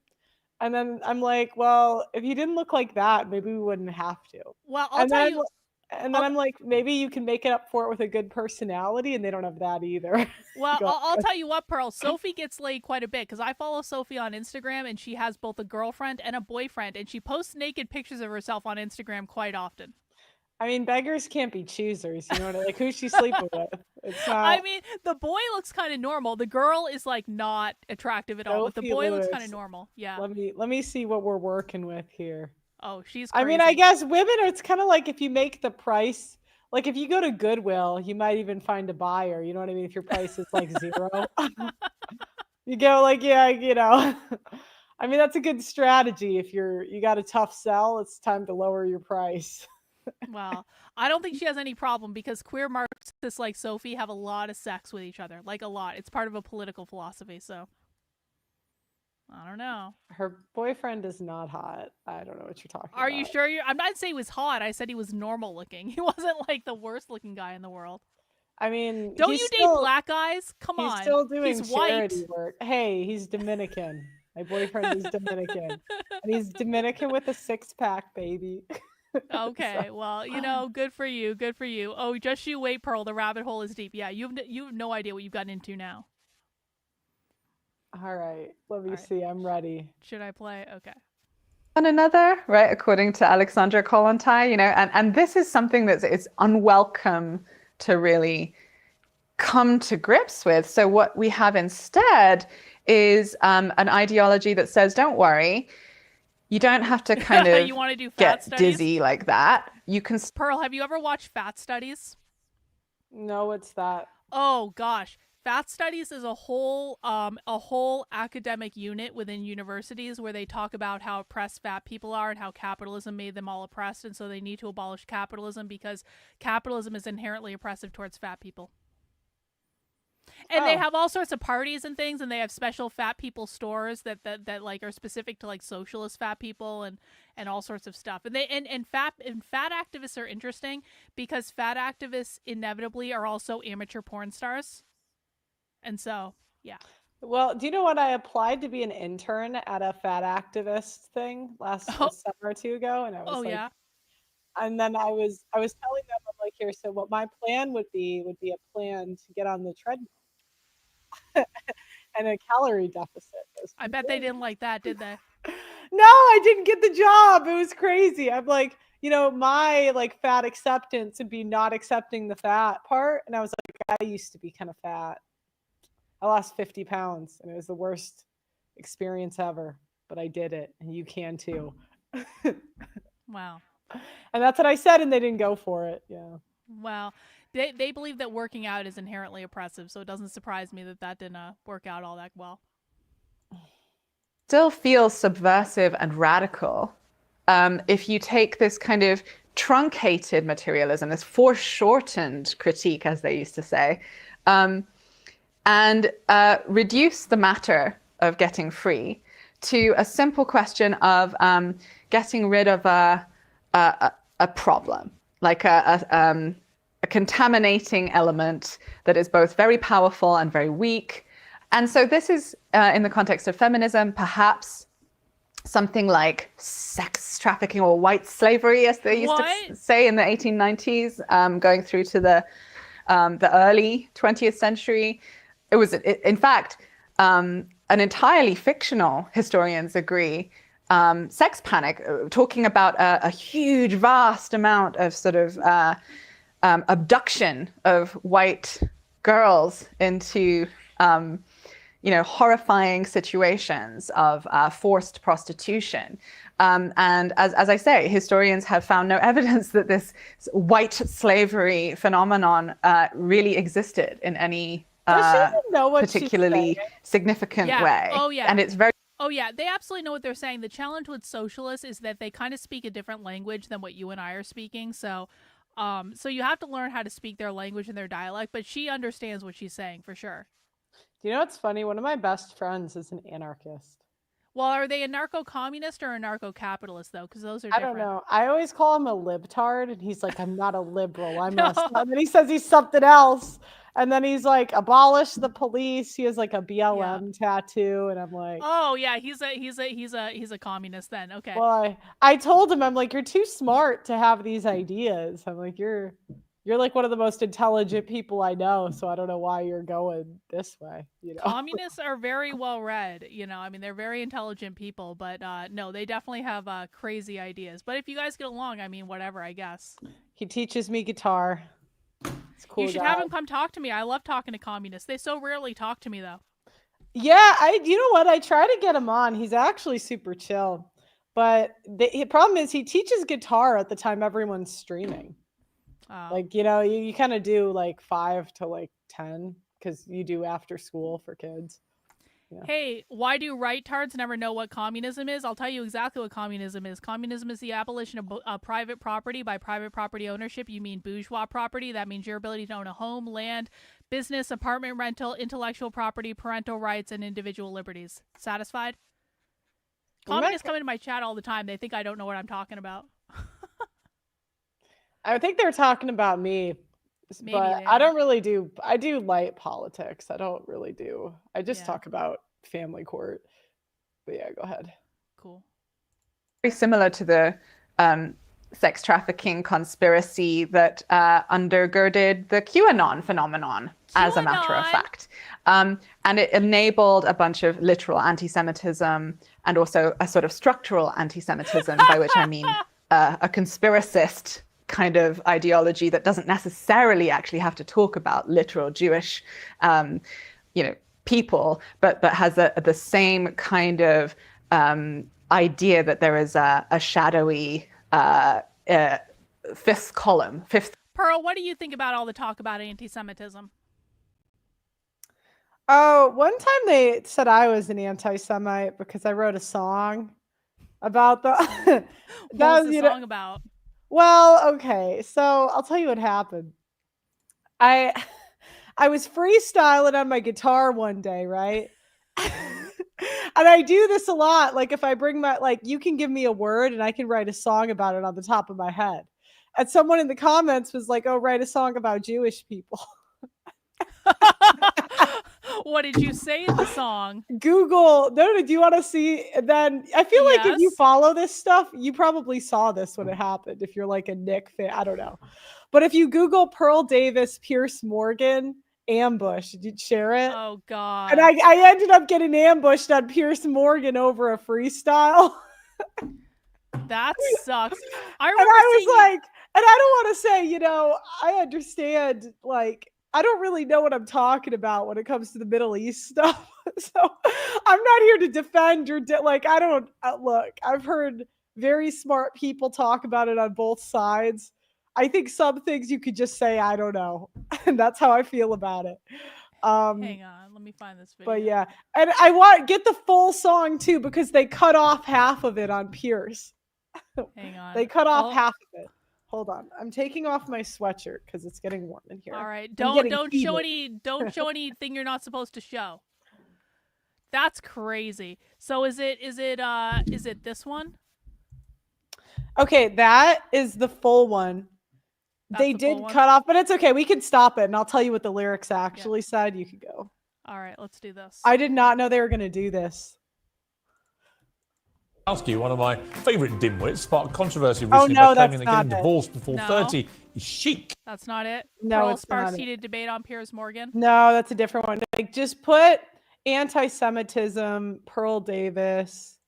Speaker 19: And then I'm like, well, if you didn't look like that, maybe we wouldn't have to.
Speaker 5: Well, I'll tell you.
Speaker 19: And then I'm like, maybe you can make it up for it with a good personality, and they don't have that either.
Speaker 5: Well, I'll tell you what, Pearl. Sophie gets laid quite a bit because I follow Sophie on Instagram, and she has both a girlfriend and a boyfriend, and she posts naked pictures of herself on Instagram quite often.
Speaker 19: I mean, beggars can't be choosers. You know what I mean? Like, who's she sleeping with? It's not.
Speaker 5: I mean, the boy looks kind of normal. The girl is like not attractive at all, but the boy looks kind of normal. Yeah.
Speaker 19: Let me see what we're working with here.
Speaker 5: Oh, she's crazy.
Speaker 19: I mean, I guess women, it's kind of like if you make the price, like if you go to Goodwill, you might even find a buyer. You know what I mean? If your price is like zero, you go like, yeah, you know. I mean, that's a good strategy. If you got a tough sell, it's time to lower your price.
Speaker 5: Well, I don't think she has any problem because queer Marxists like Sophie have a lot of sex with each other, like a lot. It's part of a political philosophy, so I don't know.
Speaker 19: Her boyfriend is not hot. I don't know what you're talking about.
Speaker 5: Are you sure? I'm not saying he was hot. I said he was normal looking. He wasn't like the worst looking guy in the world.
Speaker 19: I mean,
Speaker 5: don't you date black guys? Come on.
Speaker 19: He's still doing
Speaker 5: he's
Speaker 19: charity
Speaker 5: white.
Speaker 19: work. Hey, he's Dominican. My boyfriend is Dominican. And he's Dominican with a 6-pack, baby.
Speaker 5: Okay, well, you know, good for you. Good for you. Oh, just you wait, Pearl. The rabbit hole is deep. Yeah, you have no idea what you've gotten into now.
Speaker 19: All right, let me see. I'm ready.
Speaker 5: Should I play? Okay.
Speaker 18: One another, right? According to Alexandra Kollontai, you know, and this is something that it's unwelcome to really come to grips with. So what we have instead is an ideology that says, don't worry, you don't have to kind of
Speaker 5: you want to do fat
Speaker 18: get
Speaker 5: studies?
Speaker 18: dizzy like that. You can.
Speaker 5: Pearl, have you ever watched Fat Studies?
Speaker 19: No, what's that?
Speaker 5: Oh gosh. Fat Studies is a whole academic unit within universities where they talk about how oppressed fat people are and how capitalism made them all oppressed, and so they need to abolish capitalism because capitalism is inherently oppressive towards fat people. And they have all sorts of parties and things, and they have special fat people stores that like are specific to like socialist fat people and all sorts of stuff. And fat activists are interesting because fat activists inevitably are also amateur porn stars. And so, yeah.
Speaker 19: Well, do you know what? I applied to be an intern at a fat activist thing last summer or two ago, and I was
Speaker 5: yeah.
Speaker 19: And then I was telling them, I'm like, here, so what my plan would be a plan to get on the treadmill and a calorie deficit.
Speaker 5: I bet they didn't like that, did they?
Speaker 19: No, I didn't get the job. It was crazy. I'm like, you know, my like fat acceptance would be not accepting the fat part, and I was like, I used to be kind of fat. I lost 50 pounds and it was the worst experience ever, but I did it and you can too.
Speaker 5: Wow.
Speaker 19: And that's what I said and they didn't go for it. Yeah.
Speaker 5: Well, they believe that working out is inherently oppressive, so it doesn't surprise me that didn't work out all that well.
Speaker 18: Still feels subversive and radical if you take this kind of truncated materialism, this foreshortened critique, as they used to say, and reduce the matter of getting free to a simple question of getting rid of a problem, like a contaminating element that is both very powerful and very weak. And so this is, in the context of feminism, perhaps something like sex trafficking or white slavery, as they used to say in the 1890s, going through to the early 20th century. It was, in fact, an entirely fictional, historians agree, sex panic, talking about a huge, vast amount of sort of abduction of white girls into, horrifying situations of forced prostitution. And as I say, historians have found no evidence that this white slavery phenomenon really existed in any
Speaker 19: Does she even know what she's
Speaker 18: particularly
Speaker 19: saying?
Speaker 18: significant
Speaker 5: Yeah.
Speaker 18: way.
Speaker 5: Oh, yeah.
Speaker 18: And it's very
Speaker 5: Oh yeah, they absolutely know what they're saying. The challenge with socialists is that they kind of speak a different language than what you and I are speaking. So you have to learn how to speak their language and their dialect, but she understands what she's saying for sure.
Speaker 19: You know what's funny? One of my best friends is an anarchist.
Speaker 5: Well, are they a narco-communist or a narco-capitalist though? Because those are
Speaker 19: I
Speaker 5: different.
Speaker 19: don't know. I always call him a libtard, and he's like, I'm not a liberal. I'm a... And then he says he's something else. And then he's like, abolish the police. He has like a BLM tattoo, and I'm like,
Speaker 5: oh yeah, he's a communist then. Okay.
Speaker 19: well, I told him, I'm like, you're too smart to have these ideas. I'm like, you're like one of the most intelligent people I know, so I don't know why you're going this way. You know,
Speaker 5: communists are very well read. You know, I mean, they're very intelligent people, but no, they definitely have crazy ideas. But if you guys get along, I mean, whatever, I guess.
Speaker 19: He teaches me guitar. It's cool.
Speaker 5: You should have him come talk to me. I love talking to communists. They so rarely talk to me though.
Speaker 19: Yeah, you know what? I try to get him on. He's actually super chill. But the problem is he teaches guitar at the time everyone's streaming. Like, you know, you kind of do like 5 to like 10 because you do after school for kids. Yeah.
Speaker 5: Hey, why do right-tards never know what communism is? I'll tell you exactly what communism is. Communism is the abolition of private property. By private property ownership, you mean bourgeois property. That means your ability to own a home, land, business, apartment rental, intellectual property, parental rights, and individual liberties. Satisfied? Communists come into my chat all the time. They think I don't know what I'm talking about.
Speaker 19: I think they're talking about me.
Speaker 5: Maybe
Speaker 19: but
Speaker 5: they
Speaker 19: I
Speaker 5: are.
Speaker 19: don't really do. I do light politics. I don't really do. I just talk about family court. But yeah, go ahead.
Speaker 5: Cool.
Speaker 18: very similar to the sex trafficking conspiracy that undergirded the QAnon phenomenon, as a matter of fact. And it enabled a bunch of literal anti-Semitism and also a sort of structural anti-Semitism, by which I mean a conspiracist kind of ideology that doesn't necessarily actually have to talk about literal Jewish, people, but has the same kind of idea that there is a shadowy fifth column.
Speaker 5: Pearl, what do you think about all the talk about anti-Semitism?
Speaker 19: Oh, one time they said I was an anti-Semite because I wrote a song about the.
Speaker 5: What was the song about?
Speaker 19: Well, okay, so I'll tell you what happened. I was freestyling on my guitar one day, right? And I do this a lot. Like if I bring you can give me a word and I can write a song about it on the top of my head. And someone in the comments was like, "Oh, write a song about Jewish people."
Speaker 5: What did you say in the song?
Speaker 19: Google. No, do you want to see? And then I feel like if you follow this stuff, you probably saw this when it happened. If you're like a Nick fan, I don't know. But if you Google Pearl Davis, Piers Morgan ambush, did you share it?
Speaker 5: Oh God.
Speaker 19: And I ended up getting ambushed on Piers Morgan over a freestyle.
Speaker 5: That sucks.
Speaker 19: I was like, and I don't want to say, I understand, I don't really know what I'm talking about when it comes to the Middle East stuff. So I'm not here to defend or I don't look, I've heard very smart people talk about it on both sides. I think some things you could just say, I don't know. And that's how I feel about it.
Speaker 5: Hang on, let me find this video.
Speaker 19: But yeah, and I want get the full song too, because they cut off half of it on Piers.
Speaker 5: Hang on.
Speaker 19: They cut off half of it. Hold on. I'm taking off my sweatshirt because it's getting warm in here.
Speaker 5: All right.
Speaker 19: I'm
Speaker 5: Don't show anything you're not supposed to show. That's crazy. So is it this one?
Speaker 19: Okay, that is the full one. They did cut off, but it's okay. We can stop it and I'll tell you what the lyrics actually said. You could go.
Speaker 5: All right, let's do this.
Speaker 19: I did not know they were gonna do this.
Speaker 20: One of my favourite dimwits, sparked controversy recently by claiming that getting divorced before 30 is chic.
Speaker 5: That's not it.
Speaker 19: No,
Speaker 5: Pearl
Speaker 19: it's
Speaker 5: sparks
Speaker 19: not it.
Speaker 5: heated debate on Piers Morgan.
Speaker 19: No, that's a different one. Just put anti-Semitism, Pearl Davis.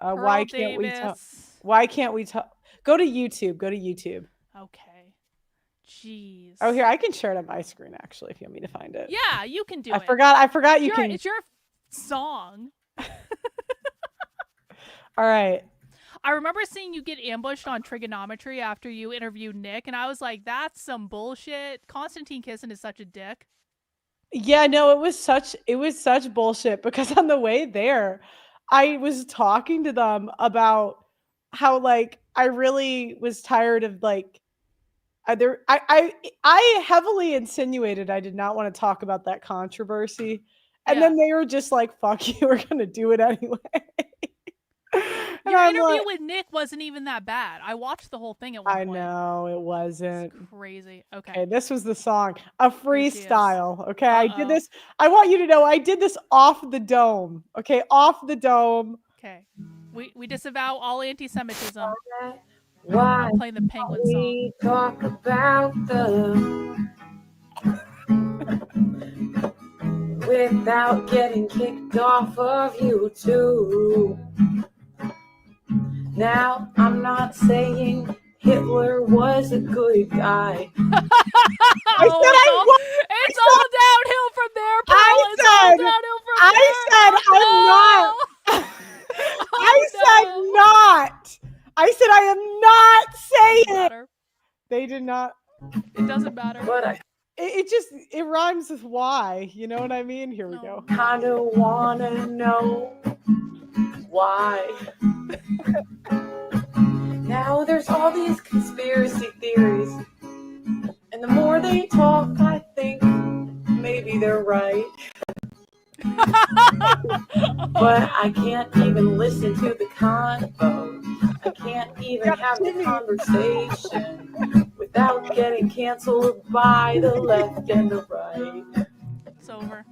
Speaker 19: Why can't we talk? Go to YouTube.
Speaker 5: Okay. Jeez.
Speaker 19: Oh, here, I can share it on my screen actually if you want me to find it.
Speaker 5: Yeah, you can do
Speaker 19: I
Speaker 5: it.
Speaker 19: forgot you can.
Speaker 5: It's your song.
Speaker 19: All right.
Speaker 5: I remember seeing you get ambushed on trigonometry after you interviewed Nick, and I was like, that's some bullshit. Konstantin Kisin is such a dick.
Speaker 19: Yeah, no, it was such bullshit because on the way there, I was talking to them about how like I really was tired of like I heavily insinuated I did not want to talk about that controversy. And then they were just like, fuck you, we're gonna do it anyway.
Speaker 5: Your
Speaker 19: I'm
Speaker 5: interview
Speaker 19: like-
Speaker 5: with Nick wasn't even that bad. I watched the whole thing at one
Speaker 19: I
Speaker 5: point.
Speaker 19: know it wasn't.
Speaker 5: Crazy. Okay.
Speaker 19: Okay, this was the song. A freestyle. Okay. I did
Speaker 5: Uh-oh.
Speaker 19: this. I want you to know I did this off the dome. Okay, off the dome.
Speaker 5: Okay. We disavow all anti-Semitism.
Speaker 3: Why
Speaker 5: I'm playing the Penguin song.
Speaker 3: we talk about the without getting kicked off of YouTube. Now, I'm not saying Hitler was a good guy.
Speaker 5: It's all downhill from there, Paul. It's all downhill from there.
Speaker 19: I said I am not saying. They did not.
Speaker 5: It doesn't matter.
Speaker 3: But
Speaker 19: it rhymes with why. You know what I mean? Here we go.
Speaker 3: kind of want to know why. Now there's all these conspiracy theories. And the more they talk, I think maybe they're right. But I can't even listen to the convo. I can't even have the conversation without getting canceled by the left and the right.
Speaker 5: It's over.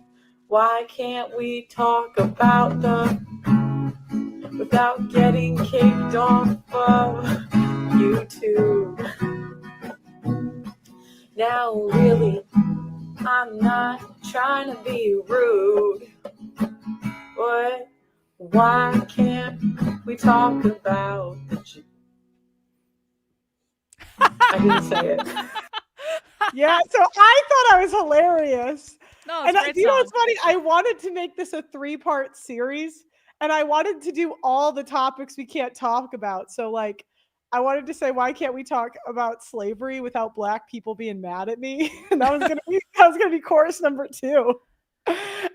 Speaker 3: Why can't we talk about the without getting kicked off of YouTube? Now, really, I'm not trying to be rude, but why can't we talk about the Jews? I didn't say it.
Speaker 19: Yeah, so I thought I was hilarious.
Speaker 5: No,
Speaker 19: and
Speaker 5: it's a great
Speaker 19: you know
Speaker 5: song.
Speaker 19: what's funny? I wanted to make this a 3-part series, and I wanted to do all the topics we can't talk about. So, like, I wanted to say, why can't we talk about slavery without Black people being mad at me? And that was gonna be course number 2.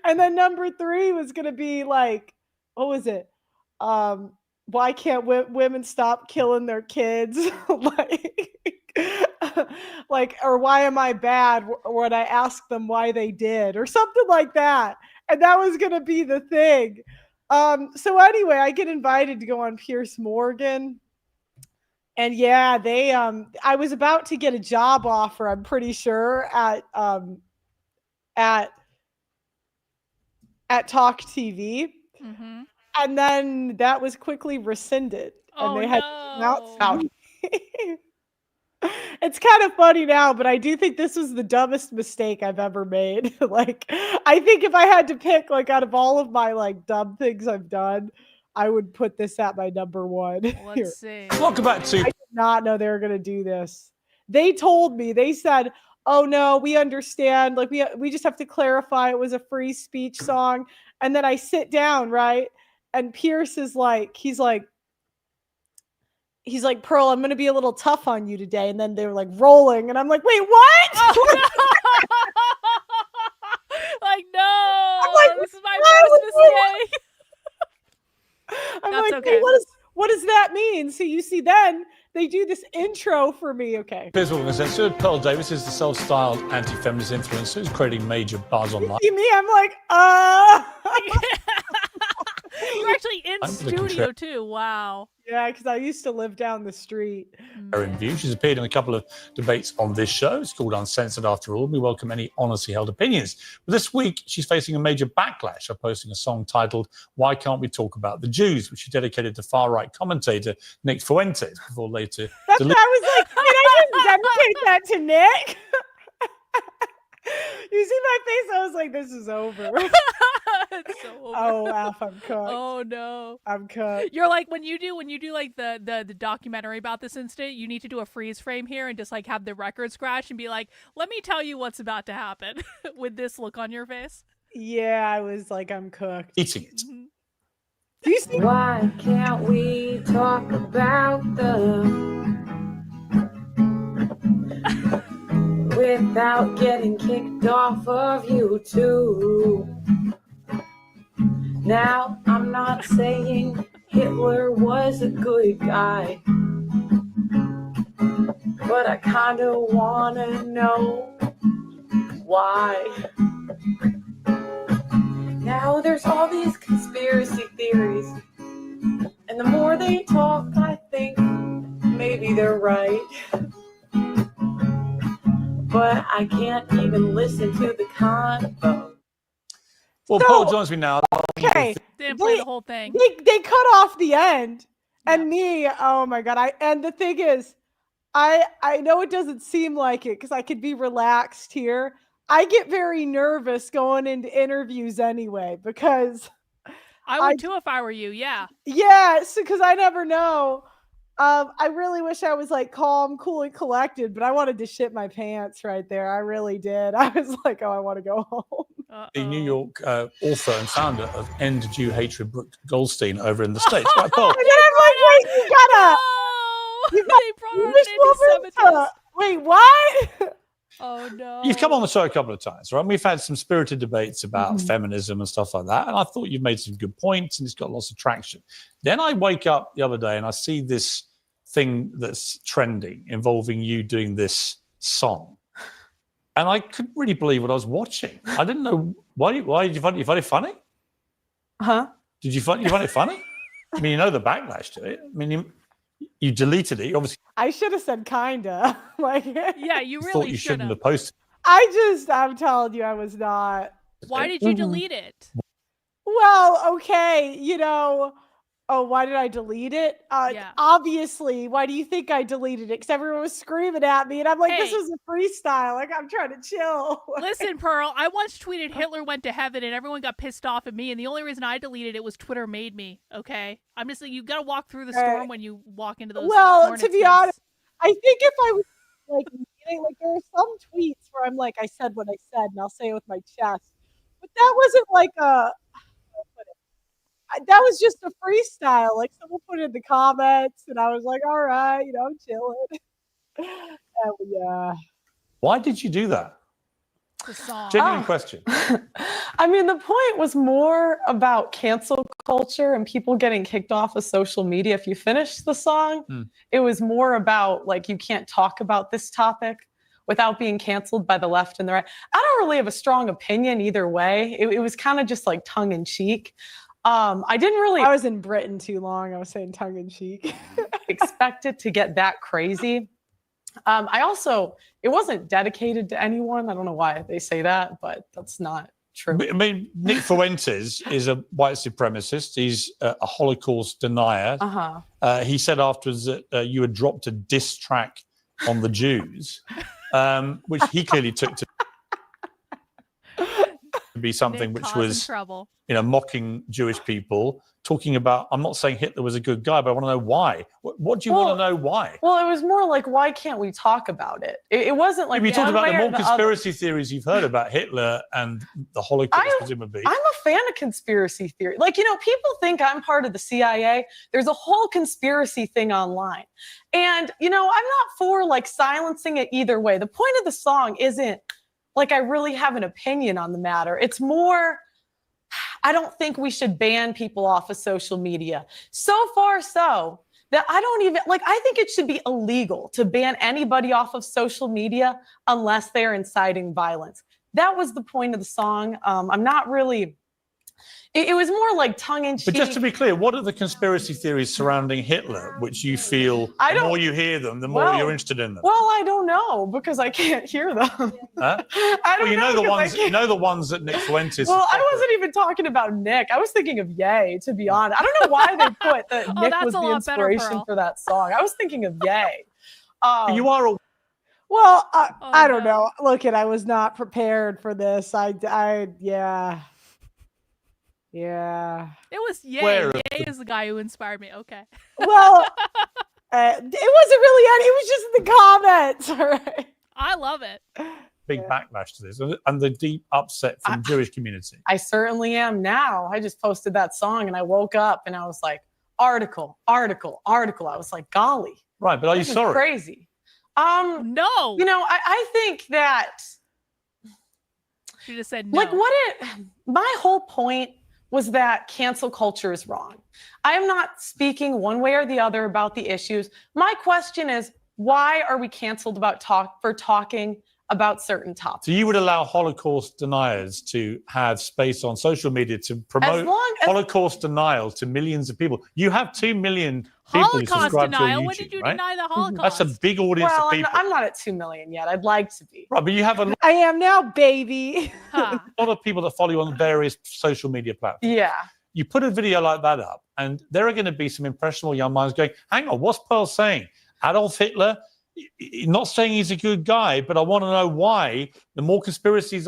Speaker 19: And then number 3 was gonna be like, what was it? Why can't women stop killing their kids? like, or why am I bad when I ask them why they did, or something like that. And that was gonna be the thing. So anyway, I get invited to go on Piers Morgan. And yeah, they I was about to get a job offer, I'm pretty sure, at Talk TV.
Speaker 5: Mm-hmm.
Speaker 19: And then that was quickly rescinded. And they had to come out. It's kind of funny now, but I do think this was the dumbest mistake I've ever made. Like, I think if I had to pick, like, out of all of my like dumb things I've done, I would put this at my number 1.
Speaker 5: Let's see.
Speaker 20: Welcome back to.
Speaker 19: I did not know they were going to do this. They told me, they said, oh no, we understand. Like, we just have to clarify it was a free speech song. And then I sit down, right? And Pierce is like, he's like, Pearl, I'm going to be a little tough on you today. And then they were like rolling. And I'm like, wait, what?
Speaker 5: Oh, like, no.
Speaker 19: I'm like,
Speaker 5: this is my first mistake.
Speaker 19: I'm
Speaker 5: That's
Speaker 19: like,
Speaker 5: okay.
Speaker 19: hey, what does that mean? So you see, then they do this intro for me. Okay.
Speaker 20: Piers Morgan censored. Pearl Davis is the self-styled anti-feminist influencer who's creating major buzz online.
Speaker 19: You see me? I'm like,
Speaker 5: You're actually in
Speaker 20: I'm the
Speaker 5: studio
Speaker 20: control-
Speaker 5: too. Wow.
Speaker 19: Yeah, because I used to live down the street.
Speaker 20: Her in view. She's appeared in a couple of debates on this show. It's called Uncensored After All. We welcome any honestly held opinions. But this week, she's facing a major backlash of posting a song titled Why Can't We Talk About the Jews, which she dedicated to far-right commentator Nick Fuentes before later...
Speaker 19: That's what I was like, wait, I didn't dedicate that to Nick. You see my face? I was like, this is over.
Speaker 5: It's so over.
Speaker 19: Oh, Alf, I'm cooked.
Speaker 5: Oh no.
Speaker 19: I'm cooked.
Speaker 5: You're like when you do like the documentary about this incident, you need to do a freeze frame here and just like have the record scratch and be like, let me tell you what's about to happen with this look on your face.
Speaker 19: Yeah, I was like, I'm cooked.
Speaker 20: Eating it.
Speaker 5: Mm-hmm.
Speaker 19: Do you see?
Speaker 3: Why can't we talk about the without getting kicked off of YouTube. Now, I'm not saying Hitler was a good guy, but I kinda wanna know why. Now there's all these conspiracy theories, and the more they talk, I think maybe they're right. But I can't even listen to the convo.
Speaker 20: Well, Paul joins me now.
Speaker 19: Okay.
Speaker 5: Didn't play the whole thing.
Speaker 19: They cut off the end. And me, oh my God. And the thing is, I know it doesn't seem like it because I could be relaxed here. I get very nervous going into interviews anyway because
Speaker 5: I would too if I were you, yeah.
Speaker 19: Yeah, because I never know. I really wish I was like calm, cool, and collected, but I wanted to shit my pants right there. I really did. I was like, oh, I want to go home.
Speaker 20: The New York author and founder of End Jew Hatred, Brooke Goldstein, over in the States. Right, Paul.
Speaker 19: And then I'm like, wait, you gotta.
Speaker 5: They brought an anti-Semitism.
Speaker 19: Wait, what?
Speaker 5: Oh no.
Speaker 20: You've come on the show a couple of times, right? We've had some spirited debates about feminism and stuff like that, and I thought you've made some good points, and it's got lots of traction. Then I wake up the other day and I see this thing that's trending involving you doing this song, and I couldn't really believe what I was watching. I didn't know why did you find it funny?
Speaker 19: Huh?
Speaker 20: Did you find it funny? I mean, you know the backlash to it. I mean, you deleted it. You obviously
Speaker 19: I should have said kinda. Like,
Speaker 5: yeah, you
Speaker 20: thought
Speaker 5: really
Speaker 20: you
Speaker 5: should
Speaker 20: shouldn't have posted.
Speaker 19: I'm telling you, I was not.
Speaker 5: Why did you delete it?
Speaker 19: Well, okay, why did I delete it?
Speaker 5: Yeah.
Speaker 19: Obviously, why do you think I deleted it? Because everyone was screaming at me, and I'm like, this
Speaker 5: Hey.
Speaker 19: was a freestyle. Like, I'm trying to chill.
Speaker 5: Listen, Pearl, I once tweeted Hitler went to heaven and everyone got pissed off at me, and the only reason I deleted it was Twitter made me, okay? I'm just like, you gotta walk through the storm when you walk into those
Speaker 19: Well,
Speaker 5: hornet's
Speaker 19: to be
Speaker 5: nests.
Speaker 19: honest, I think if I was like there are some tweets where I'm like, I said what I said, and I'll say it with my chest. But that wasn't like that was just a freestyle. Like someone put it in the comments, and I was like, all right, I'm chilling. Yeah.
Speaker 20: Why did you do that?
Speaker 5: The song.
Speaker 20: Genuine question.
Speaker 18: I mean, the point was more about cancel culture and people getting kicked off of social media. If you finish the song, it was more about like, you can't talk about this topic without being canceled by the left and the right. I don't really have a strong opinion either way. It was kind of just like tongue in cheek. I didn't really.
Speaker 19: I was in Britain too long. I was saying tongue in cheek.
Speaker 18: expect it to get that crazy. It wasn't dedicated to anyone. I don't know why they say that, but that's not true.
Speaker 20: I mean, Nick Fuentes is a white supremacist. He's a Holocaust denier. He said afterwards that you had dropped a diss track on the Jews, which he clearly took to be something
Speaker 5: Nick
Speaker 20: which
Speaker 5: causing
Speaker 20: was,
Speaker 5: trouble.
Speaker 20: mocking Jewish people, talking about, I'm not saying Hitler was a good guy, but I want to know why. What do you want to know why?
Speaker 18: Well, it was more like, why can't we talk about it? It wasn't like
Speaker 20: you talked about the
Speaker 18: one way or
Speaker 20: more
Speaker 18: the
Speaker 20: conspiracy theories you've heard about Hitler and the Holocaust, presumably.
Speaker 18: I'm a fan of conspiracy theory. Like, people think I'm part of the CIA. There's a whole conspiracy thing online. And, I'm not for like silencing it either way. The point of the song isn't like I really have an opinion on the matter. It's more, I don't think we should ban people off of social media. So far so that I don't even, I think it should be illegal to ban anybody off of social media unless they're inciting violence. That was the point of the song. I'm not really, it was more like tongue in cheek.
Speaker 20: But just to be clear, what are the conspiracy theories surrounding Hitler, which you feel the more you hear them, the more you're interested in them?
Speaker 18: Well, I don't know because I can't hear them.
Speaker 20: Huh?
Speaker 18: I don't know
Speaker 20: the ones that Nick Fuentes.
Speaker 18: Well, I wasn't even talking about Nick. I was thinking of Ye, to be honest. I don't know why they put that Nick
Speaker 5: that's
Speaker 18: was
Speaker 5: a
Speaker 18: the
Speaker 5: lot better,
Speaker 18: inspiration
Speaker 5: Pearl.
Speaker 18: for that song. I was thinking of Ye.
Speaker 20: You are a
Speaker 19: Well, I don't know. Look, I was not prepared for this. Yeah.
Speaker 5: It was Ye.
Speaker 20: Where
Speaker 5: Ye is the guy who inspired me. Okay.
Speaker 19: Well, it wasn't really any. It was just in the comments. All right.
Speaker 5: I love it.
Speaker 20: big backlash to this and the deep upset from the Jewish community.
Speaker 18: I certainly am now. I just posted that song and I woke up and I was like, article. I was like, golly.
Speaker 20: Right, but are you
Speaker 18: this is
Speaker 20: sorry?
Speaker 18: Crazy.
Speaker 5: No.
Speaker 19: You know, I think that
Speaker 5: she just said no.
Speaker 19: like my whole point was that cancel culture is wrong. I am not speaking one way or the other about the issues. My question is, why are we canceled for talking about certain topics?
Speaker 20: So you would allow Holocaust deniers to have space on social media to promote Holocaust denial to millions of people. You have 2 million people who
Speaker 5: Holocaust
Speaker 20: subscribe
Speaker 5: denial?
Speaker 20: to your YouTube,
Speaker 5: When did you
Speaker 20: right?
Speaker 5: deny the Holocaust?
Speaker 20: That's a big audience
Speaker 19: Well,
Speaker 20: of people.
Speaker 19: I'm not at 2 million yet. I'd like to be.
Speaker 20: Right, but you have a lot
Speaker 19: I am now, baby.
Speaker 20: of people that follow you on various social media platforms.
Speaker 19: Yeah.
Speaker 20: You put a video like that up, and there are going to be some impressionable young minds going, hang on, what's Pearl saying? Adolf Hitler? Not saying he's a good guy, but I want to know why. The more conspiracies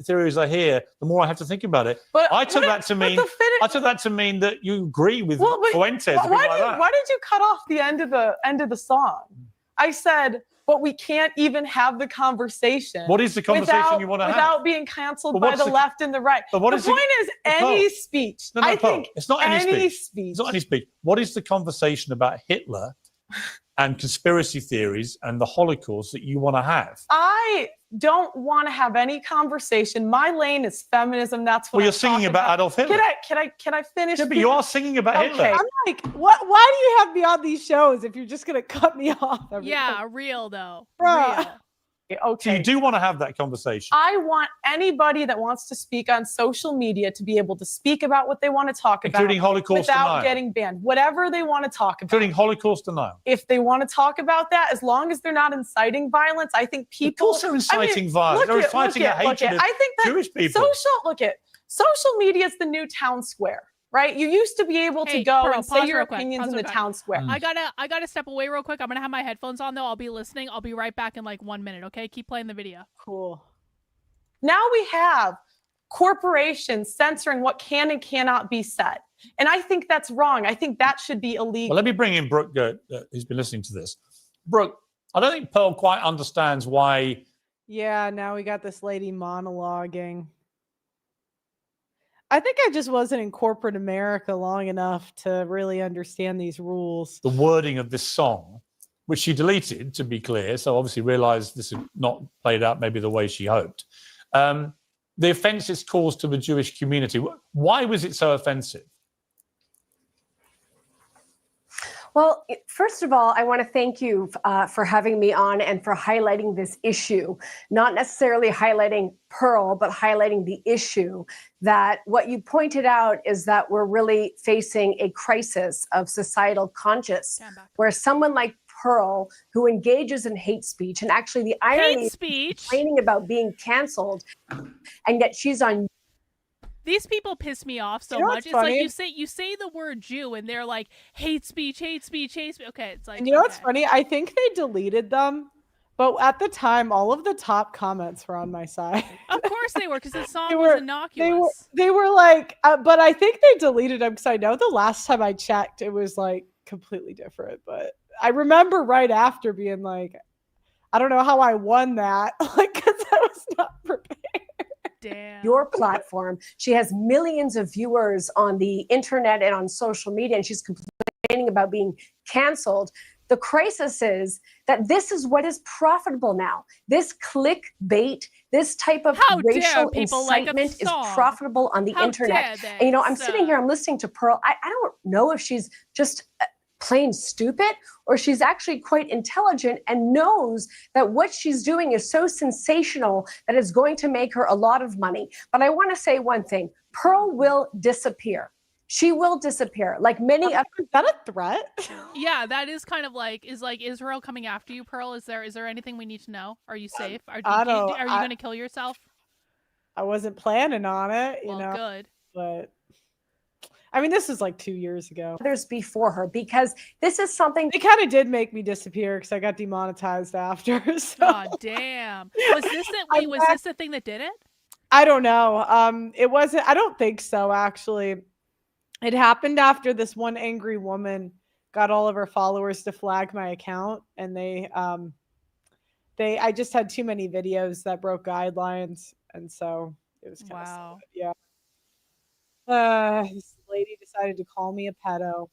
Speaker 20: theories I hear, the more I have to think about it.
Speaker 19: But
Speaker 20: I took that to mean that you agree with Fuentes.
Speaker 19: Why did you cut off the end of the song? I said, but we can't even have the conversation.
Speaker 20: What is the conversation you want to have?
Speaker 19: Without being canceled by the left and the right.
Speaker 20: But what
Speaker 19: the
Speaker 20: is
Speaker 19: point is any speech.
Speaker 20: No,
Speaker 19: I
Speaker 20: Pearl,
Speaker 19: think
Speaker 20: it's not any speech.
Speaker 19: speech.
Speaker 20: It's not any speech. What is the conversation about Hitler and conspiracy theories and the Holocaust that you want to have?
Speaker 19: I don't want to have any conversation. My lane is feminism. That's what
Speaker 20: Well, you're
Speaker 19: I'm
Speaker 20: singing
Speaker 19: talking
Speaker 20: about Adolf Hitler.
Speaker 19: Can I finish?
Speaker 20: Yeah, but you are singing about Hitler.
Speaker 19: I'm like, what? Why do you have me on these shows if you're just gonna cut me off?
Speaker 5: Yeah, real though.
Speaker 19: Bruh.
Speaker 5: Real.
Speaker 20: So you do want to have that conversation.
Speaker 19: I want anybody that wants to speak on social media to be able to speak about what they want to talk about,
Speaker 20: Including Holocaust
Speaker 19: without
Speaker 20: denial.
Speaker 19: getting banned. Whatever they want to talk about.
Speaker 20: Including Holocaust denial.
Speaker 19: If they want to talk about that, as long as they're not inciting violence, I think people.
Speaker 20: Of course they're inciting violence. They're inciting a hatred of
Speaker 19: I think that
Speaker 20: Jewish people.
Speaker 19: Social media is the new town square, right? You used to be able to go
Speaker 5: Pearl,
Speaker 19: and say
Speaker 5: pause
Speaker 19: your
Speaker 5: real quick,
Speaker 19: opinions
Speaker 5: pause
Speaker 19: in the
Speaker 5: real quick.
Speaker 19: town square.
Speaker 5: I gotta step away real quick. I'm gonna have my headphones on though. I'll be listening. I'll be right back in like 1 minute. Okay, keep playing the video.
Speaker 19: Cool. Now we have corporations censoring what can and cannot be said. And I think that's wrong. I think that should be illegal.
Speaker 20: Well, let me bring in Brooke, who's been listening to this. Brooke, I don't think Pearl quite understands why.
Speaker 19: Yeah, now we got this lady monologuing. I think I just wasn't in corporate America long enough to really understand these rules.
Speaker 20: The wording of this song, which she deleted, to be clear, so obviously realised this had not played out maybe the way she hoped. The offence it's caused to the Jewish community. Why was it so offensive?
Speaker 21: Well, first of all, I want to thank you for having me on and for highlighting this issue, not necessarily highlighting Pearl, but highlighting the issue that what you pointed out is that we're really facing a crisis of societal conscience where someone like Pearl, who engages in hate speech, and actually the irony is complaining about being canceled, and yet she's on.
Speaker 5: These people piss me off so
Speaker 19: You know
Speaker 5: much.
Speaker 19: what's
Speaker 5: It's like
Speaker 19: funny?
Speaker 5: you say the word Jew and they're like hate speech, hate speech, hate speech. Okay, it's like
Speaker 19: And you know what's funny? I think they deleted them, but at the time, all of the top comments were on my side.
Speaker 5: Of course they were, because the song was innocuous.
Speaker 19: They were like, but I think they deleted them because I know the last time I checked, it was like completely different. But I remember right after being like, I don't know how I won that, like, because I was not prepared.
Speaker 5: Damn.
Speaker 21: Your platform. She has millions of viewers on the internet and on social media, and she's complaining about being canceled. The crisis is that this is what is profitable now. This clickbait, this type of racial incitement is profitable on the internet. And, you know, I'm sitting here, I'm listening to Pearl. I don't know if she's just plain stupid or she's actually quite intelligent and knows that what she's doing is so sensational that it's going to make her a lot of money. But I want to say one thing, Pearl will disappear. She will disappear. Like many other.
Speaker 19: Is that a threat?
Speaker 5: Yeah, that is kind of like, is like Israel coming after you, Pearl? Is there anything we need to know? Are you safe? Are you going to kill yourself?
Speaker 19: I wasn't planning on it, you know.
Speaker 5: Good.
Speaker 19: But I mean, this is like 2 years ago.
Speaker 21: Others before her, because this is something.
Speaker 19: It kind of did make me disappear because I got demonetized after. So.
Speaker 5: Oh, damn. Was this the thing that did it?
Speaker 19: I don't know. It wasn't. I don't think so, actually. It happened after this one angry woman got all of her followers to flag my account, and I just had too many videos that broke guidelines, and so it was kind of sad. Yeah. This lady decided to call me a pedo.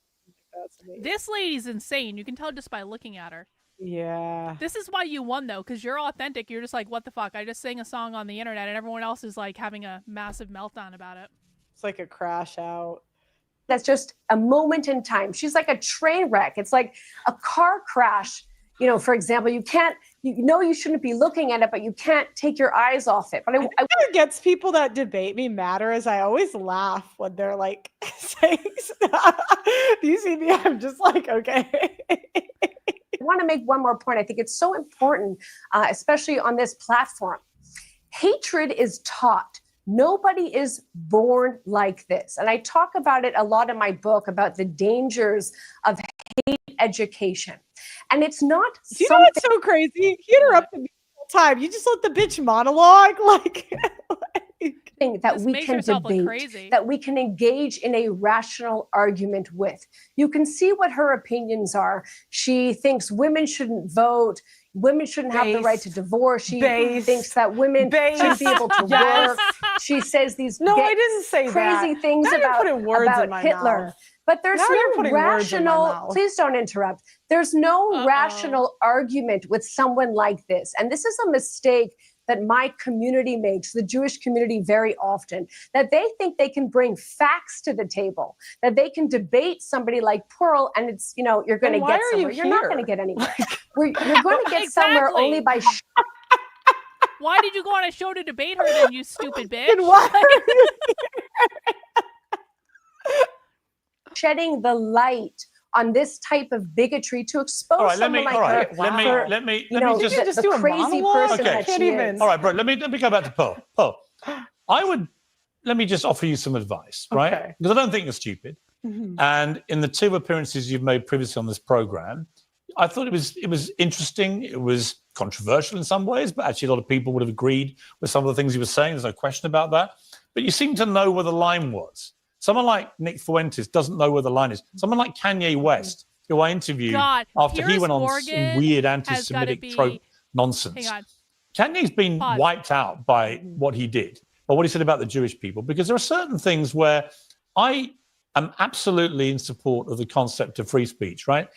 Speaker 19: That's amazing.
Speaker 5: This lady's insane. You can tell just by looking at her.
Speaker 19: Yeah.
Speaker 5: This is why you won, though, because you're authentic. You're just like, what the fuck? I just sang a song on the internet, and everyone else is like having a massive meltdown about it.
Speaker 19: It's like a crash out.
Speaker 21: That's just a moment in time. She's like a train wreck. It's like a car crash. You know, for example, you know you shouldn't be looking at it, but you can't take your eyes off it. But
Speaker 19: I what gets people that debate me madder is I always laugh when they're like saying stuff. Do you see me? I'm just like, okay.
Speaker 21: I want to make one more point. I think it's so important, especially on this platform. Hatred is taught. Nobody is born like this. And I talk about it a lot in my book about the dangers of hate education. And it's not
Speaker 19: you know what's so crazy? You interrupted me the whole time. You just let the bitch monologue. Like
Speaker 21: that we can debate, that we can engage in a rational argument with. You can see what her opinions are. She thinks women shouldn't vote. Women shouldn't have the right to divorce. She thinks that women should be able to work. She says these
Speaker 19: I didn't say
Speaker 21: crazy
Speaker 19: that.
Speaker 21: things
Speaker 19: Now you're
Speaker 21: about
Speaker 19: putting words in my
Speaker 21: Hitler.
Speaker 19: mouth.
Speaker 21: But there's
Speaker 19: Now you're
Speaker 21: no
Speaker 19: putting words in my
Speaker 21: rational,
Speaker 19: mouth.
Speaker 21: please don't interrupt. There's no rational argument with someone like this. And this is a mistake that my community makes, the Jewish community very often, that they think they can bring facts to the table, that they can debate somebody like Pearl and it's, you know, you're going to get somewhere. You're not going to get anywhere. You're going to get somewhere only by
Speaker 5: Why did you go on a show to debate her then, you stupid bitch?
Speaker 21: And why are you shedding the light on this type of bigotry to expose someone like her.
Speaker 20: Let me just
Speaker 21: the crazy person that she is.
Speaker 20: All right, bro. Let me go back to Pearl. Pearl, let me just offer you some advice, right? Because I don't think you're stupid.
Speaker 19: Mm-hmm.
Speaker 20: And in the 2 appearances you've made previously on this program, I thought it was interesting. It was controversial in some ways, but actually a lot of people would have agreed with some of the things you were saying. There's no question about that. But you seem to know where the line was. Someone like Nick Fuentes doesn't know where the line is. Someone like Kanye West, who I interviewed after he went on some weird anti-Semitic trope nonsense. Kanye's been wiped out by what he did, or what he said about the Jewish people, because there are certain things where I am absolutely in support of the concept of free speech, right?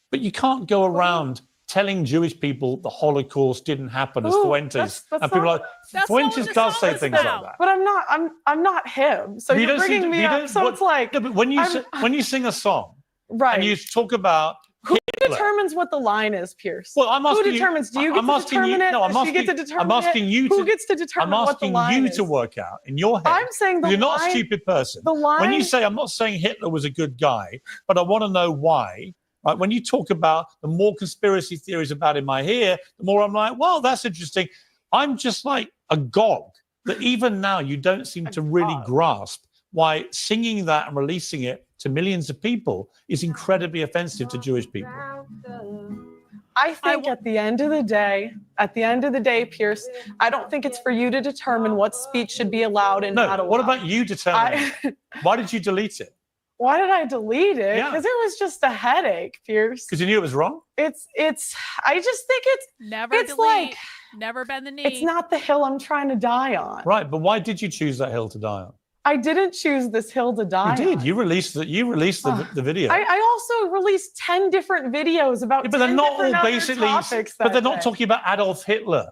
Speaker 20: But you can't go around telling Jewish people the Holocaust didn't happen as Fuentes. And people are like, Fuentes does say things like that.
Speaker 19: But I'm not him. So you're bringing me up. So it's like,
Speaker 20: no, but when you sing a song,
Speaker 19: right,
Speaker 20: and you talk about
Speaker 19: who determines what the line is, Pierce?
Speaker 20: Well, I'm asking
Speaker 19: who determines? Do you get to determine it?
Speaker 20: No, I'm asking,
Speaker 19: Does she get to determine
Speaker 20: I'm asking you
Speaker 19: Who gets to determine what the line is?
Speaker 20: I'm asking you to work out in your head.
Speaker 19: I'm saying the
Speaker 20: you're not
Speaker 19: line,
Speaker 20: a stupid person.
Speaker 19: The line.
Speaker 20: When you say, I'm not saying Hitler was a good guy, but I want to know why. Right? When you talk about the more conspiracy theories about him I hear, the more I'm like, well, that's interesting. I'm just like agog that even now you don't seem to really grasp why singing that and releasing it to millions of people is incredibly offensive to Jewish people.
Speaker 19: I think at the end of the day, Pierce, I don't think it's for you to determine what speech should be allowed and not allowed.
Speaker 20: What about you determining? Why did you delete it?
Speaker 19: Why did I delete it? Because it was just a headache, Pierce.
Speaker 20: Because you knew it was wrong?
Speaker 19: I just think it's
Speaker 5: never
Speaker 19: it's
Speaker 5: delete,
Speaker 19: like
Speaker 5: never bend the knee.
Speaker 19: It's not the hill I'm trying to die on.
Speaker 20: Right, but why did you choose that hill to die on?
Speaker 19: I didn't choose this hill to die on.
Speaker 20: You did. You released the video.
Speaker 19: I also released 10 different videos about
Speaker 20: but they're
Speaker 19: 10
Speaker 20: not all
Speaker 19: different
Speaker 20: basically
Speaker 19: topics
Speaker 20: but they're
Speaker 19: that
Speaker 20: not
Speaker 19: day.
Speaker 20: talking about Adolf Hitler,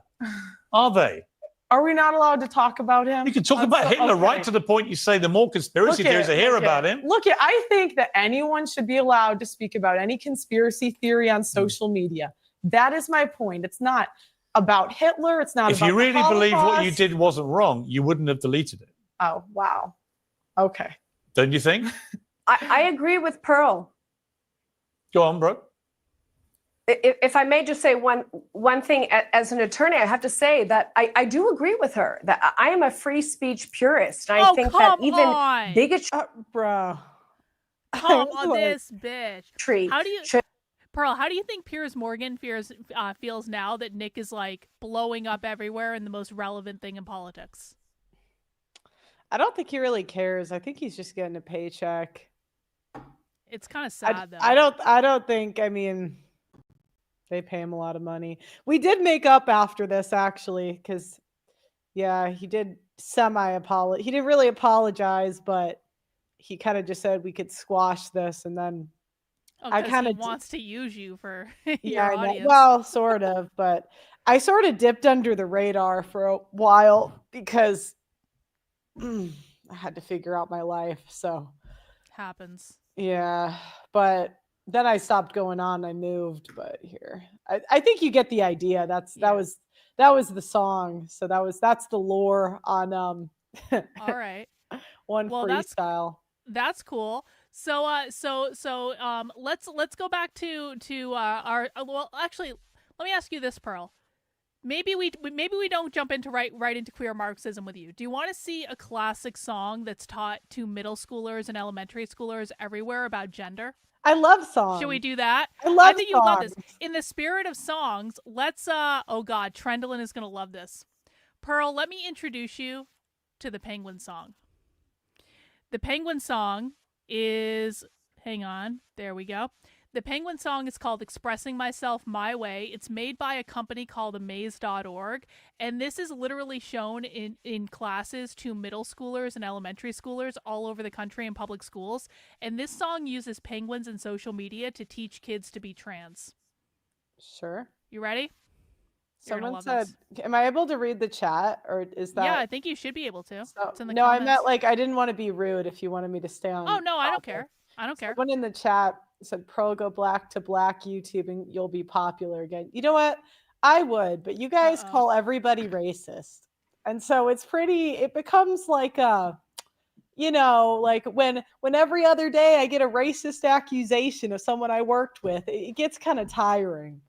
Speaker 20: are they?
Speaker 19: Are we not allowed to talk about him?
Speaker 20: You can talk about Hitler right to the point you say the more conspiracy theories I hear about him.
Speaker 19: I think that anyone should be allowed to speak about any conspiracy theory on social media. That is my point. It's not about Hitler. It's not
Speaker 20: If
Speaker 19: about
Speaker 20: you really
Speaker 19: the
Speaker 20: believe what you
Speaker 19: Holocaust.
Speaker 20: did wasn't wrong, you wouldn't have deleted it.
Speaker 19: Oh, wow. Okay.
Speaker 20: Don't you think?
Speaker 21: I agree with Pearl.
Speaker 20: Go on, bro.
Speaker 21: If I may just say one thing, as an attorney, I have to say that I do agree with her, that I am a free speech purist. And I think that even bigotry...
Speaker 19: bro.
Speaker 5: Come on, this bitch. How do you... Pearl, how do you think Piers Morgan feels now that Nick is like blowing up everywhere and the most relevant thing in politics?
Speaker 19: I don't think he really cares. I think he's just getting a paycheck.
Speaker 5: It's kind of sad, though.
Speaker 19: I don't think, I mean, they pay him a lot of money. We did make up after this, actually, because, yeah, he did semi-apologize. He didn't really apologize, but he kind of just said we could squash this, and then
Speaker 5: Oh,
Speaker 19: I
Speaker 5: 'cause
Speaker 19: kind
Speaker 5: he
Speaker 19: of
Speaker 5: wants to use you for
Speaker 19: yeah,
Speaker 5: your
Speaker 19: I know.
Speaker 5: audience.
Speaker 19: Well, sort of, but I sort of dipped under the radar for a while because I had to figure out my life. So
Speaker 5: Happens.
Speaker 19: yeah, but then I stopped going on. I moved, but here I think you get the idea. That was the song. So that's the lore on
Speaker 5: All right.
Speaker 19: one
Speaker 5: Well,
Speaker 19: freestyle.
Speaker 5: That's cool. So let's go back to our well, actually, let me ask you this, Pearl. Maybe we don't jump into right into queer Marxism with you. Do you want to see a classic song that's taught to middle schoolers and elementary schoolers everywhere about gender?
Speaker 19: I love songs.
Speaker 5: Should we do that?
Speaker 19: I love
Speaker 5: think you'd love this.
Speaker 19: songs.
Speaker 5: In the spirit of songs, let's oh god, Trendlin is going to love this. Pearl, let me introduce you to the Penguin song. The Penguin song is, hang on, there we go. The Penguin song is called Expressing Myself My Way. It's made by a company called amaze.org, and this is literally shown in classes to middle schoolers and elementary schoolers all over the country in public schools. And this song uses penguins and social media to teach kids to be trans.
Speaker 19: Sure.
Speaker 5: You ready? You're gonna
Speaker 19: Someone
Speaker 5: love
Speaker 19: said,
Speaker 5: this.
Speaker 19: "Am I able to read the chat, or is that?"
Speaker 5: Yeah, I think you should be able to. It's in the
Speaker 19: No, I
Speaker 5: comments.
Speaker 19: meant like I didn't want to be rude. If you wanted me to stay on.
Speaker 5: Oh no, I don't
Speaker 19: topic.
Speaker 5: care. I don't care.
Speaker 19: Someone in the chat said, "Pro, go black to black YouTube, and you'll be popular again." You know what? I would, but you guys call everybody racist, and so it's pretty. It becomes like a, like when every other day I get a racist accusation of someone I worked with, it gets kind of tiring.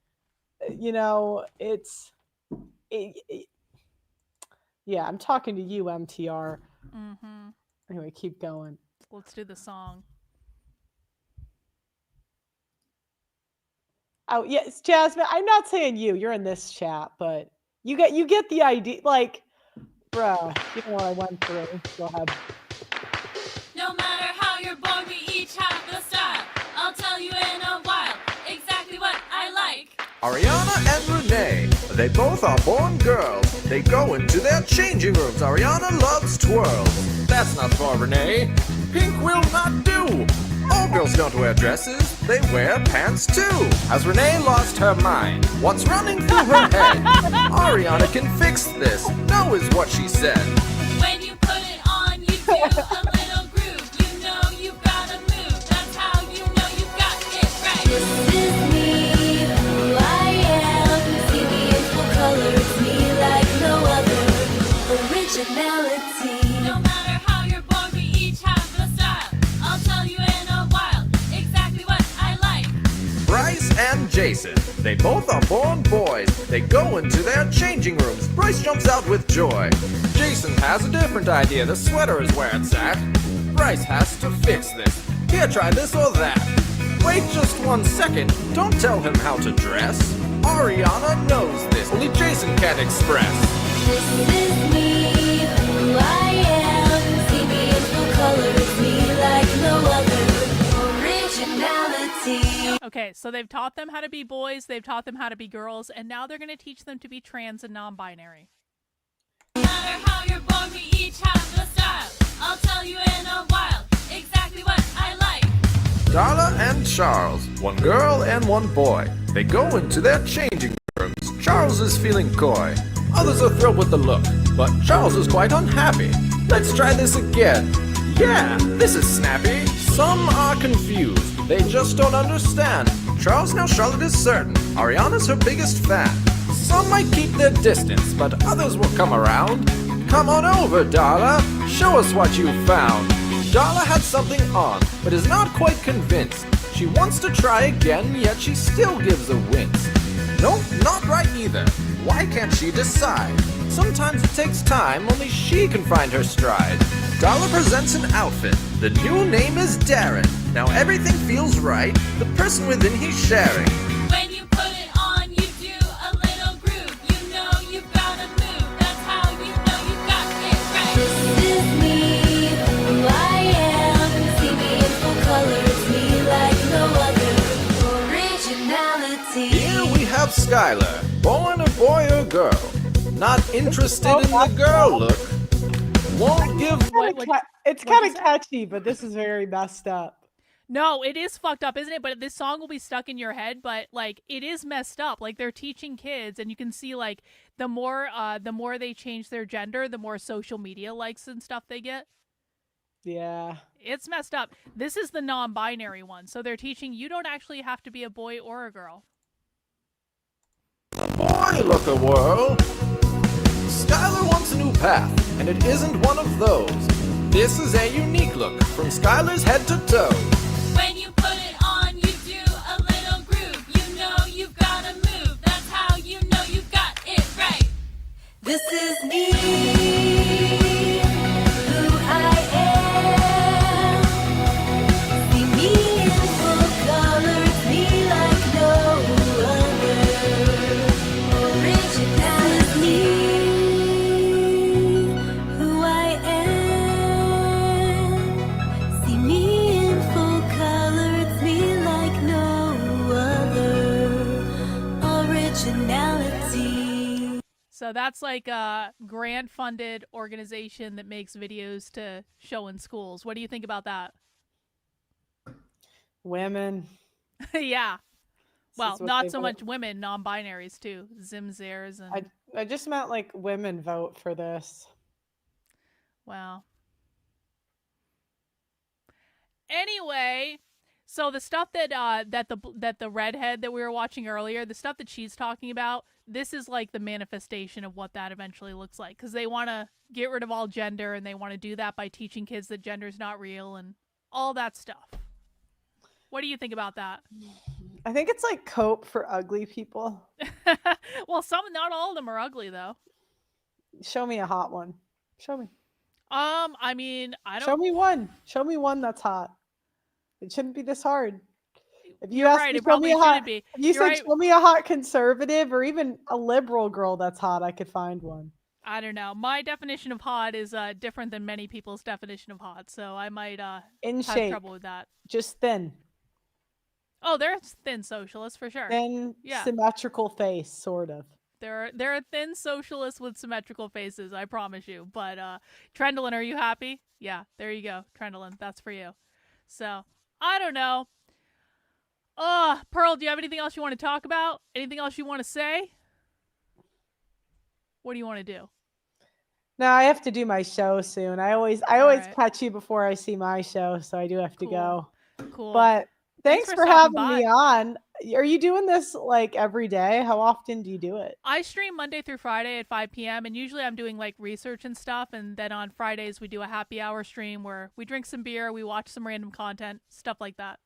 Speaker 19: Yeah, I'm talking to you, MTR.
Speaker 5: Mm-hmm.
Speaker 19: Anyway, keep going.
Speaker 5: Let's do the song.
Speaker 19: Oh, yes, Jasmine. I'm not saying you. You're in this chat, but you get the idea. Like, bruh, you know what I went through. Go ahead.
Speaker 1: No matter how you're born, we each have the style. I'll tell you in a while exactly what I like.
Speaker 22: Ariana and Renee, they both are born girls. They go into their changing rooms. Ariana loves twirls. That's not for Renee. Pink will not do. All girls don't wear dresses, they wear pants too. Has Renee lost her mind? What's running through her head? Ariana can fix this, no is what she said.
Speaker 1: When you put it on, you do a little groove. You know you've gotta move. That's how you know you've got it right. This is me, who I am. See me in full color, it's me like no other. Originality. No matter how you're born, we each have the style. I'll tell you in a while exactly what I like.
Speaker 22: Bryce and Jason, they both are born boys. They go into their changing rooms. Bryce jumps out with joy. Jason has a different idea. The sweater is where it's at. Bryce has to fix this. Here, try this or that. Wait just 1 second. Don't tell him how to dress. Ariana knows this. Only Jason can't express.
Speaker 1: This is me, who I am. See me in full color, it's me like no other. Originality.
Speaker 5: Okay, so they've taught them how to be boys, they've taught them how to be girls, and now they're going to teach them to be trans and non-binary.
Speaker 1: No matter how you're born, we each have the style. I'll tell you in a while exactly what I like.
Speaker 22: Darla and Charles, one girl and one boy. They go into their changing rooms. Charles is feeling coy. Others are thrilled with the look, but Charles is quite unhappy. Let's try this again. Yeah, this is snappy. Some are confused. They just don't understand. Charles, now Charlotte is certain. Ariana's her biggest fan. Some might keep their distance, but others will come around. Come on over, Darla. Show us what you found. Darla had something on, but is not quite convinced. She wants to try again, yet she still gives a wince. Nope, not right either. Why can't she decide? Sometimes it takes time, only she can find her stride. Darla presents an outfit. The new name is Darren. Now everything feels right. The person within he's sharing.
Speaker 1: When you put it on, you do a little groove. You know you've gotta move. That's how you know you've got it right. This is me, who I am. See me in full color, it's me like no other. Originality.
Speaker 22: Here we have Skylar, born a boy or girl. Not interested in the girl look. Won't give.
Speaker 19: It's kind of catchy, but this is very messed up.
Speaker 5: No, it is fucked up, isn't it? But this song will be stuck in your head, but like it is messed up. Like they're teaching kids, and you can see like the more they change their gender, the more social media likes and stuff they get.
Speaker 19: Yeah.
Speaker 5: It's messed up. This is the non-binary one. So they're teaching you don't actually have to be a boy or a girl.
Speaker 22: Boy, look a whirl. Skylar wants a new path, and it isn't one of those. This is a unique look from Skylar's head to toe.
Speaker 1: When you put it on, you do a little groove. You know you've got to move. That's how you know you've got it right. This is me, who I am. See me in full color, it's me like no other. Originality, who I am. See me in full color, it's me like no other. Originality.
Speaker 5: So that's like a grant-funded organization that makes videos to show in schools. What do you think about that?
Speaker 19: Women.
Speaker 5: Yeah. Well,
Speaker 19: is what
Speaker 5: not
Speaker 19: they
Speaker 5: so
Speaker 19: vote.
Speaker 5: much women, non-binaries too. Zimzers and
Speaker 19: I just meant like women vote for this.
Speaker 5: wow. Anyway, so the stuff that the redhead that we were watching earlier, the stuff that she's talking about, this is like the manifestation of what that eventually looks like, because they want to get rid of all gender, and they want to do that by teaching kids that gender is not real and all that stuff. What do you think about that?
Speaker 19: I think it's like cope for ugly people.
Speaker 5: Well, not all of them are ugly though.
Speaker 19: Show me a hot one. Show me.
Speaker 5: I mean, I don't.
Speaker 19: Show me one. Show me one that's hot. It shouldn't be this hard. If you
Speaker 5: You're
Speaker 19: ask
Speaker 5: right,
Speaker 19: me,
Speaker 5: it
Speaker 19: show me
Speaker 5: probably
Speaker 19: a hot,
Speaker 5: shouldn't be.
Speaker 19: if you
Speaker 5: You're
Speaker 19: said
Speaker 5: right.
Speaker 19: show me a hot conservative or even a liberal girl that's hot, I could find one.
Speaker 5: I don't know. My definition of hot is different than many people's definition of hot, so I might
Speaker 19: In
Speaker 5: have
Speaker 19: shape.
Speaker 5: trouble with that.
Speaker 19: Just thin.
Speaker 5: Oh, they're thin socialists for sure.
Speaker 19: Thin,
Speaker 5: Yeah.
Speaker 19: symmetrical face, sort of.
Speaker 5: There are thin socialists with symmetrical faces, I promise you. But Trendlin, are you happy? Yeah, there you go. Trendlin, that's for you. So, I don't know. Pearl, do you have anything else you want to talk about? Anything else you want to say? What do you want to do?
Speaker 19: No, I have to do my show soon. I always
Speaker 5: right.
Speaker 19: catch you before I see my show, so I do have to go.
Speaker 5: Cool.
Speaker 19: But thanks for
Speaker 5: stopping
Speaker 19: having me on. Are you doing this like every day? How often do you do it?
Speaker 5: I stream Monday through Friday at 5 p.m. and usually I'm doing like research and stuff, and then on Fridays we do a happy hour stream where we drink some beer, we watch some random content, stuff like that.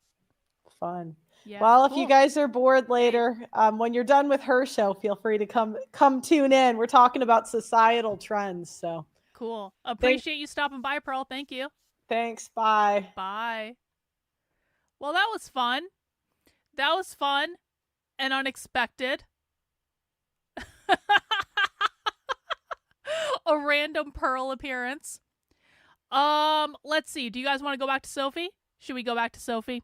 Speaker 19: Fun.
Speaker 5: Yeah.
Speaker 19: Well, if
Speaker 5: cool.
Speaker 19: you guys are bored later, when you're done with her show, feel free to come tune in. We're talking about societal trends. So
Speaker 5: Cool. Appreciate you stopping by, Pearl. Thank you.
Speaker 19: Thanks. Bye.
Speaker 5: Bye. Well, that was fun. That was fun and unexpected. A random Pearl appearance. Let's see. Do you guys want to go back to Sophie? Should we go back to Sophie?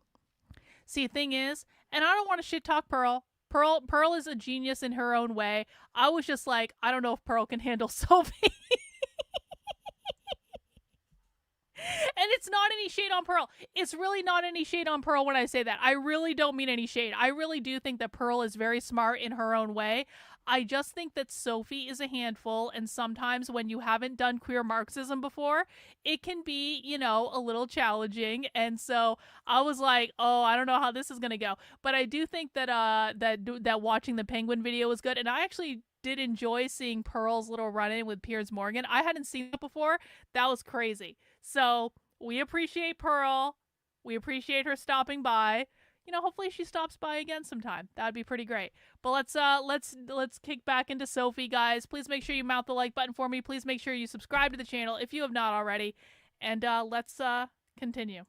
Speaker 5: See, the thing is, and I don't want to shit talk Pearl. Pearl is a genius in her own way. I was just like, I don't know if Pearl can handle Sophie. And it's not any shade on Pearl. It's really not any shade on Pearl when I say that. I really don't mean any shade. I really do think that Pearl is very smart in her own way. I just think that Sophie is a handful, and sometimes when you haven't done queer Marxism before, it can be, you know, a little challenging. And so I was like, oh, I don't know how this is going to go. But I do think that that watching the Penguin video was good. And I actually did enjoy seeing Pearl's little run-in with Piers Morgan. I hadn't seen it before. That was crazy. So we appreciate Pearl. We appreciate her stopping by. You know, hopefully she stops by again sometime. That'd be pretty great. But let's kick back into Sophie, guys. Please make sure you mount the like button for me. Please make sure you subscribe to the channel if you have not already. And let's continue.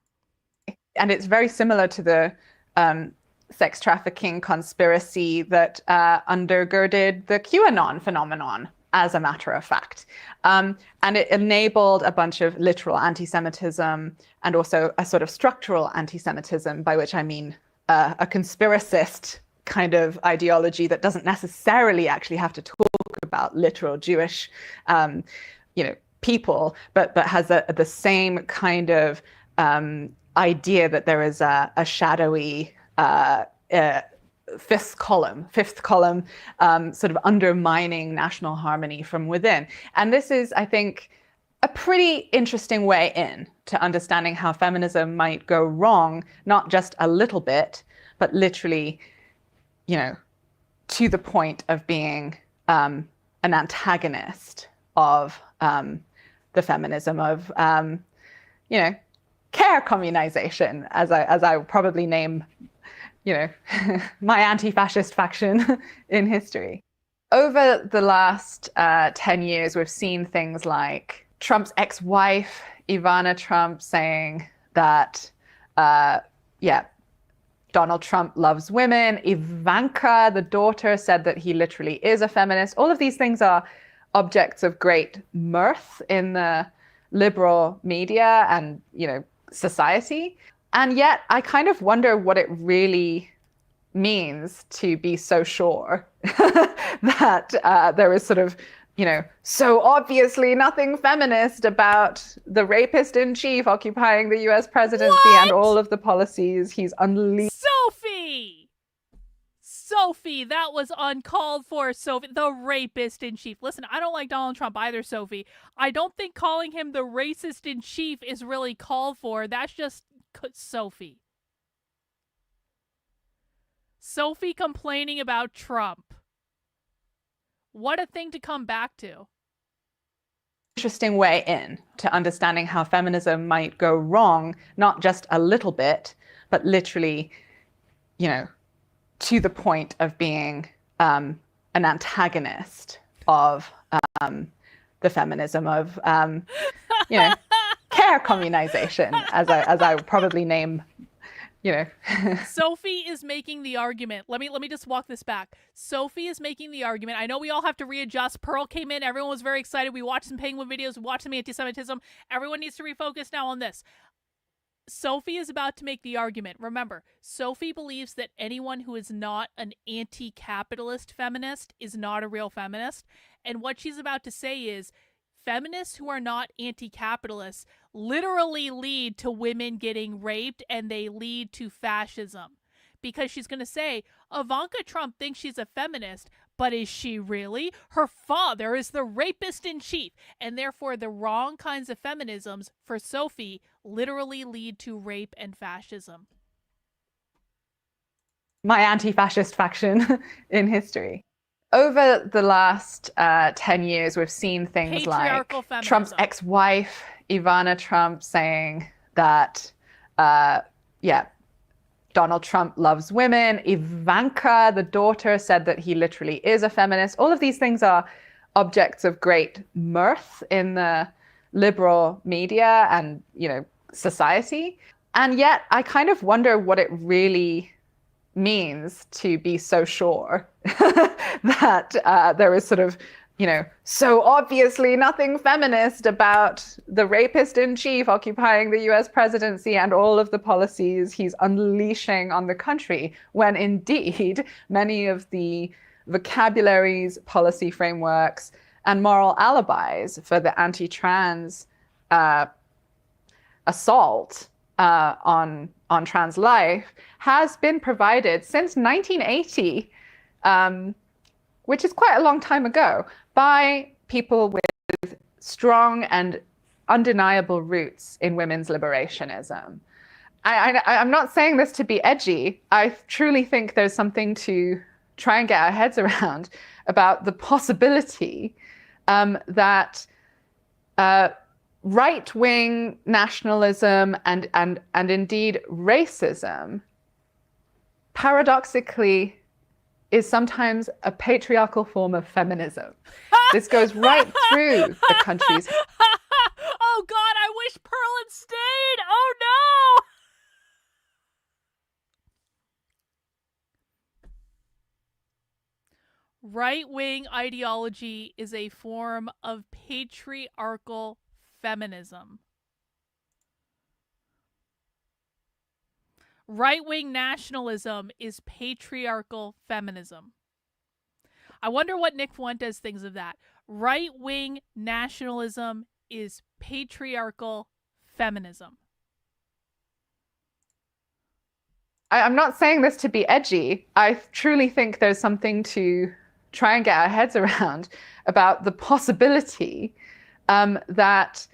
Speaker 18: And it's very similar to the sex trafficking conspiracy that undergirded the QAnon phenomenon, as a matter of fact. And it enabled a bunch of literal anti-Semitism and also a sort of structural anti-Semitism, by which I mean a conspiracist kind of ideology that doesn't necessarily actually have to talk about literal Jewish, people, but has the same kind of idea that there is a shadowy fifth column sort of undermining national harmony from within. And this is, I think, a pretty interesting way in to understanding how feminism might go wrong, not just a little bit, but literally, you know, to the point of being an antagonist of the feminism of, you know, care communization, as I would probably name, you know, my anti-fascist faction in history. Over the last 10 years, we've seen things like Trump's ex-wife, Ivana Trump, saying that, Donald Trump loves women. Ivanka, the daughter, said that he literally is a feminist. All of these things are objects of great mirth in the liberal media and, you know, society. And yet I kind of wonder what it really means to be so sure that there is sort of, you know, so obviously nothing feminist about the rapist in chief occupying the US presidency and all of the policies he's unleashed.
Speaker 5: Sophie, that was uncalled for, Sophie. The rapist in chief. Listen, I don't like Donald Trump either, Sophie. I don't think calling him the racist in chief is really called for. That's just Sophie. Sophie complaining about Trump. What a thing to come back to.
Speaker 18: Interesting way in to understanding how feminism might go wrong, not just a little bit, but literally, you know, to the point of being an antagonist of the feminism of, you know, care communization, as I would probably name, you know.
Speaker 5: Sophie is making the argument. Let me just walk this back. Sophie is making the argument. I know we all have to readjust. Pearl came in. Everyone was very excited. We watched some Penguin videos. We watched some anti-Semitism. Everyone needs to refocus now on this. Sophie is about to make the argument. Remember, Sophie believes that anyone who is not an anti-capitalist feminist is not a real feminist. And what she's about to say is, feminists who are not anti-capitalists literally lead to women getting raped, and they lead to fascism. Because she's going to say, Ivanka Trump thinks she's a feminist, but is she really? Her father is the rapist in chief, and therefore the wrong kinds of feminisms, for Sophie, literally lead to rape and fascism.
Speaker 18: My anti-fascist faction in history. Over the last 10 years, we've seen things like
Speaker 5: feminism.
Speaker 18: Trump's ex-wife, Ivana Trump, saying that, Donald Trump loves women. Ivanka, the daughter, said that he literally is a feminist. All of these things are objects of great mirth in the liberal media and, you know, society. And yet I kind of wonder what it really means to be so sure that there is sort of, you know, so obviously nothing feminist about the rapist in chief occupying the US presidency and all of the policies he's unleashing on the country, when indeed many of the vocabularies, policy frameworks, and moral alibis for the anti-trans assault on trans life has been provided since 1980, which is quite a long time ago, by people with strong and undeniable roots in women's liberationism. I'm not saying this to be edgy. I truly think there's something to try and get our heads around about the possibility that right-wing nationalism and indeed racism paradoxically is sometimes a patriarchal form of feminism. This goes right through the country's...
Speaker 5: Oh God, I wish Pearl had stayed! Oh no! Right-wing ideology is a form of patriarchal feminism. Right-wing nationalism is patriarchal feminism. I wonder what Nick Fuentes thinks of that. Right-wing nationalism is patriarchal feminism.
Speaker 18: I'm not saying this to be edgy. I truly think there's something to try and get our heads around about the possibility that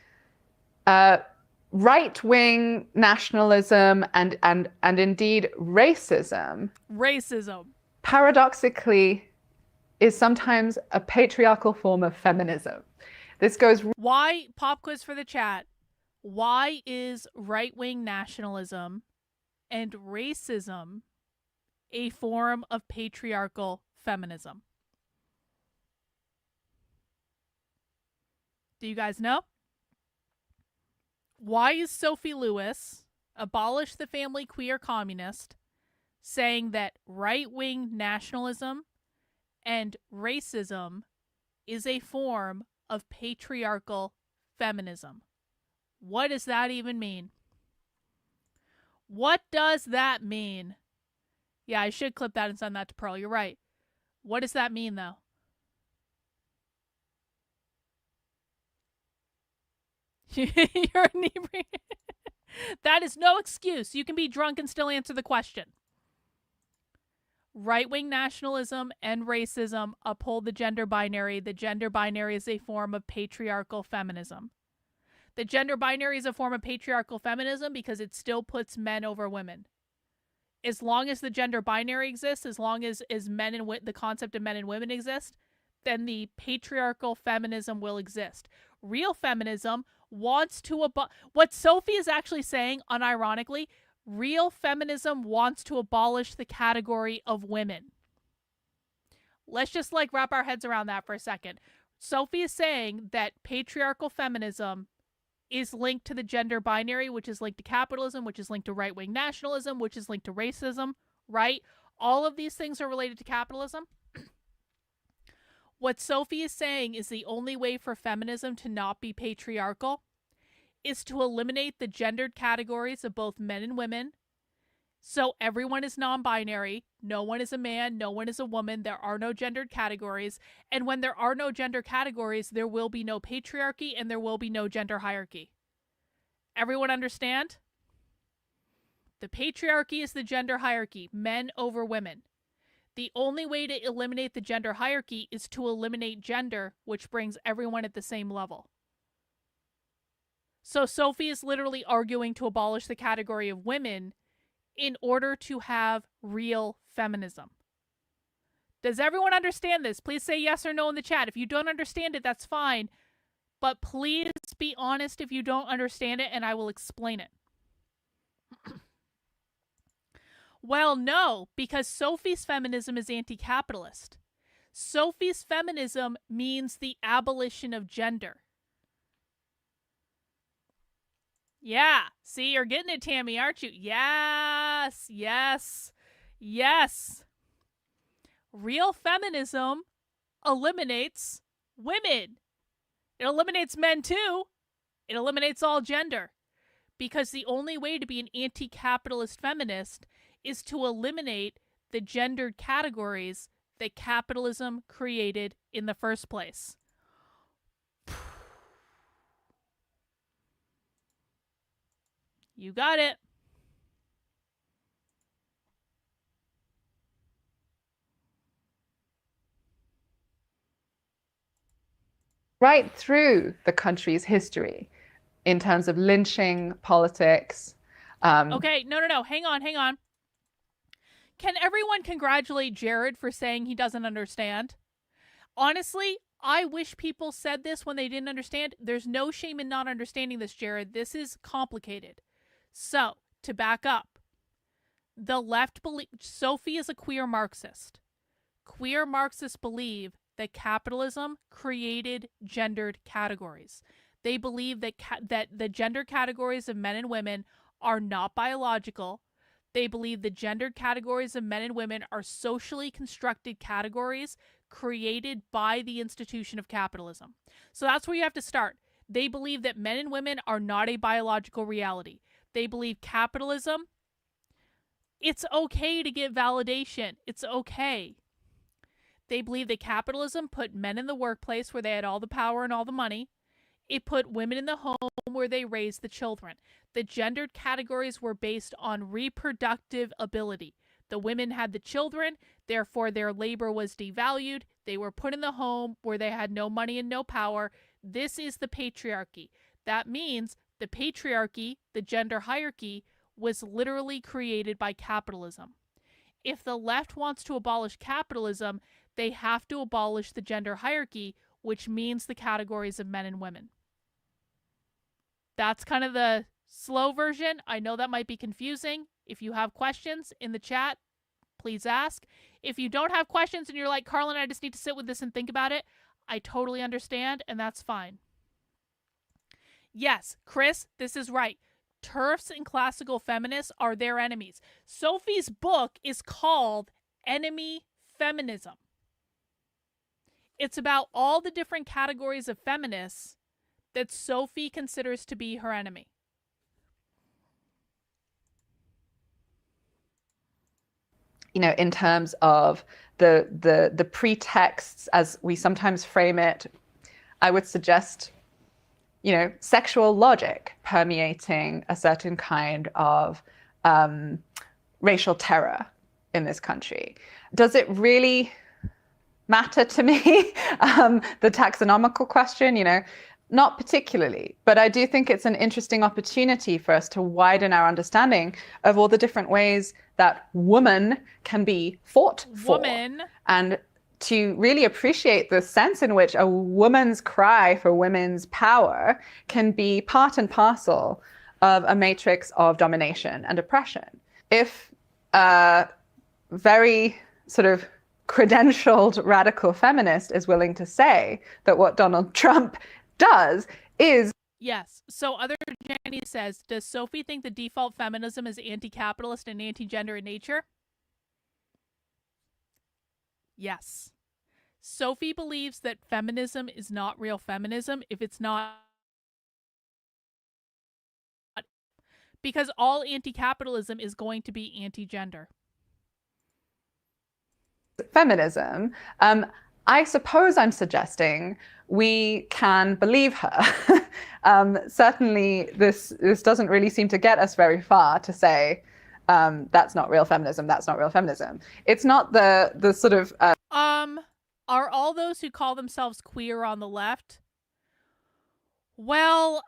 Speaker 18: right-wing nationalism and indeed racism paradoxically is sometimes a patriarchal form of feminism. This goes...
Speaker 5: Why, pop quiz for the chat, why is right-wing nationalism and racism a form of patriarchal feminism? Do you guys know? Why is Sophie Lewis, abolish the family queer communist, saying that right-wing nationalism and racism is a form of patriarchal feminism? What does that even mean? What does that mean? Yeah, I should clip that and send that to Pearl. You're right. What does that mean, though? You're inebriated. That is no excuse. You can be drunk and still answer the question. Right-wing nationalism and racism uphold the gender binary. The gender binary is a form of patriarchal feminism. The gender binary is a form of patriarchal feminism because it still puts men over women. As long as the gender binary exists, as long as men and the concept of men and women exist, then the patriarchal feminism will exist. Real feminism wants to what Sophie is actually saying, unironically, real feminism wants to abolish the category of women. Let's just wrap our heads around that for a second. Sophie is saying that patriarchal feminism is linked to the gender binary, which is linked to capitalism, which is linked to right-wing nationalism, which is linked to racism, right? All of these things are related to capitalism. What Sophie is saying is the only way for feminism to not be patriarchal is to eliminate the gendered categories of both men and women. So everyone is non-binary. No one is a man. No one is a woman. There are no gendered categories. And when there are no gender categories, there will be no patriarchy and there will be no gender hierarchy. Everyone understand? The patriarchy is the gender hierarchy, men over women. The only way to eliminate the gender hierarchy is to eliminate gender, which brings everyone at the same level. So Sophie is literally arguing to abolish the category of women in order to have real feminism. Does everyone understand this? Please say yes or no in the chat. If you don't understand it, that's fine. But please be honest if you don't understand it, and I will explain it. Well, no, because Sophie's feminism is anti-capitalist. Sophie's feminism means the abolition of gender. Yeah, see, you're getting it, Tammy, aren't you? Yes, yes, yes. Real feminism eliminates women. It eliminates men too. It eliminates all gender. Because the only way to be an anti-capitalist feminist is to eliminate the gendered categories that capitalism created in the first place. You got it.
Speaker 18: Right through the country's history in terms of lynching, politics.
Speaker 5: Okay, no. Hang on. Can everyone congratulate Jared for saying he doesn't understand? Honestly, I wish people said this when they didn't understand. There's no shame in not understanding this, Jared. This is complicated. So, to back up, the left Sophie is a queer Marxist. Queer Marxists believe that capitalism created gendered categories. They believe that that the gender categories of men and women are not biological. They believe the gendered categories of men and women are socially constructed categories created by the institution of capitalism. So that's where you have to start. They believe that men and women are not a biological reality. They believe capitalism, it's okay to get validation. It's okay. They believe that capitalism put men in the workplace where they had all the power and all the money. It put women in the home where they raised the children. The gendered categories were based on reproductive ability. The women had the children, therefore their labor was devalued. They were put in the home where they had no money and no power. This is the patriarchy. That means the patriarchy, the gender hierarchy, was literally created by capitalism. If the left wants to abolish capitalism, they have to abolish the gender hierarchy, which means the categories of men and women. That's kind of the slow version. I know that might be confusing. If you have questions in the chat, please ask. If you don't have questions and you're like, Karlyn, I just need to sit with this and think about it, I totally understand, and that's fine. Yes, Chris, this is right. TERFs and classical feminists are their enemies. Sophie's book is called Enemy Feminism. It's about all the different categories of feminists that Sophie considers to be her enemy.
Speaker 18: You know, in terms of the pretexts as we sometimes frame it, I would suggest, you know, sexual logic permeating a certain kind of racial terror in this country. Does it really matter to me? The taxonomical question, you know, not particularly, but I do think it's an interesting opportunity for us to widen our understanding of all the different ways that woman can be fought for. And to really appreciate the sense in which a woman's cry for women's power can be part and parcel of a matrix of domination and oppression. If a very sort of credentialed radical feminist is willing to say that what Donald Trump does is...
Speaker 5: Yes. So other Jenny says, does Sophie think the default feminism is anti-capitalist and anti-gender in nature? Yes. Sophie believes that feminism is not real feminism if it's not, because all anti-capitalism is going to be anti-gender.
Speaker 18: Feminism. I suppose I'm suggesting we can believe her. Certainly, this doesn't really seem to get us very far to say that's not real feminism. That's not real feminism. It's not the sort of.
Speaker 5: Are all those who call themselves queer on the left? Well,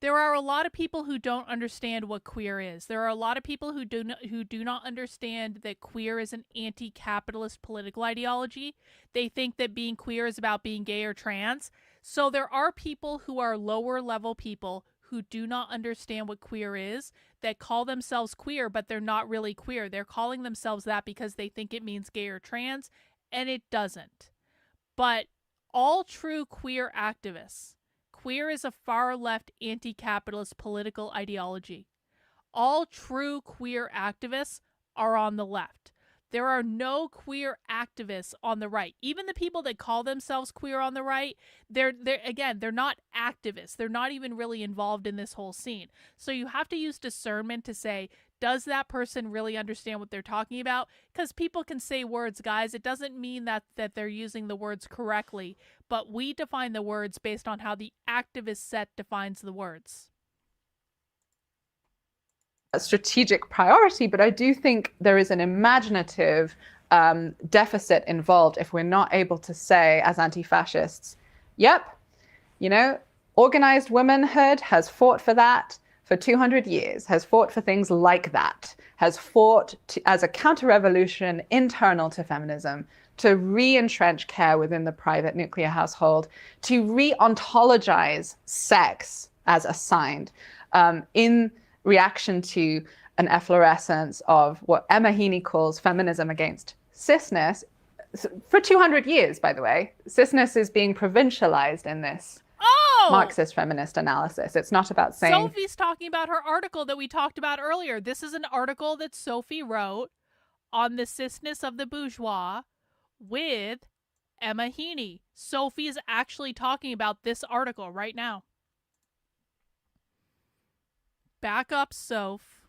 Speaker 5: there are a lot of people who don't understand what queer is. There are a lot of people who do not understand that queer is an anti-capitalist political ideology. They think that being queer is about being gay or trans. So there are people who are lower level people who do not understand what queer is, that call themselves queer, but they're not really queer. They're calling themselves that because they think it means gay or trans, and it doesn't. But all true queer activists, queer is a far-left anti-capitalist political ideology. All true queer activists are on the left. There are no queer activists on the right. Even the people that call themselves queer on the right, they're not activists. They're not even really involved in this whole scene. So you have to use discernment to say, does that person really understand what they're talking about? Because people can say words, guys. It doesn't mean that they're using the words correctly, but we define the words based on how the activist set defines the words.
Speaker 18: A strategic priority, but I do think there is an imaginative deficit involved if we're not able to say as anti-fascists, yep, you know, organized womanhood has fought for that for 200 years, has fought for things like that, has fought as a counter-revolution internal to feminism, to re-entrench care within the private nuclear household, to re-ontologize sex as assigned in reaction to an efflorescence of what Emma Heaney calls feminism against cisness. For 200 years, by the way, cisness is being provincialized in this Marxist feminist analysis. It's not about saying...
Speaker 5: Sophie's talking about her article that we talked about earlier. This is an article that Sophie wrote on the cisness of the bourgeois with Emma Heaney. Sophie is actually talking about this article right now. Back up, Soph.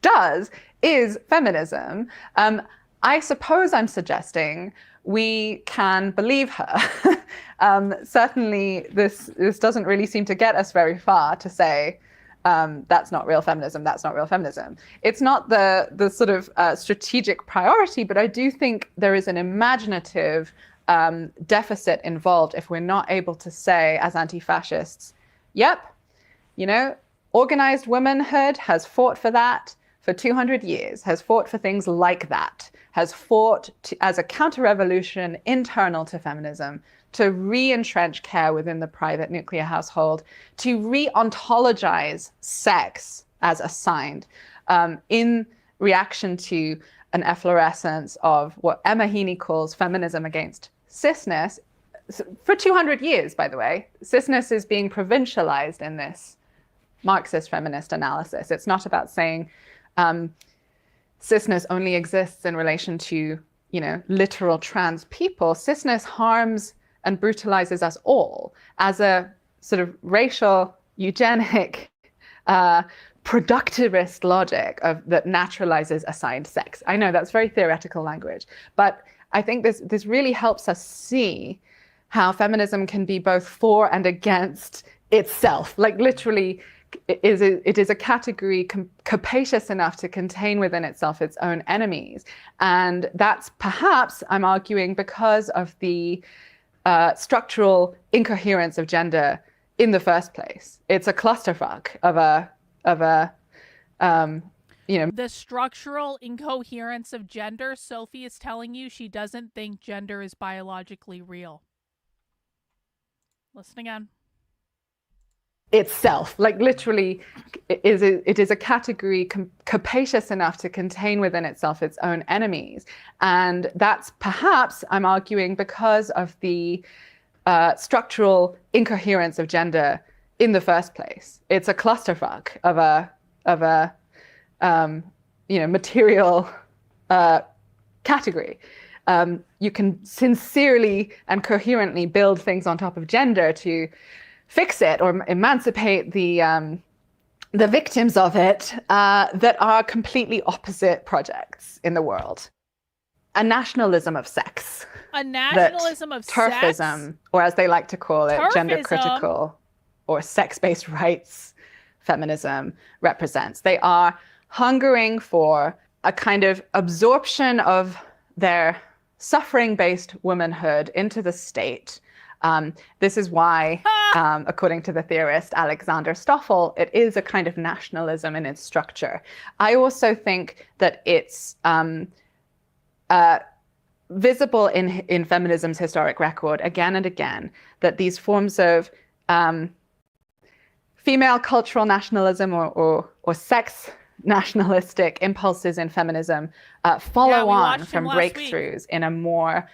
Speaker 18: Does is feminism. I suppose I'm suggesting we can believe her. Certainly, this doesn't really seem to get us very far to say, that's not real feminism, that's not real feminism. It's not the sort of strategic priority, but I do think there is an imaginative deficit involved if we're not able to say as anti-fascists, yep, organized womanhood has fought for that for 200 years, has fought for things like that, has fought as a counter-revolution internal to feminism, to re-entrench care within the private nuclear household, to re-ontologize sex as assigned in reaction to an efflorescence of what Emma Heaney calls feminism against cisness. For 200 years, by the way, cisness is being provincialized in this Marxist feminist analysis. It's not about saying cisness only exists in relation to, literal trans people. Cisness harms and brutalizes us all as a sort of racial, eugenic, productivist logic that naturalizes assigned sex. I know that's very theoretical language, but I think this really helps us see how feminism can be both for and against itself. Like literally, it is a category capacious enough to contain within itself its own enemies. And that's perhaps, I'm arguing, because of the structural incoherence of gender in the first place. It's a clusterfuck of a
Speaker 5: The structural incoherence of gender. Sophie is telling you she doesn't think gender is biologically real. Listen again.
Speaker 18: Itself, like literally, it is a category capacious enough to contain within itself its own enemies. And that's perhaps, I'm arguing, because of the structural incoherence of gender in the first place. It's a clusterfuck of a material category. You can sincerely and coherently build things on top of gender to fix it or emancipate the victims of it that are completely opposite projects in the world. A nationalism of sex.
Speaker 5: A nationalism of
Speaker 18: turfism,
Speaker 5: sex?
Speaker 18: or as they like to call it,
Speaker 5: Turfism?
Speaker 18: gender critical or sex-based rights feminism represents. They are hungering for a kind of absorption of their suffering-based womanhood into the state. This is why, according to the theorist Alexander Stoffel, it is a kind of nationalism in its structure. I also think that it's visible in feminism's historic record again and again that these forms of female cultural nationalism or sex nationalistic impulses in feminism follow on from breakthroughs in a more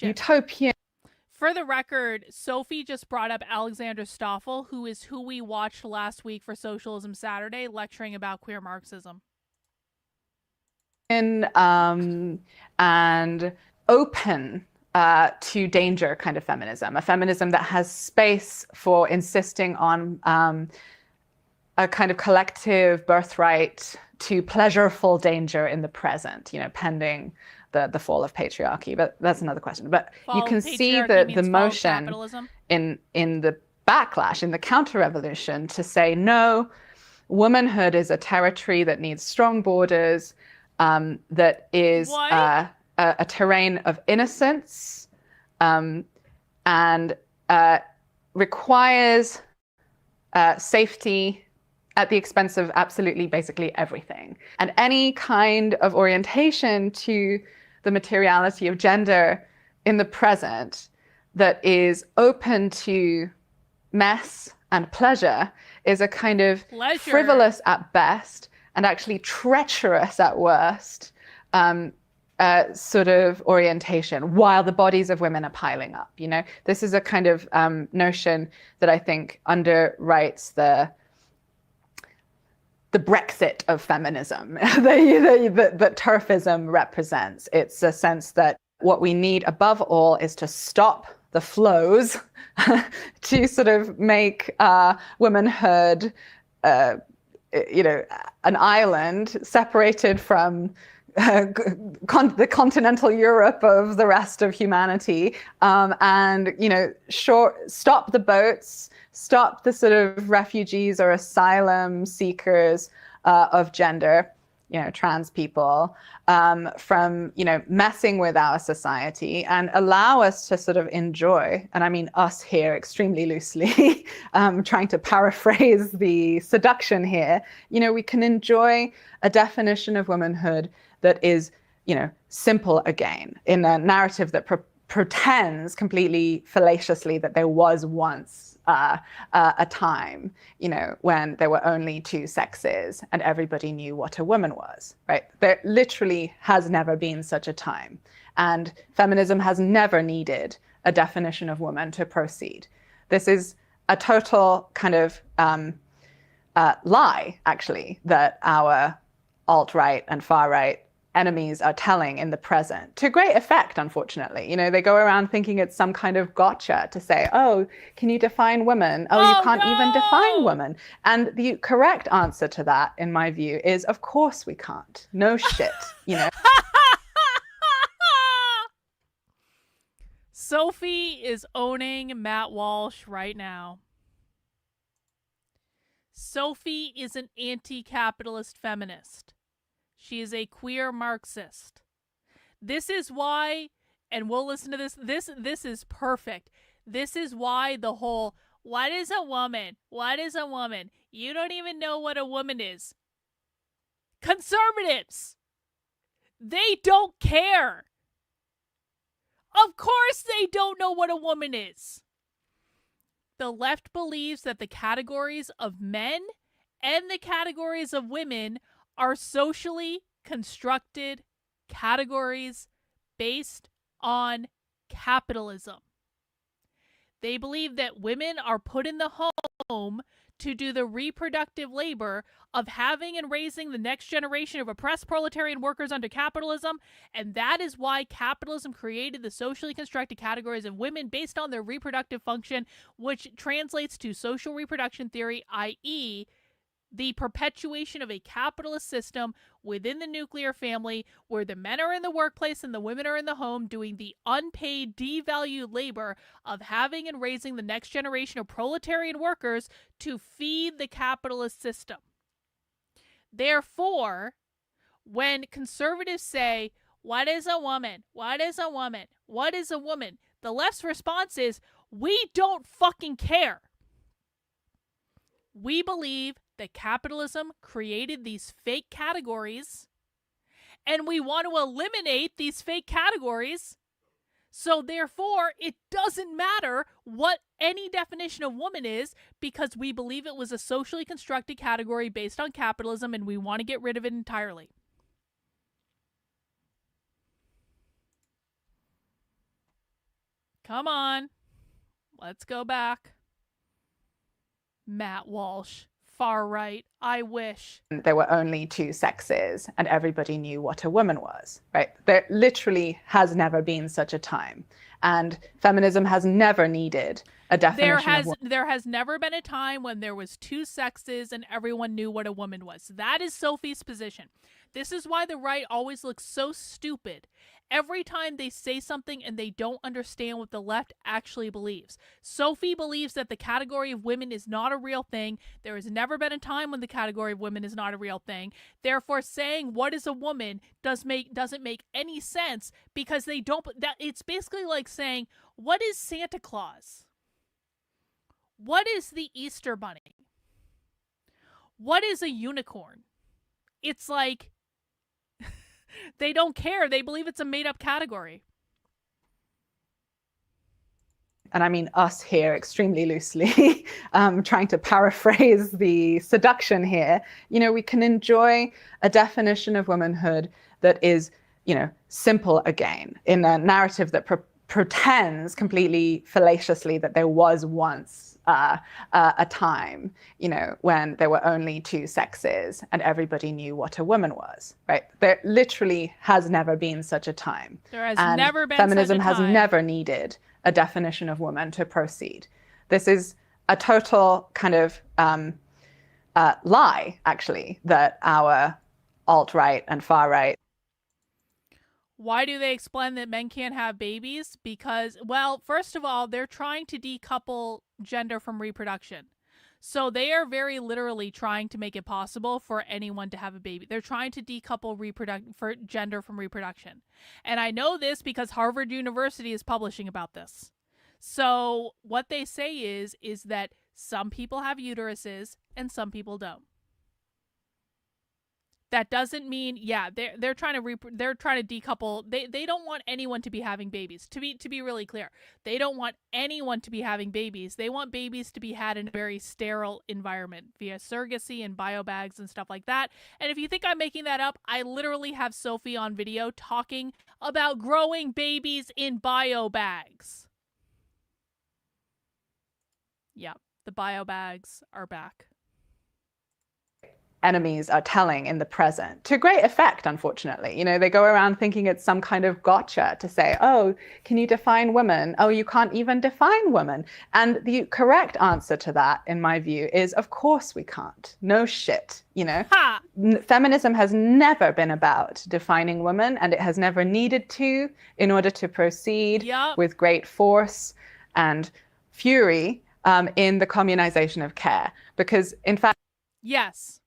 Speaker 18: utopian.
Speaker 5: For the record, Sophie just brought up Alexander Stoffel, who is who we watched last week for Socialism Saturday, lecturing about queer Marxism.
Speaker 18: And open to danger kind of feminism, a feminism that has space for insisting on a kind of collective birthright to pleasureful danger in the present, pending the fall of patriarchy. But that's another question. But you can see the motion in the backlash, in the counter-revolution, to say, no, womanhood is a territory that needs strong borders, that is a terrain of innocence, and requires safety at the expense of absolutely, basically everything. And any kind of orientation to the materiality of gender in the present that is open to mess and pleasure is a kind of frivolous at best and actually treacherous at worst sort of orientation while the bodies of women are piling up. This is a kind of notion that I think underwrites the Brexit of feminism that turfism represents. It's a sense that what we need above all is to stop the flows to sort of make womanhood, an island separated from the continental Europe of the rest of humanity, and stop the boats, stop the sort of refugees or asylum seekers of gender, trans people, from messing with our society, and allow us to sort of enjoy, and I mean us here extremely loosely, trying to paraphrase the seduction here, we can enjoy a definition of womanhood that is, simple again, in a narrative that pretends completely fallaciously that there was once a time, when there were only two sexes and everybody knew what a woman was, right? There literally has never been such a time. And feminism has never needed a definition of woman to proceed. This is a total kind of lie, actually, that our alt-right and far-right enemies are telling in the present, to great effect, unfortunately. They go around thinking it's some kind of gotcha to say, oh, can you define women? Oh, you can't even define women. And the correct answer to that, in my view, is of course we can't. No shit,
Speaker 5: Sophie is owning Matt Walsh right now. Sophie is an anti-capitalist feminist. She is a queer Marxist. This is why, and we'll listen to this, this is perfect. This is why the whole, what is a woman? What is a woman? You don't even know what a woman is. Conservatives! They don't care. Of course they don't know what a woman is. The left believes that the categories of men and the categories of women are socially constructed categories based on capitalism. They believe that women are put in the home to do the reproductive labor of having and raising the next generation of oppressed proletarian workers under capitalism, and that is why capitalism created the socially constructed categories of women based on their reproductive function, which translates to social reproduction theory, i.e., the perpetuation of a capitalist system within the nuclear family where the men are in the workplace and the women are in the home doing the unpaid, devalued labor of having and raising the next generation of proletarian workers to feed the capitalist system. Therefore, when conservatives say, what is a woman? What is a woman? What is a woman? The left's response is, we don't fucking care. We believe that capitalism created these fake categories, and we want to eliminate these fake categories. So therefore, it doesn't matter what any definition of woman is, because we believe it was a socially constructed category based on capitalism, and we want to get rid of it entirely. Come on. Let's go back. Matt Walsh. Far right, I wish.
Speaker 18: There were only two sexes and everybody knew what a woman was, right? There literally has never been such a time. And feminism has never needed a definition of woman.
Speaker 5: There has never been a time when there was two sexes and everyone knew what a woman was. That is Sophie's position. This is why the right always looks so stupid every time they say something and they don't understand what the left actually believes. Sophie believes that the category of women is not a real thing. There has never been a time when the category of women is not a real thing. Therefore, saying what is a woman doesn't make any sense, because they don't. That it's basically like saying, what is Santa Claus? What is the Easter Bunny? What is a unicorn? It's like they don't care. They believe it's a made-up category.
Speaker 18: And I mean us here extremely loosely, trying to paraphrase the seduction here, we can enjoy a definition of womanhood that is, simple again, in a narrative that pretends completely fallaciously that there was once a time, when there were only two sexes and everybody knew what a woman was, right? There literally has never been such a time.
Speaker 5: There has
Speaker 18: and
Speaker 5: never been
Speaker 18: feminism
Speaker 5: such a time.
Speaker 18: has never needed a definition of woman to proceed. This is a total kind of lie, actually, that our alt-right and far-right
Speaker 5: Why do they explain that men can't have babies? Because, well, first of all, they're trying to decouple gender from reproduction. So they are very literally trying to make it possible for anyone to have a baby. They're trying to decouple for gender from reproduction. And I know this because Harvard University is publishing about this. So what they say is that some people have uteruses and some people don't. That doesn't mean, yeah, they're trying to decouple. They don't want anyone to be having babies. To be really clear, they don't want anyone to be having babies. They want babies to be had in a very sterile environment via surrogacy and biobags and stuff like that. And if you think I'm making that up, I literally have Sophie on video talking about growing babies in biobags. Yeah, the biobags are back.
Speaker 18: Enemies are telling in the present to great effect, unfortunately. You know, they go around thinking it's some kind of gotcha to say, oh, can you define women? Oh, you can't even define women. And the correct answer to that, in my view, is of course we can't. No shit, you know. Feminism has never been about defining women, and it has never needed to in order to proceed with great force and fury in the communization of care. Because, in fact...
Speaker 5: Yes.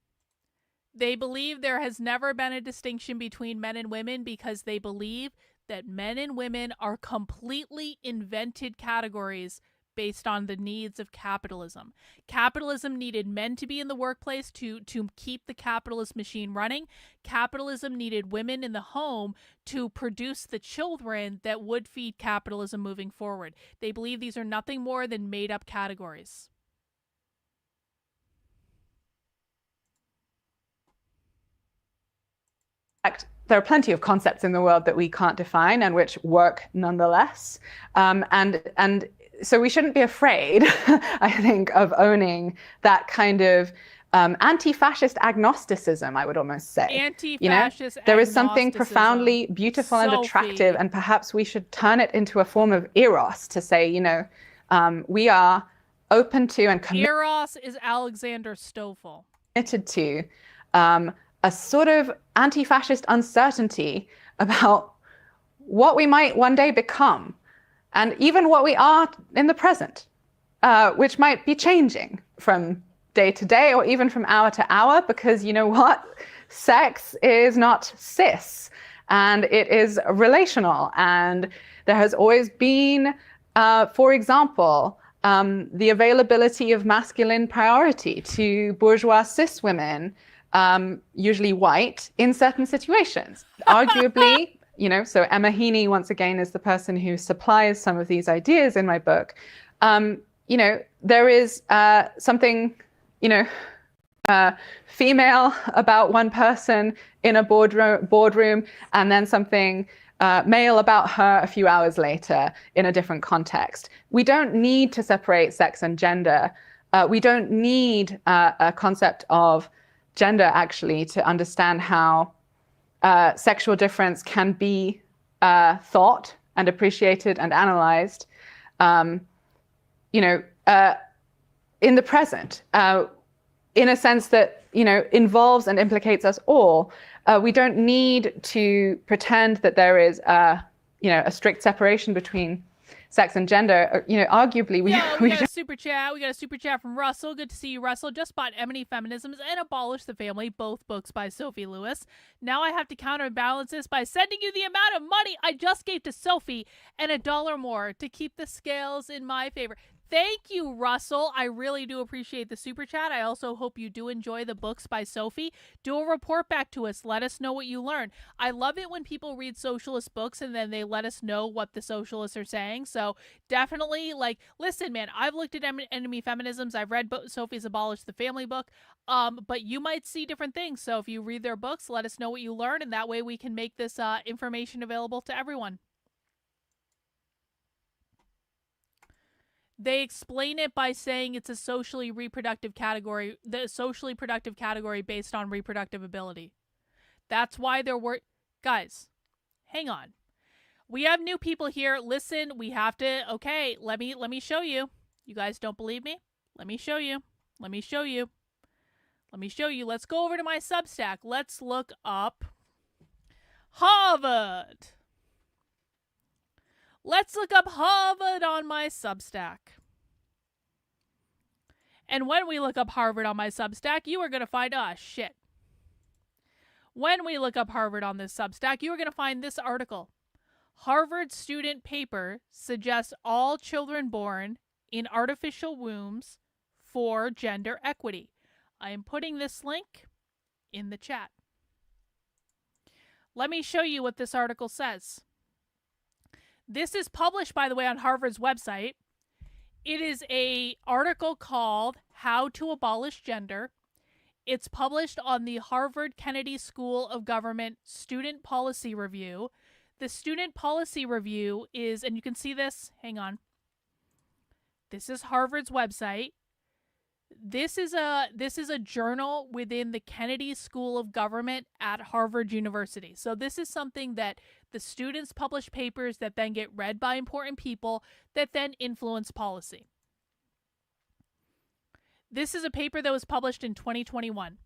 Speaker 5: They believe there has never been a distinction between men and women because they believe that men and women are completely invented categories based on the needs of capitalism. Capitalism needed men to be in the workplace to keep the capitalist machine running. Capitalism needed women in the home to produce the children that would feed capitalism moving forward. They believe these are nothing more than made-up categories.
Speaker 18: There are plenty of concepts in the world that we can't define and which work nonetheless. And so we shouldn't be afraid, I think, of owning that kind of anti-fascist agnosticism, I would almost say.
Speaker 5: Anti-fascist
Speaker 18: there is something profoundly beautiful and attractive, and perhaps we should turn it into a form of eros to say, you know, we are open to and
Speaker 5: Eros is Alexander Stoffel.
Speaker 18: Committed to a sort of anti-fascist uncertainty about what we might one day become, and even what we are in the present, which might be changing from day to day or even from hour to hour, because you know what? Sex is not cis, and it is relational, and there has always been, for example, the availability of masculine priority to bourgeois cis women, usually white, in certain situations. Arguably, you know, so Emma Heaney, once again, is the person who supplies some of these ideas in my book. You know, there is something, you know, female about one person in a boardroom, and then something male about her a few hours later in a different context. We don't need to separate sex and gender. We don't need a concept of gender, actually, to understand how sexual difference can be thought and appreciated and analyzed, you know, in the present, in a sense that, you know, involves and implicates us all. We don't need to pretend that there is, you know, a strict separation between sex and gender. You know, arguably, we
Speaker 5: got a super chat. We got a super chat from Russell. Good to see you, Russell. Just bought Emily Feminisms and Abolish the Family, both books by Sophie Lewis. Now I have to counterbalance this by sending you the amount of money I just gave to Sophie and $1 more to keep the scales in my favor. Thank you, Russell. I really do appreciate the super chat. I also hope you do enjoy the books by Sophie. Do a report back to us. Let us know what you learned. I love it when people read socialist books and then they let us know what the socialists are saying. So definitely, like, listen, man, I've looked at enemy feminisms. I've read Sophie's Abolish the Family book, but you might see different things. So if you read their books, let us know what you learned, and that way we can make this information available to everyone. They explain it by saying it's a socially reproductive category, the socially productive category based on reproductive ability. That's why there were... Guys, hang on. We have new people here. Listen, we have to... Okay, let me show you. You guys don't believe me? Let me show you. Let me show you. Let me show you. Let's go over to my Substack. Let's look up Harvard. Let's look up Harvard on my Substack. And when we look up Harvard on my Substack, you are going to find, shit. When we look up Harvard on this Substack, you are going to find this article. Harvard student paper suggests all children born in artificial wombs for gender equity. I am putting this link in the chat. Let me show you what this article says. This is published, by the way, on Harvard's website. It is an article called How to Abolish Gender. It's published on the Harvard Kennedy School of Government Student Policy Review. The Student Policy Review is, and you can see this, hang on. This is Harvard's website. This is a journal within the Kennedy School of Government at Harvard University. So this is something that the students publish papers that then get read by important people that then influence policy. This is a paper that was published in 2021.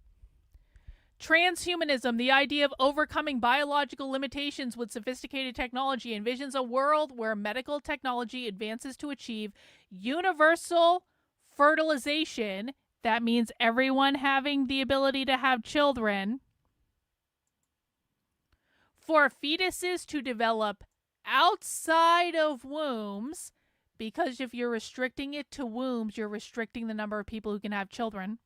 Speaker 5: Transhumanism, the idea of overcoming biological limitations with sophisticated technology, envisions a world where medical technology advances to achieve universal fertilization. That means everyone having the ability to have children, for fetuses to develop outside of wombs, because if you're restricting it to wombs, you're restricting the number of people who can have children.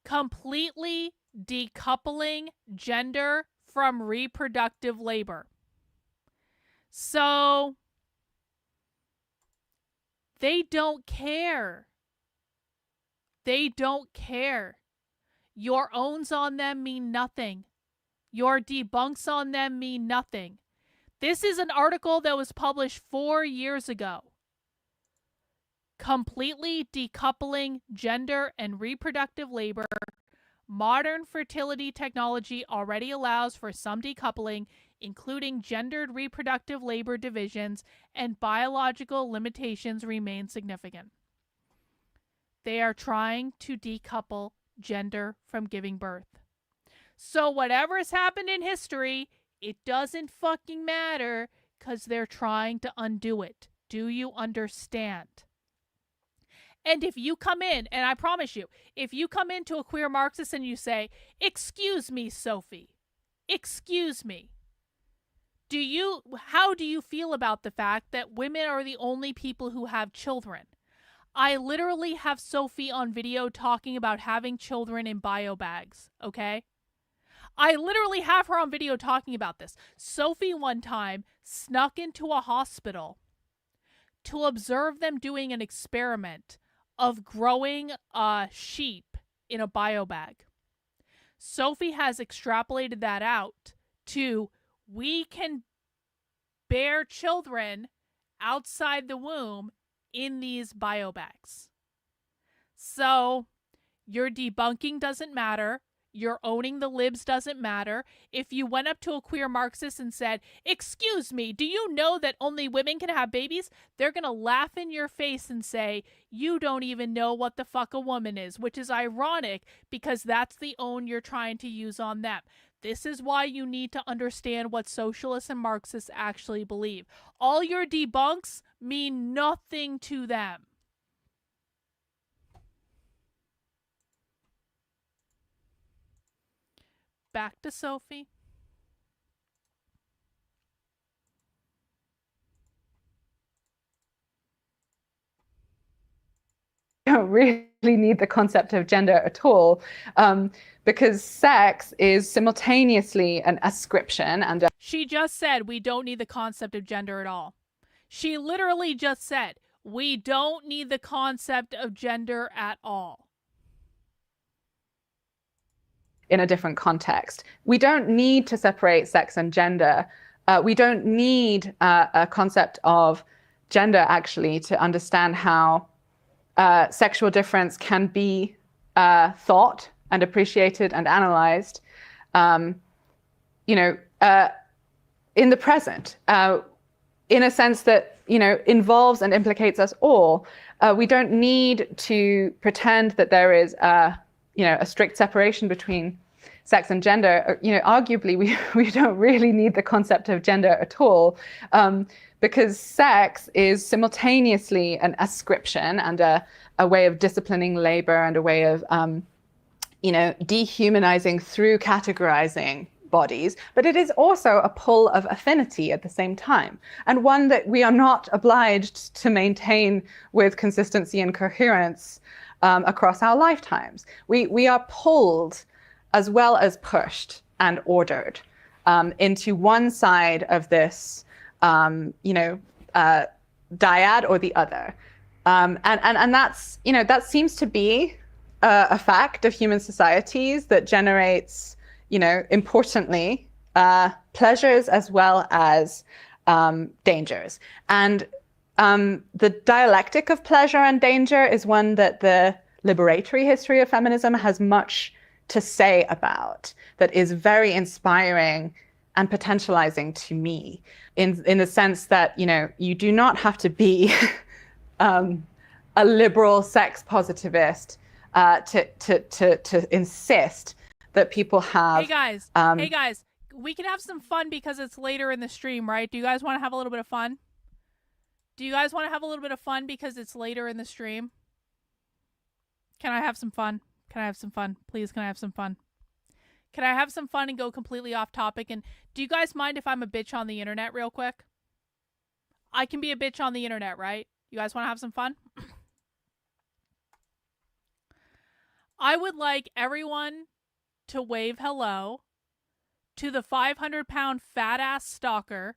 Speaker 5: Completely decoupling gender from reproductive labor. So they don't care. They don't care. Your owns on them mean nothing. Your debunks on them mean nothing. This is an article that was published 4 years ago. Completely decoupling gender and reproductive labor. Modern fertility technology already allows for some decoupling, including gendered reproductive labor divisions, and biological limitations remain significant. They are trying to decouple gender from giving birth. So whatever has happened in history, it doesn't fucking matter because they're trying to undo it. Do you understand? And if you come in, and I promise you, if you come into a queer Marxist and you say, "Excuse me, Sophie, excuse me, how do you feel about the fact that women are the only people who have children?" I literally have Sophie on video talking about having children in bio bags, okay? I literally have her on video talking about this. Sophie one time snuck into a hospital to observe them doing an experiment of growing a sheep in a bio bag. Sophie has extrapolated that out to, we can bear children outside the womb in these bio bags. So your debunking doesn't matter. Your owning the libs doesn't matter. If you went up to a queer Marxist and said, "Excuse me, do you know that only women can have babies?" They're going to laugh in your face and say, "You don't even know what the fuck a woman is," which is ironic because that's the own you're trying to use on them. This is why you need to understand what socialists and Marxists actually believe. All your debunks mean nothing to them. Back to Sophie.
Speaker 18: Don't really need the concept of gender at all, because sex is simultaneously an ascription and
Speaker 5: She just said we don't need the concept of gender at all. She literally just said we don't need the concept of gender at all.
Speaker 18: in a different context. We don't need to separate sex and gender. We don't need a concept of gender, actually, to understand how sexual difference can be thought and appreciated and analyzed, in the present, in a sense that, involves and implicates us all. We don't need to pretend that there is a strict separation between sex and gender, arguably we don't really need the concept of gender at all, because sex is simultaneously an ascription and a way of disciplining labor and a way of, dehumanizing through categorizing bodies, but it is also a pull of affinity at the same time, and one that we are not obliged to maintain with consistency and coherence across our lifetimes. We are pulled as well as pushed and ordered into one side of this, dyad or the other, and that's that seems to be a fact of human societies that generates, importantly, pleasures as well as dangers. And the dialectic of pleasure and danger is one that the liberatory history of feminism has much to say about, that is very inspiring and potentializing to me, in the sense that, you do not have to be a liberal sex positivist to insist that people have.
Speaker 5: Hey guys, we can have some fun because it's later in the stream, right? Do you guys want to have a little bit of fun? Do you guys want to have a little bit of fun because it's later in the stream? Can I have some fun? Can I have some fun? Please, can I have some fun? Can I have some fun and go completely off topic? And do you guys mind if I'm a bitch on the internet real quick? I can be a bitch on the internet, right? You guys want to have some fun? I would like everyone to wave hello to the 500-pound fat-ass stalker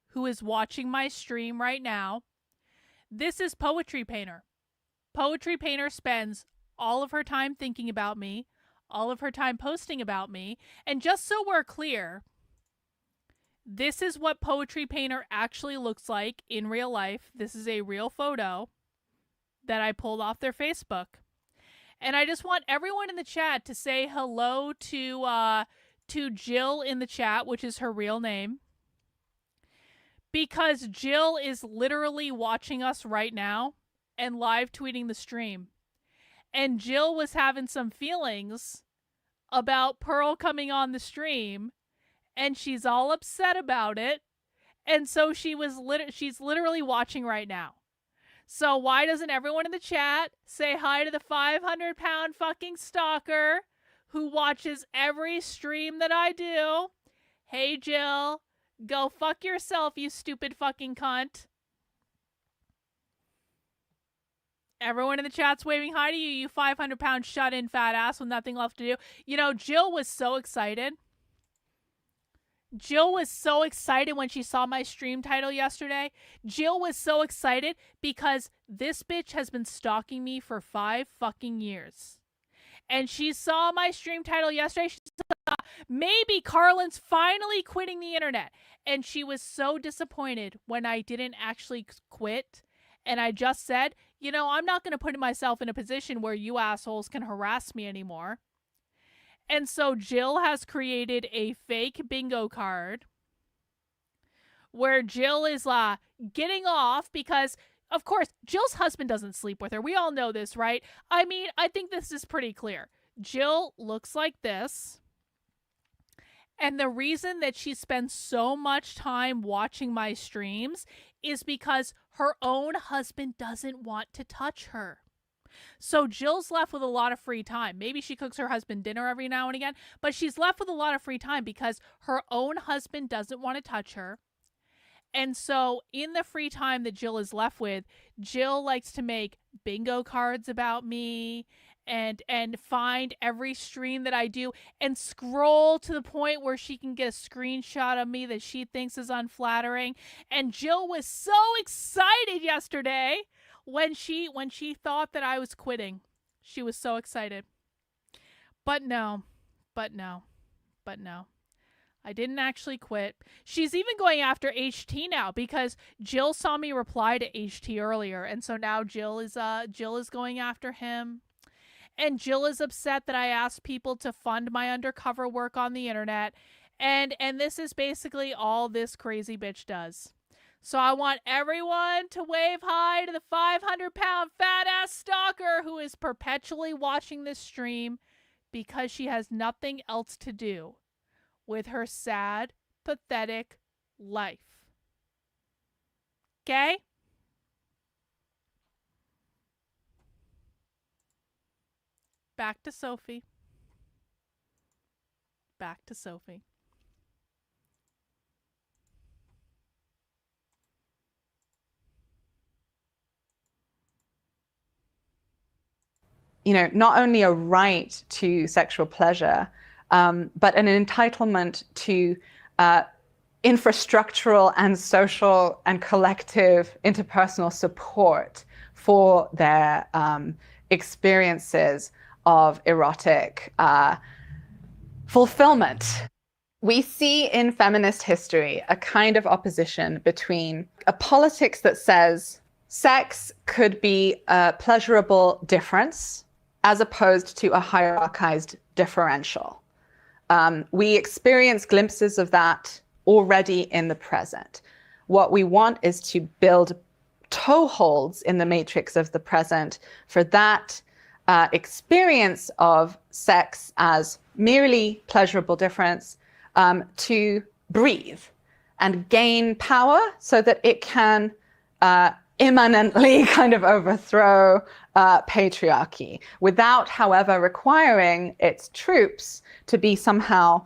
Speaker 5: who is watching my stream right now. This is Poetry Painter. Poetry Painter spends all of her time thinking about me, all of her time posting about me, and just so we're clear, this is what Poetry Painter actually looks like in real life. This is a real photo that I pulled off their Facebook. And I just want everyone in the chat to say hello to Jill in the chat, which is her real name. Because Jill is literally watching us right now and live tweeting the stream. And Jill was having some feelings about Pearl coming on the stream, and she's all upset about it. And so she's literally watching right now. So why doesn't everyone in the chat say hi to the 500-pound fucking stalker who watches every stream that I do? Hey, Jill, go fuck yourself, you stupid fucking cunt. Everyone in the chat's waving hi to you, you 500-pound shut-in fat ass with nothing left to do. Jill was so excited. Jill was so excited when she saw my stream title yesterday. Jill was so excited because this bitch has been stalking me for 5 fucking years. And she saw my stream title yesterday. She said, maybe Karlyn's finally quitting the internet. And she was so disappointed when I didn't actually quit. And I just said, I'm not going to put myself in a position where you assholes can harass me anymore. And so Jill has created a fake bingo card where Jill is getting off because, of course, Jill's husband doesn't sleep with her. We all know this, right? I mean, I think this is pretty clear. Jill looks like this. And the reason that she spends so much time watching my streams is because her own husband doesn't want to touch her. So Jill's left with a lot of free time. Maybe she cooks her husband dinner every now and again, but she's left with a lot of free time because her own husband doesn't want to touch her. And so in the free time that Jill is left with, Jill likes to make bingo cards about me and find every stream that I do and scroll to the point where she can get a screenshot of me that she thinks is unflattering. And Jill was so excited yesterday when she thought that I was quitting. She was so excited. But no. I didn't actually quit. She's even going after HT now because Jill saw me reply to HT earlier, and so now Jill is going after him. And Jill is upset that I asked people to fund my undercover work on the internet. And this is basically all this crazy bitch does. So I want everyone to wave hi to the 500-pound fat-ass stalker who is perpetually watching this stream because she has nothing else to do with her sad, pathetic life. Okay? Back to Sophie. Back to Sophie.
Speaker 18: Not only a right to sexual pleasure, but an entitlement to infrastructural and social and collective interpersonal support for their experiences of erotic fulfillment. We see in feminist history a kind of opposition between a politics that says sex could be a pleasurable difference as opposed to a hierarchized differential. We experience glimpses of that already in the present. What we want is to build toeholds in the matrix of the present for that experience of sex as merely pleasurable difference to breathe and gain power so that it can immanently kind of overthrow patriarchy without, however, requiring its troops to be somehow,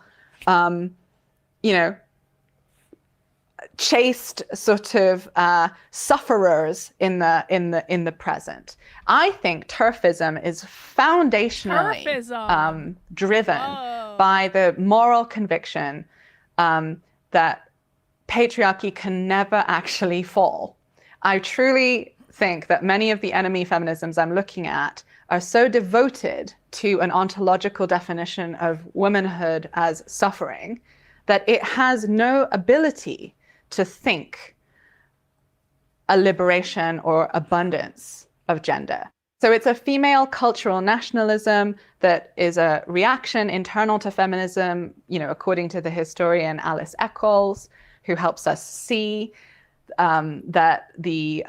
Speaker 18: chaste sort of sufferers in the present. I think turfism is foundationally driven by the moral conviction that patriarchy can never actually fall. I truly think that many of the enemy feminisms I'm looking at are so devoted to an ontological definition of womanhood as suffering that it has no ability to think a liberation or abundance of gender. So it's a female cultural nationalism that is a reaction internal to feminism, according to the historian Alice Eccles, who helps us see that the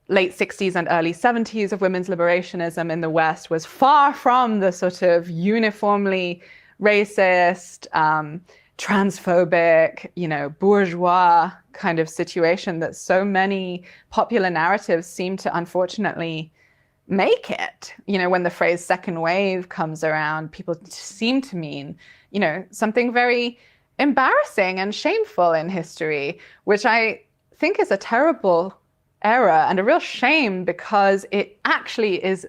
Speaker 18: late 60s and early 70s of women's liberationism in the West was far from the sort of uniformly racist, transphobic, bourgeois kind of situation that so many popular narratives seem to unfortunately make it. When the phrase second wave comes around, people seem to mean, something very embarrassing and shameful in history, which I think is a terrible error and a real shame because it actually is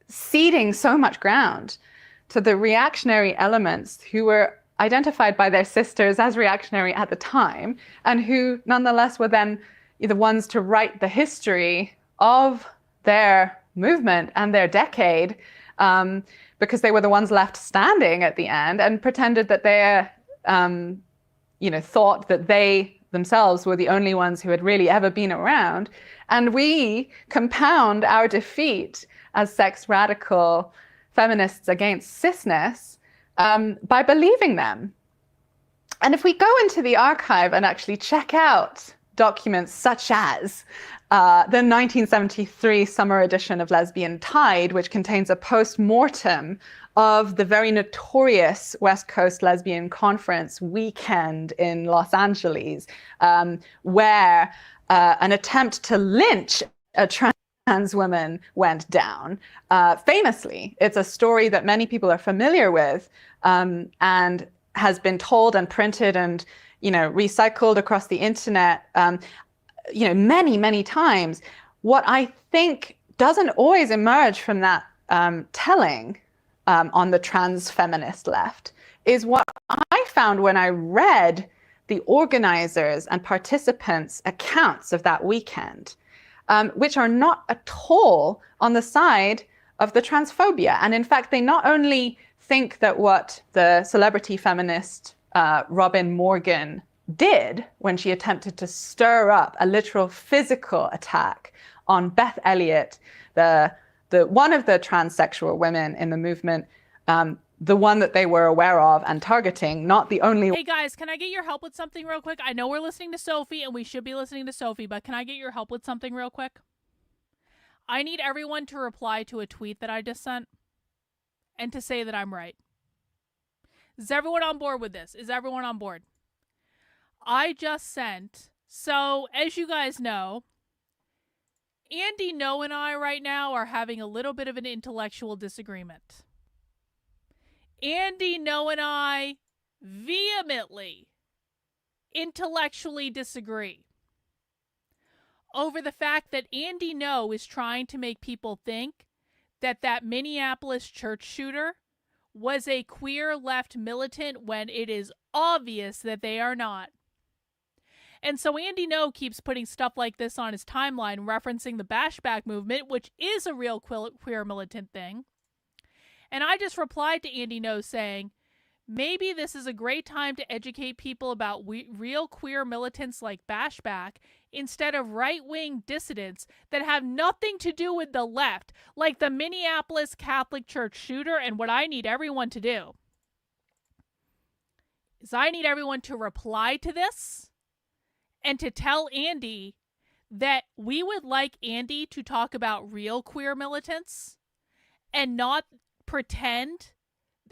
Speaker 18: ceding so much ground to the reactionary elements who were identified by their sisters as reactionary at the time and who nonetheless were then the ones to write the history of their movement and their decade because they were the ones left standing at the end and pretended that they thought that they themselves were the only ones who had really ever been around. And we compound our defeat as sex radical feminists against cisness by believing them. And if we go into the archive and actually check out documents such as the 1973 summer edition of Lesbian Tide, which contains a post-mortem of the very notorious West Coast Lesbian Conference weekend in Los Angeles, where an attempt to lynch a trans woman went down. Famously, it's a story that many people are familiar with and has been told and printed and recycled across the internet many, many times. What I think doesn't always emerge from that telling on the trans feminist left is what I found when I read the organizers and participants' accounts of that weekend, which are not at all on the side of the transphobia. And in fact, they not only think that what the celebrity feminist Robin Morgan did when she attempted to stir up a literal physical attack on Beth Elliott, the one of the transsexual women in the movement, the one that they were aware of and targeting, not the only.
Speaker 5: Hey guys, can I get your help with something real quick? I know we're listening to Sophie and we should be listening to Sophie, but can I get your help with something real quick? I need everyone to reply to a tweet that I just sent. and to say that I'm right. Is everyone on board with this? Is everyone on board? I just sent, so as you guys know, Andy No and I right now are having a little bit of an intellectual disagreement. Andy No and I vehemently, intellectually disagree over the fact that Andy No is trying to make people think that that Minneapolis church shooter was a queer left militant when it is obvious that they are not. And so Andy No keeps putting stuff like this on his timeline, referencing the bashback movement, which is a real queer militant thing. And I just replied to Andy No saying, maybe this is a great time to educate people about real queer militants like bashback instead of right-wing dissidents that have nothing to do with the left, like the Minneapolis Catholic Church shooter. And what I need everyone to do is I need everyone to reply to this and to tell Andy that we would like Andy to talk about real queer militants and not pretend.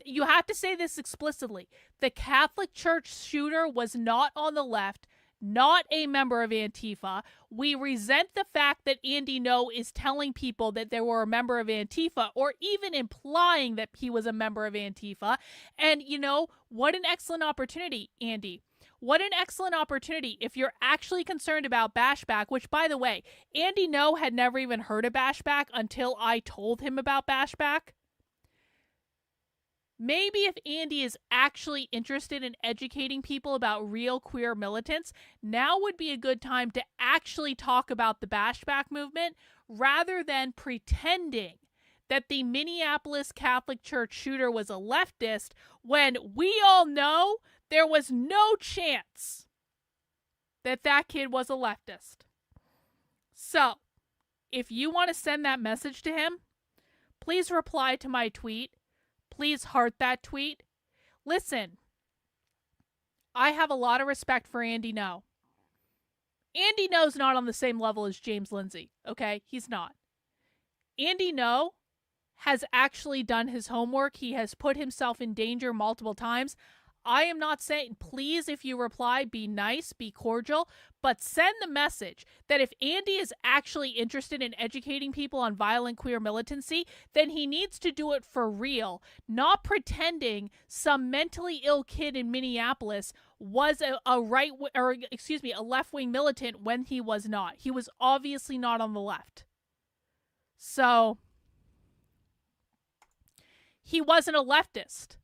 Speaker 5: You have to say this explicitly. The Catholic Church shooter was not on the left, not a member of Antifa. We resent the fact that Andy No is telling people that they were a member of Antifa or even implying that he was a member of Antifa. And, you know, what an excellent opportunity, Andy. What an excellent opportunity if you're actually concerned about bashback, which, by the way, Andy No had never even heard of bashback until I told him about bashback. Maybe if Andy is actually interested in educating people about real queer militants, now would be a good time to actually talk about the bashback movement rather than pretending that the Minneapolis Catholic Church shooter was a leftist when we all know there was no chance that that kid was a leftist. So, if you want to send that message to him, please reply to my tweet. Please heart that tweet. Listen, I have a lot of respect for Andy No. Andy No's not on the same level as James Lindsay, okay? He's not. Andy No has actually done his homework. He has put himself in danger multiple times. I am not saying, please, if you reply, be nice, be cordial, but send the message that if Andy is actually interested in educating people on violent queer militancy, then he needs to do it for real, not pretending some mentally ill kid in Minneapolis was a left-wing militant when he was not. He was obviously not on the left. So, he wasn't a leftist.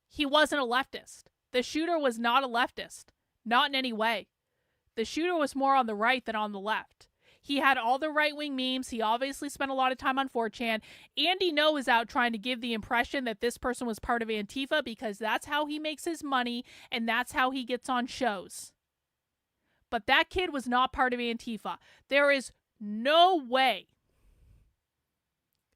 Speaker 5: He wasn't a leftist. The shooter was not a leftist. Not in any way. The shooter was more on the right than on the left. He had all the right-wing memes. He obviously spent a lot of time on 4chan. Andy No is out trying to give the impression that this person was part of Antifa because that's how he makes his money and that's how he gets on shows. But that kid was not part of Antifa. There is no way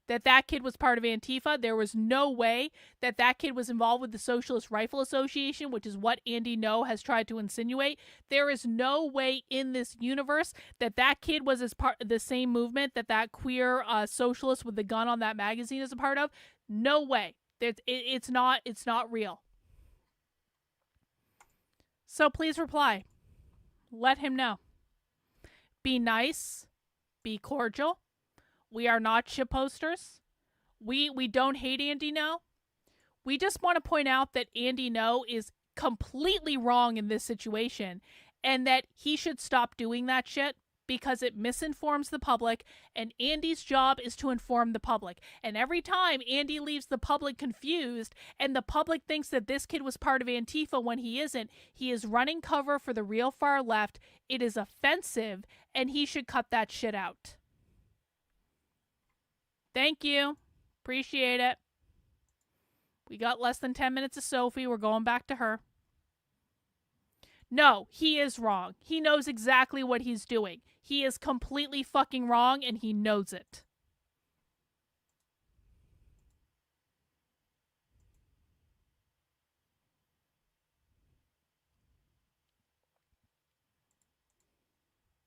Speaker 5: that that kid was part of Antifa. There was no way that that kid was involved with the Socialist Rifle Association, which is what Andy No has tried to insinuate. There is no way in this universe that that kid was as part of the same movement that that queer socialist with the gun on that magazine is a part of. No way. It's not real. So please reply. Let him know. Be nice. Be cordial. We are not shitposters. We don't hate Andy No. We just want to point out that Andy No is completely wrong in this situation and that he should stop doing that shit because it misinforms the public, and Andy's job is to inform the public. And every time Andy leaves the public confused and the public thinks that this kid was part of Antifa when he isn't, he is running cover for the real far left. It is offensive, and he should cut that shit out. Thank you. Appreciate it. We got less than 10 minutes of Sophie. We're going back to her. No, he is wrong. He knows exactly what he's doing. He is completely fucking wrong, and he knows it.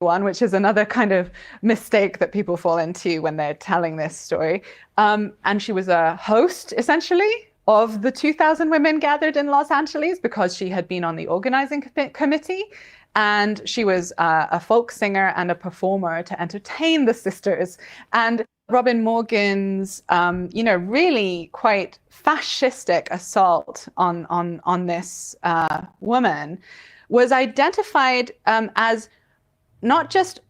Speaker 18: one, which is another kind of mistake that people fall into when they're telling this story. And she was a host, essentially, of the 2,000 women gathered in Los Angeles because she had been on the organizing committee. And she was a folk singer and a performer to entertain the sisters. And Robin Morgan's, really quite fascistic assault on this woman was identified as not just,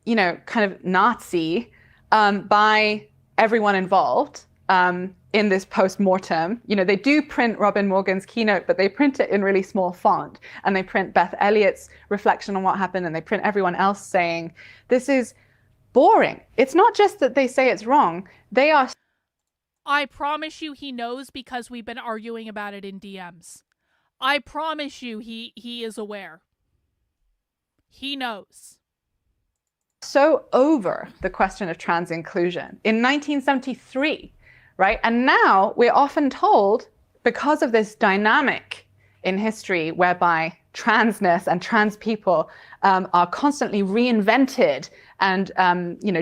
Speaker 18: kind of Nazi by everyone involved in this post-mortem. They do print Robin Morgan's keynote, but they print it in really small font. And they print Beth Elliott's reflection on what happened, and they print everyone else saying, this is boring. It's not just that they say it's wrong. They are...
Speaker 5: I promise you he knows because we've been arguing about it in DMs. I promise you he is aware. He knows.
Speaker 18: So over the question of trans inclusion in 1973, right? And now we're often told, because of this dynamic in history whereby transness and trans people are constantly reinvented, and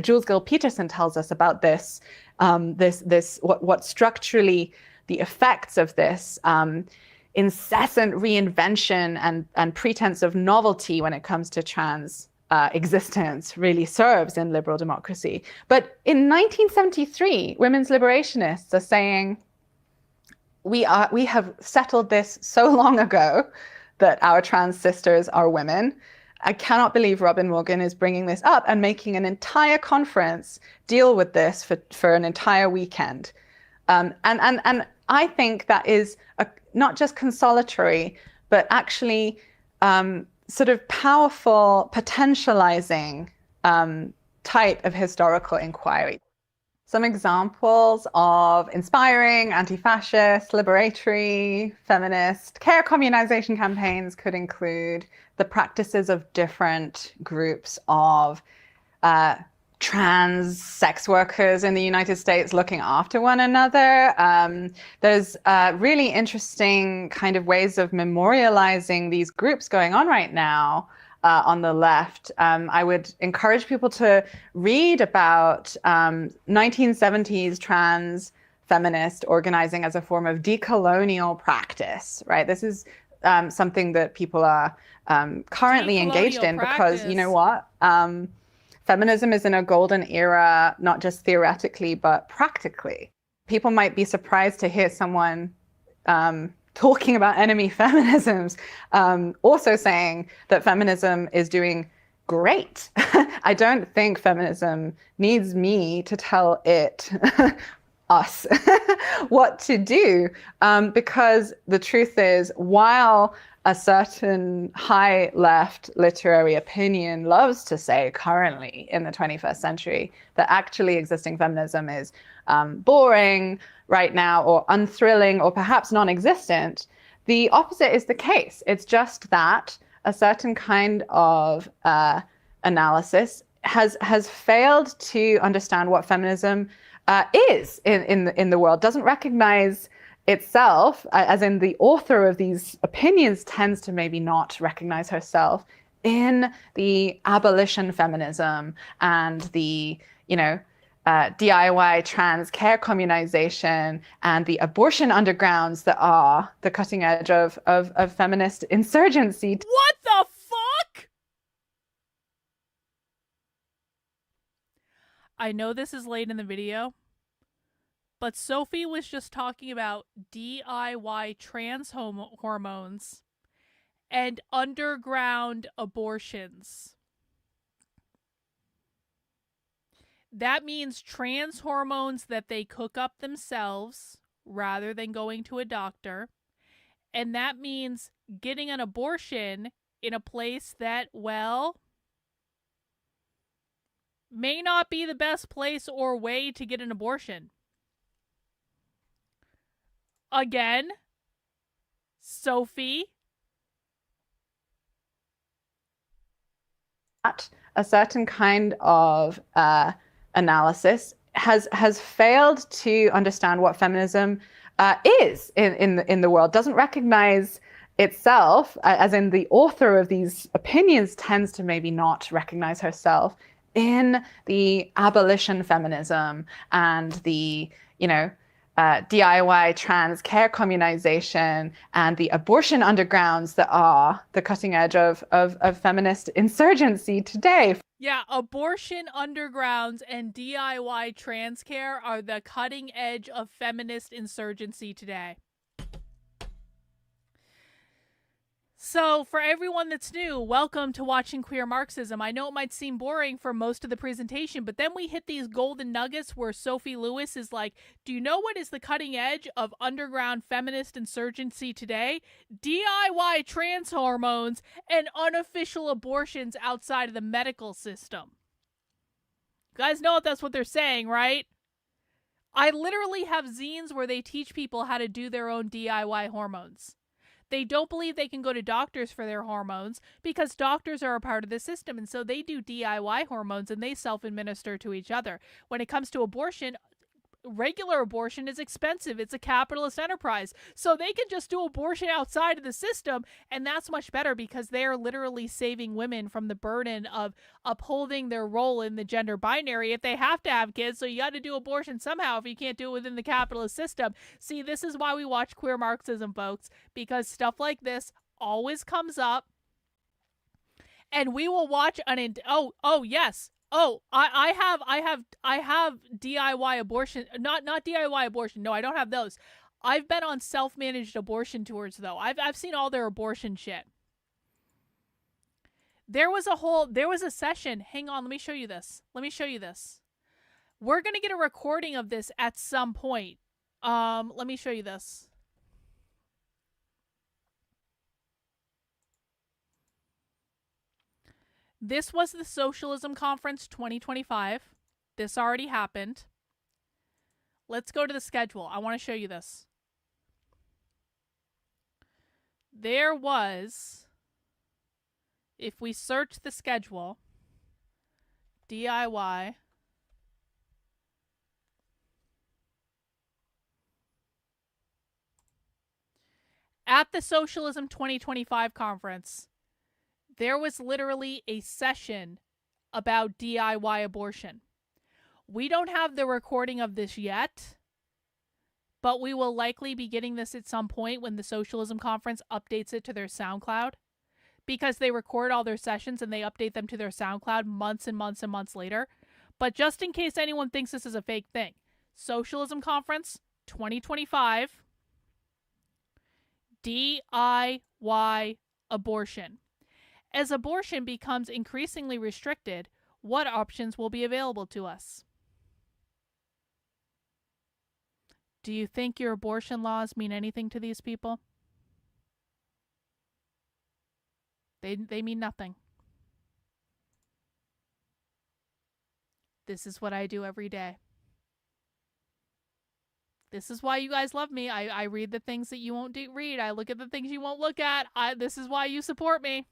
Speaker 18: Jules Gill-Peterson tells us about this, what structurally the effects of this incessant reinvention and pretense of novelty when it comes to trans existence really serves in liberal democracy. But in 1973, women's liberationists are saying, we have settled this so long ago that our trans sisters are women. I cannot believe Robin Morgan is bringing this up and making an entire conference deal with this for an entire weekend. And I think that is not just consolatory, but actually sort of powerful, potentializing type of historical inquiry. Some examples of inspiring anti-fascist, liberatory, feminist, care communization campaigns could include the practices of different groups of trans sex workers in the United States looking after one another. There's really interesting kind of ways of memorializing these groups going on right now on the left. I would encourage people to read about 1970s trans feminist organizing as a form of decolonial practice, right? This is something that people are currently engaged in because, you know what? Feminism is in a golden era, not just theoretically, but practically. People might be surprised to hear someone talking about enemy feminisms, also saying that feminism is doing great. I don't think feminism needs me to tell it, us, what to do, because the truth is, while a certain high left literary opinion loves to say currently in the 21st century that actually existing feminism is boring right now or unthrilling or perhaps non-existent, the opposite is the case. It's just that a certain kind of analysis has failed to understand what feminism is in the world, doesn't recognize itself, as in the author of these opinions tends to maybe not recognize herself in the abolition feminism and the, DIY trans care communization and the abortion undergrounds that are the cutting edge of feminist insurgency.
Speaker 5: What the fuck? I know this is late in the video, but Sophie was just talking about DIY trans hormones and underground abortions. That means trans hormones that they cook up themselves rather than going to a doctor. And that means getting an abortion in a place that, well, may not be the best place or way to get an abortion. Again, Sophie.
Speaker 18: A certain kind of analysis has failed to understand what feminism is in the world, doesn't recognize itself, as in the author of these opinions, tends to maybe not recognize herself in the abolition feminism and the, DIY trans care communization and the abortion undergrounds that are the cutting edge of feminist insurgency today.
Speaker 5: Yeah, abortion undergrounds and DIY trans care are the cutting edge of feminist insurgency today. So, for everyone that's new, welcome to watching Queer Marxism. I know it might seem boring for most of the presentation, but then we hit these golden nuggets where Sophie Lewis is like, do you know what is the cutting edge of underground feminist insurgency today? DIY trans hormones and unofficial abortions outside of the medical system. You guys know if that's what they're saying, right? I literally have zines where they teach people how to do their own DIY hormones. They don't believe they can go to doctors for their hormones because doctors are a part of the system, and so they do DIY hormones and they self-administer to each other. When it comes to abortion, regular abortion is expensive. It's a capitalist enterprise. So they can just do abortion outside of the system, and that's much better because they are literally saving women from the burden of upholding their role in the gender binary if they have to have kids. So you got to do abortion somehow if you can't do it within the capitalist system. See, this is why we watch Queer Marxism, folks, because stuff like this always comes up, and we will watch yes. Oh, I have DIY abortion, not DIY abortion. No, I don't have those. I've been on self-managed abortion tours though. I've seen all their abortion shit. There was a session. Hang on, let me show you this. We're going to get a recording of this at some point. Let me show you this. This was the Socialism Conference 2025. This already happened. Let's go to the schedule. I want to show you this. There was, if we search the schedule, DIY. At the Socialism 2025 conference, there was literally a session about DIY abortion. We don't have the recording of this yet, but we will likely be getting this at some point when the Socialism Conference updates it to their SoundCloud, because they record all their sessions and they update them to their SoundCloud months and months and months later. But just in case anyone thinks this is a fake thing, Socialism Conference 2025, DIY abortion. As abortion becomes increasingly restricted, what options will be available to us? Do you think your abortion laws mean anything to these people? They mean nothing. This is what I do every day. This is why you guys love me. I read the things that you won't read. I look at the things you won't look at. This is why you support me.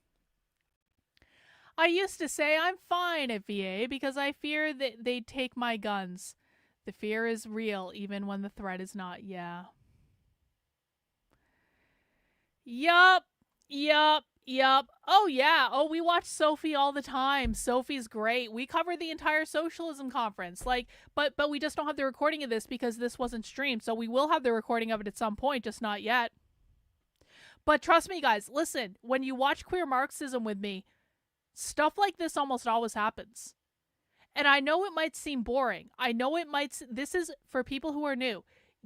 Speaker 5: I used to say I'm fine at VA because I fear that they'd take my guns. The fear is real even when the threat is not. Yeah. Yup. Oh yeah. Oh, we watch Sophie all the time. Sophie's great. We cover the entire Socialism Conference. But we just don't have the recording of this because this wasn't streamed. So we will have the recording of it at some point, just not yet. But trust me, guys, listen, when you watch Queer Marxism with me, stuff like this almost always happens. And I know it might seem boring. This is for people who are new.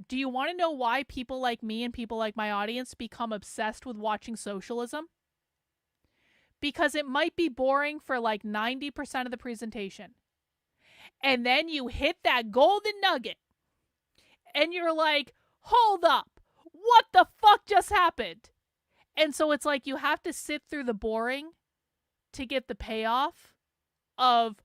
Speaker 5: Do you want to know why people like me and people like my audience become obsessed with watching socialism? Because it might be boring for like 90% of the presentation. And then you hit that golden nugget. And you're like, hold up. What the fuck just happened? And so it's like you have to sit through the boring to get the payoff of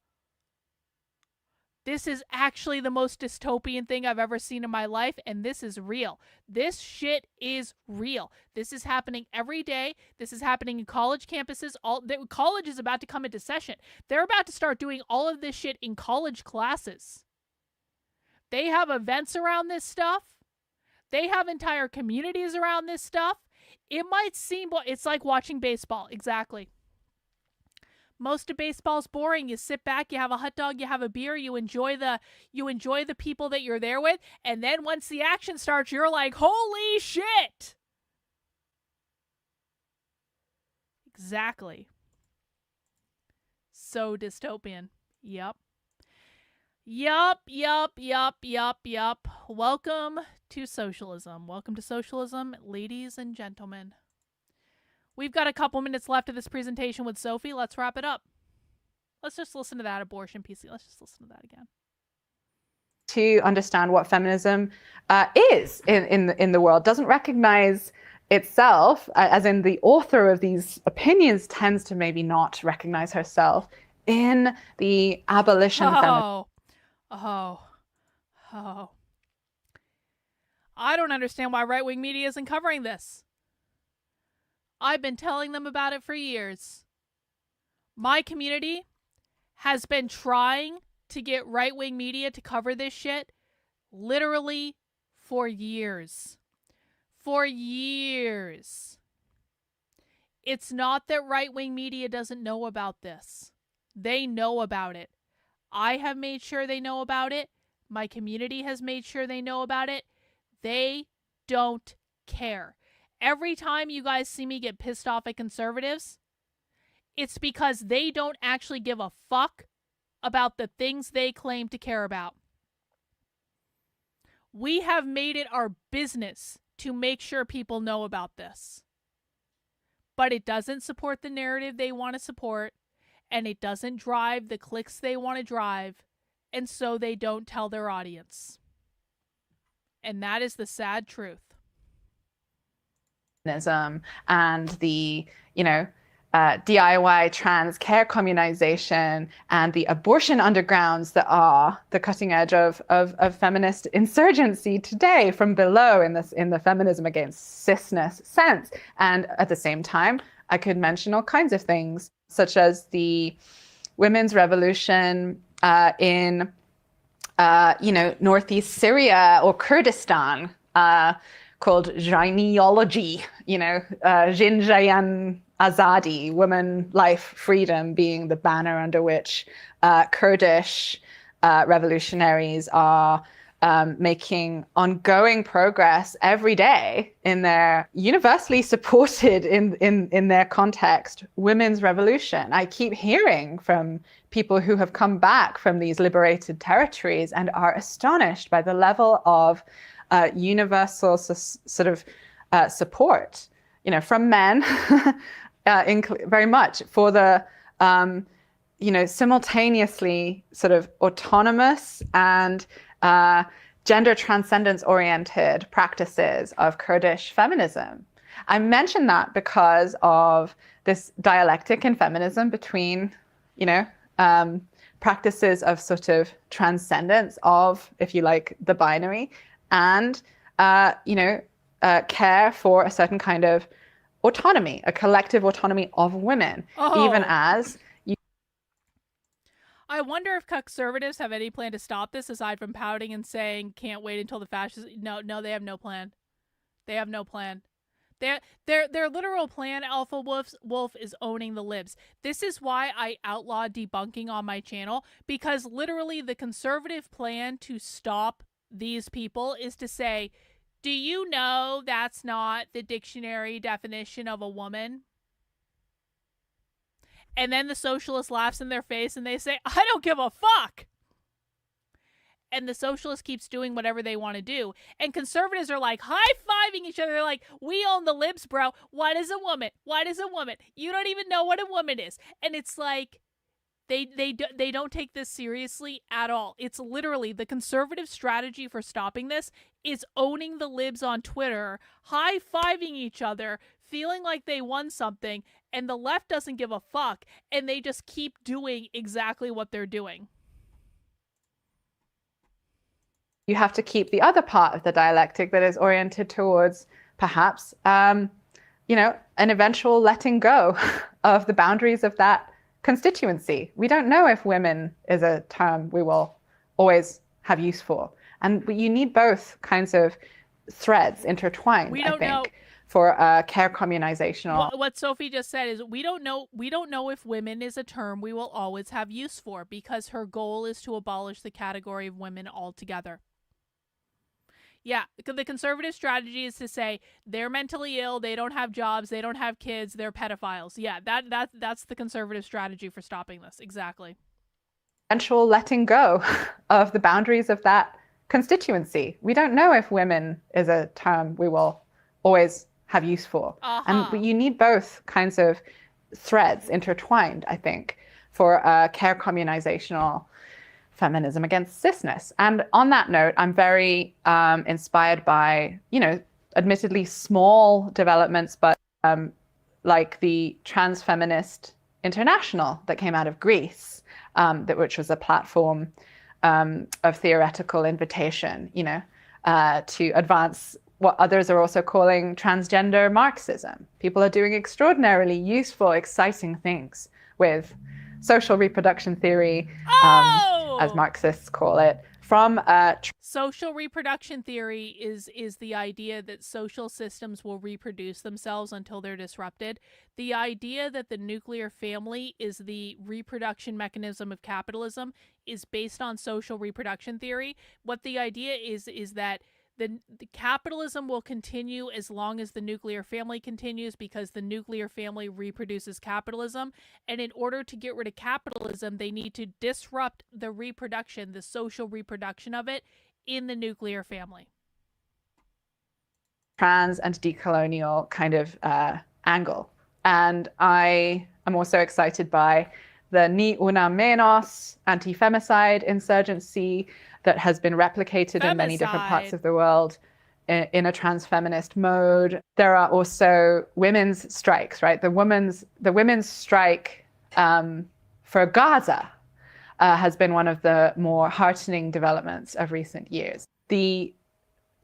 Speaker 5: this is actually the most dystopian thing I've ever seen in my life, and this is real. This shit is real. This is happening every day. This is happening in college campuses. College is about to come into session. They're about to start doing all of this shit in college classes. They have events around this stuff. They have entire communities around this stuff. It might seem, it's like watching baseball. Exactly. Most of baseball's boring. You sit back, you have a hot dog, you have a beer, you enjoy the people that you're there with, and then once the action starts, you're like, holy shit. Exactly. So dystopian. Yep. Welcome to socialism. Welcome to socialism, ladies and gentlemen. We've got a couple minutes left of this presentation with Sophie. Let's wrap it up. Let's just listen to that abortion PC. Let's just listen to that again.
Speaker 18: To understand what feminism is in the world, doesn't recognize itself, as in the author of these opinions tends to maybe not recognize herself in the abolition feminism.
Speaker 5: I don't understand why right-wing media isn't covering this. I've been telling them about it for years. My community has been trying to get right-wing media to cover this shit literally for years. For years. It's not that right-wing media doesn't know about this. They know about it. I have made sure they know about it. My community has made sure they know about it. They don't care. Every time you guys see me get pissed off at conservatives, it's because they don't actually give a fuck about the things they claim to care about. We have made it our business to make sure people know about this. But it doesn't support the narrative they want to support, and it doesn't drive the clicks they want to drive, and so they don't tell their audience. And that is the sad truth.
Speaker 18: And the, DIY trans care communization and the abortion undergrounds that are the cutting edge of feminist insurgency today from below in the feminism against cisness sense. And at the same time, I could mention all kinds of things, such as the women's revolution in northeast Syria or Kurdistan, called Jineology, Jinjayan Azadi, woman, life, freedom, being the banner under which Kurdish revolutionaries are making ongoing progress every day in their universally supported in their context women's revolution. I keep hearing from people who have come back from these liberated territories and are astonished by the level of universal support, from men, very much for the, simultaneously sort of autonomous and gender transcendence oriented practices of Kurdish feminism. I mention that because of this dialectic in feminism between, practices of sort of transcendence of, if you like, the binary, and care for a certain kind of autonomy, a collective autonomy of women, even as
Speaker 5: I wonder if conservatives have any plan to stop this aside from pouting and saying can't wait until the fascists. No, they have no plan. They have no plan. Their literal plan, Alpha Wolf, is owning the libs. This is why I outlawed debunking on my channel, because literally the conservative plan to stop these people is to say, do you know that's not the dictionary definition of a woman? And then the socialist laughs in their face and they say, I don't give a fuck. And the socialist keeps doing whatever they want to do. And conservatives are like high-fiving each other. They're like, we own the libs, bro. What is a woman? What is a woman? You don't even know what a woman is. And it's like, they don't take this seriously at all. It's literally the conservative strategy for stopping this is owning the libs on Twitter, high-fiving each other, feeling like they won something, and the left doesn't give a fuck, and they just keep doing exactly what they're doing.
Speaker 18: you have to keep the other part of the dialectic that is oriented towards perhaps, an eventual letting go of the boundaries of that constituency. We don't know if women is a term we will always have use for. And you need both kinds of threads intertwined,
Speaker 5: We don't
Speaker 18: I think. for care communizational.
Speaker 5: What Sophie just said is we don't know if women is a term we will always have use for, because her goal is to abolish the category of women altogether. Yeah, the conservative strategy is to say they're mentally ill, they don't have jobs, they don't have kids, they're pedophiles. Yeah, that's the conservative strategy for stopping this. Exactly.
Speaker 18: Eventual letting go of the boundaries of that constituency. We don't know if women is a term we will always have use for. And you need both kinds of threads intertwined, I think, for care communizational feminism against cisness. And on that note, I'm very inspired by, admittedly small developments, but like the Trans Feminist International that came out of Greece, which was a platform of theoretical invitation, to advance what others are also calling transgender Marxism. People are doing extraordinarily useful, exciting things with social reproduction theory, as Marxists call it, from
Speaker 5: social reproduction theory is the idea that social systems will reproduce themselves until they're disrupted. The idea that the nuclear family is the reproduction mechanism of capitalism is based on social reproduction theory. What the idea is that the capitalism will continue as long as the nuclear family continues, because the nuclear family reproduces capitalism. And in order to get rid of capitalism, they need to disrupt the reproduction, the social reproduction of it in the nuclear family.
Speaker 18: Trans and decolonial kind of angle. And I am also excited by the Ni Una Menos anti-femicide insurgency that has been replicated in many different parts of the world in a trans-feminist mode. There are also women's strikes, right? The women's strike for Gaza has been one of the more heartening developments of recent years. The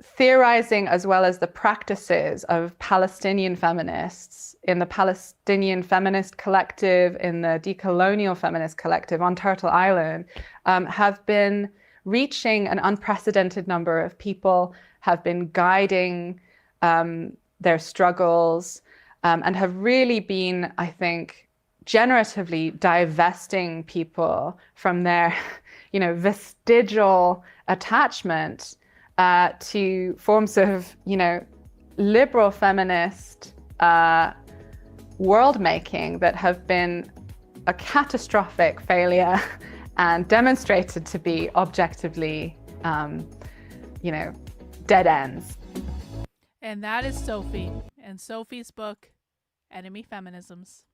Speaker 18: theorizing as well as the practices of Palestinian feminists in the Palestinian Feminist Collective, in the Decolonial Feminist Collective on Turtle Island, have been reaching an unprecedented number of people, have been guiding their struggles, and have really been, I think, generatively divesting people from their, vestigial attachment to forms of, liberal feminist world making that have been a catastrophic failure and demonstrated to be objectively, dead ends.
Speaker 5: And that is Sophie and Sophie's book, Enemy Feminisms.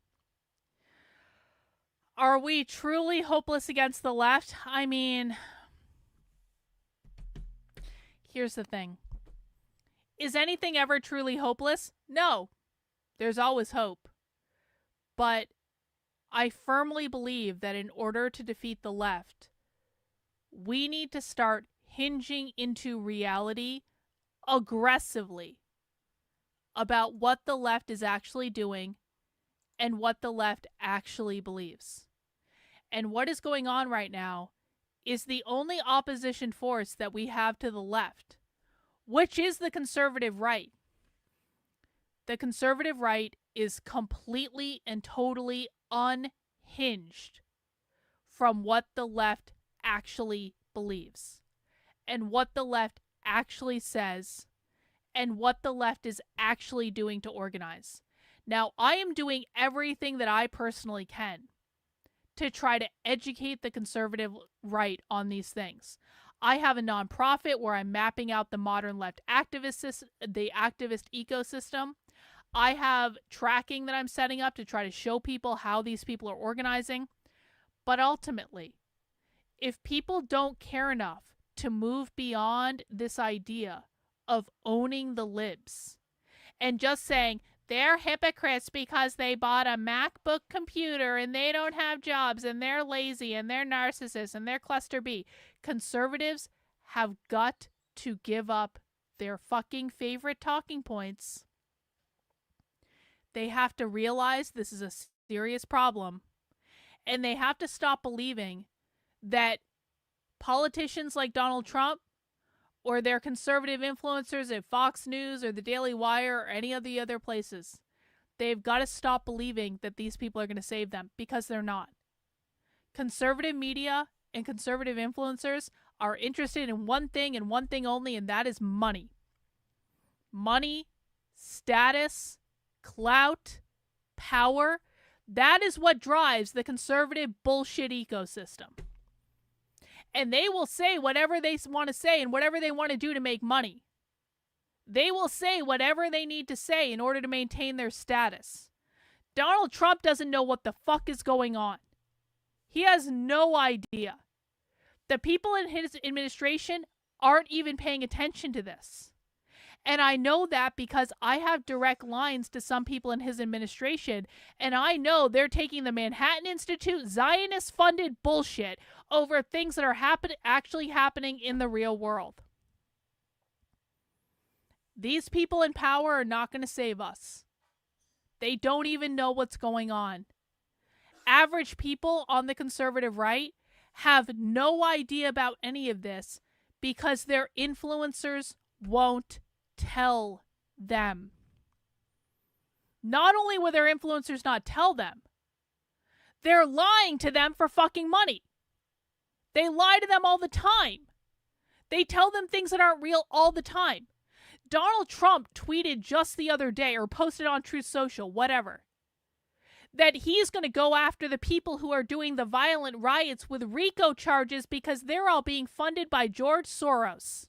Speaker 5: Are we truly hopeless against the left? I mean, here's the thing. Is anything ever truly hopeless? No. There's always hope. But I firmly believe that in order to defeat the left, we need to start hinging into reality aggressively about what the left is actually doing and what the left actually believes. And what is going on right now is the only opposition force that we have to the left, which is the conservative right. The conservative right is completely and totally unhinged from what the left actually believes and what the left actually says and what the left is actually doing to organize. Now, I am doing everything that I personally can to try to educate the conservative right on these things. I have a nonprofit where I'm mapping out the modern left activist ecosystem. I have tracking that I'm setting up to try to show people how these people are organizing. But ultimately, if people don't care enough to move beyond this idea of owning the libs and just saying they're hypocrites because they bought a MacBook computer and they don't have jobs and they're lazy and they're narcissists and they're cluster B, conservatives have got to give up their fucking favorite talking points. They have to realize this is a serious problem, and they have to stop believing that politicians like Donald Trump or they're conservative influencers at Fox News or the Daily Wire or any of the other places. They've got to stop believing that these people are going to save them, because they're not. Conservative media and conservative influencers are interested in one thing and one thing only, and that is money. Money, status, clout, power. That is what drives the conservative bullshit ecosystem. And they will say whatever they want to say and whatever they want to do to make money. They will say whatever they need to say in order to maintain their status. Donald Trump doesn't know what the fuck is going on. He has no idea. The people in his administration aren't even paying attention to this. And I know that because I have direct lines to some people in his administration, and I know they're taking the Manhattan Institute Zionist-funded bullshit over things that are actually happening in the real world. These people in power are not going to save us. They don't even know what's going on. Average people on the conservative right have no idea about any of this because their influencers won't tell them. Not only will their influencers not tell them, they're lying to them for fucking money. They lie to them all the time. They tell them things that aren't real all the time. Donald Trump tweeted just the other day, or posted on Truth Social, whatever, that he's going to go after the people who are doing the violent riots with RICO charges because they're all being funded by George Soros.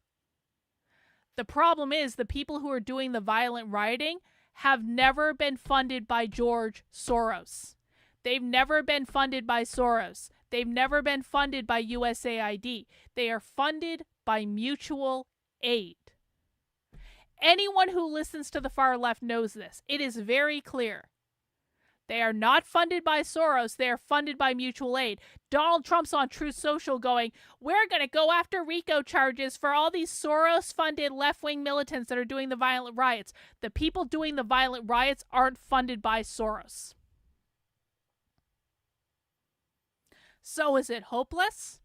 Speaker 5: The problem is the people who are doing the violent rioting have never been funded by George Soros. They've never been funded by Soros. They've never been funded by USAID. They are funded by mutual aid. Anyone who listens to the far left knows this. It is very clear. They are not funded by Soros. They are funded by mutual aid. Donald Trump's on Truth Social going, we're going to go after RICO charges for all these Soros-funded left-wing militants that are doing the violent riots. The people doing the violent riots aren't funded by Soros. So is it hopeless?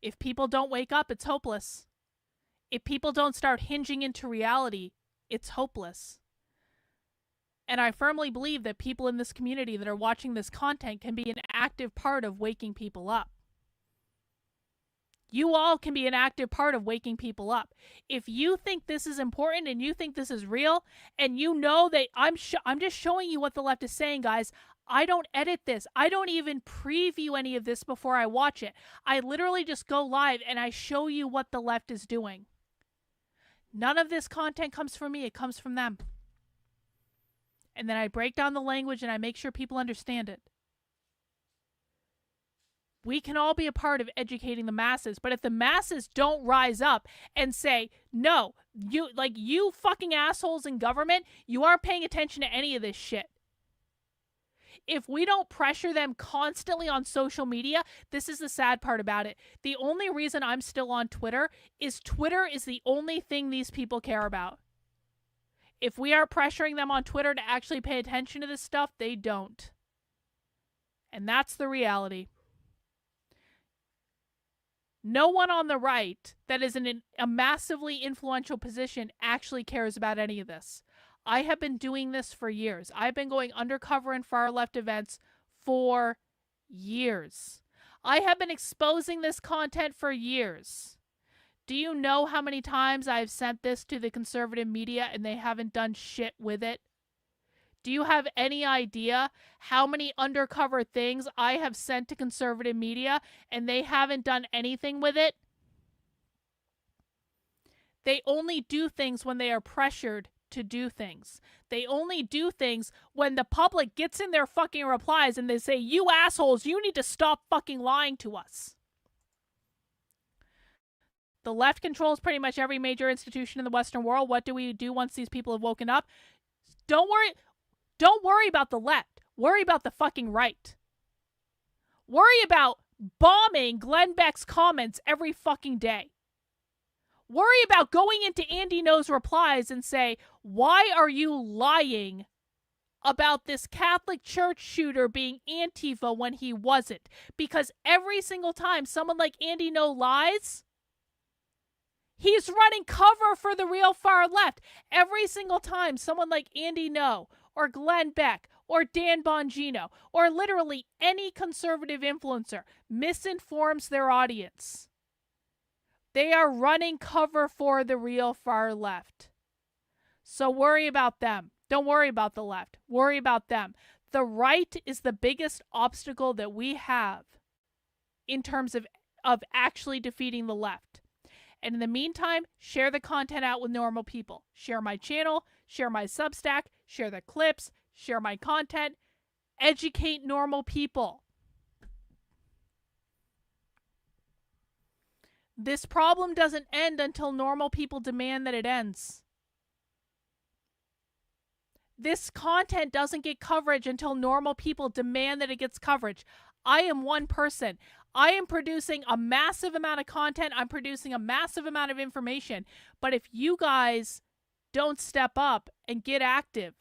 Speaker 5: If people don't wake up, it's hopeless. If people don't start hinging into reality, it's hopeless. And I firmly believe that people in this community that are watching this content can be an active part of waking people up. You all can be an active part of waking people up. If you think this is important and you think this is real, and you know that I'm just showing you what the left is saying, guys. I don't edit this. I don't even preview any of this before I watch it. I literally just go live and I show you what the left is doing. None of this content comes from me. It comes from them. And then I break down the language and I make sure people understand it. We can all be a part of educating the masses, but if the masses don't rise up and say, no, you fucking assholes in government, you aren't paying attention to any of this shit. If we don't pressure them constantly on social media, this is the sad part about it. The only reason I'm still on Twitter is the only thing these people care about. If we are pressuring them on Twitter to actually pay attention to this stuff, they don't. And that's the reality. No one on the right that is in a massively influential position actually cares about any of this. I have been doing this for years. I've been going undercover in far left events for years. I have been exposing this content for years. Do you know how many times I've sent this to the conservative media and they haven't done shit with it? Do you have any idea how many undercover things I have sent to conservative media and they haven't done anything with it? They only do things when they are pressured to do things. They only do things when the public gets in their fucking replies and they say, you assholes, you need to stop fucking lying to us. The left controls pretty much every major institution in the Western world. What do we do once these people have woken up? Don't worry about the left. Worry about the fucking right. Worry about bombing Glenn Beck's comments every fucking day. Worry about going into Andy No's replies and say, why are you lying about this Catholic church shooter being Antifa when he wasn't. Because every single time someone like Andy No lies, he's running cover for the real far left. Every single time someone like Andy No or Glenn Beck or Dan Bongino or literally any conservative influencer misinforms their audience, they are running cover for the real far left. So worry about them. Don't worry about the left. Worry about them. The right is the biggest obstacle that we have in terms of actually defeating the left. And in the meantime, share the content out with normal people. Share my channel, share my Substack, share the clips, share my content. Educate normal people. This problem doesn't end until normal people demand that it ends. This content doesn't get coverage until normal people demand that it gets coverage. I am one person. I am producing a massive amount of content. I'm producing a massive amount of information. But if you guys don't step up and get active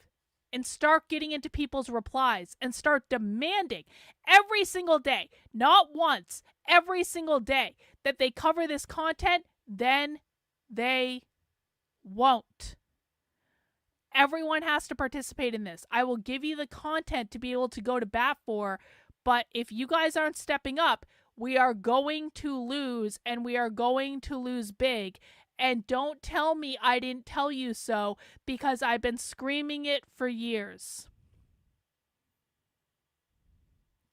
Speaker 5: and start getting into people's replies and start demanding every single day, not once, every single day, that they cover this content, then they won't. Everyone has to participate in this. I will give you the content to be able to go to bat for, but if you guys aren't stepping up, we are going to lose, and we are going to lose big. And don't tell me I didn't tell you so, because I've been screaming it for years.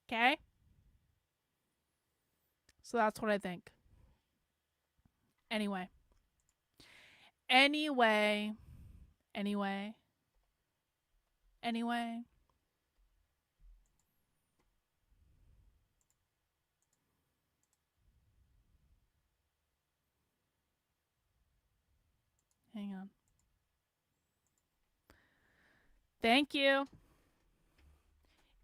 Speaker 5: Okay? So that's what I think. Anyway. Hang on. Thank you.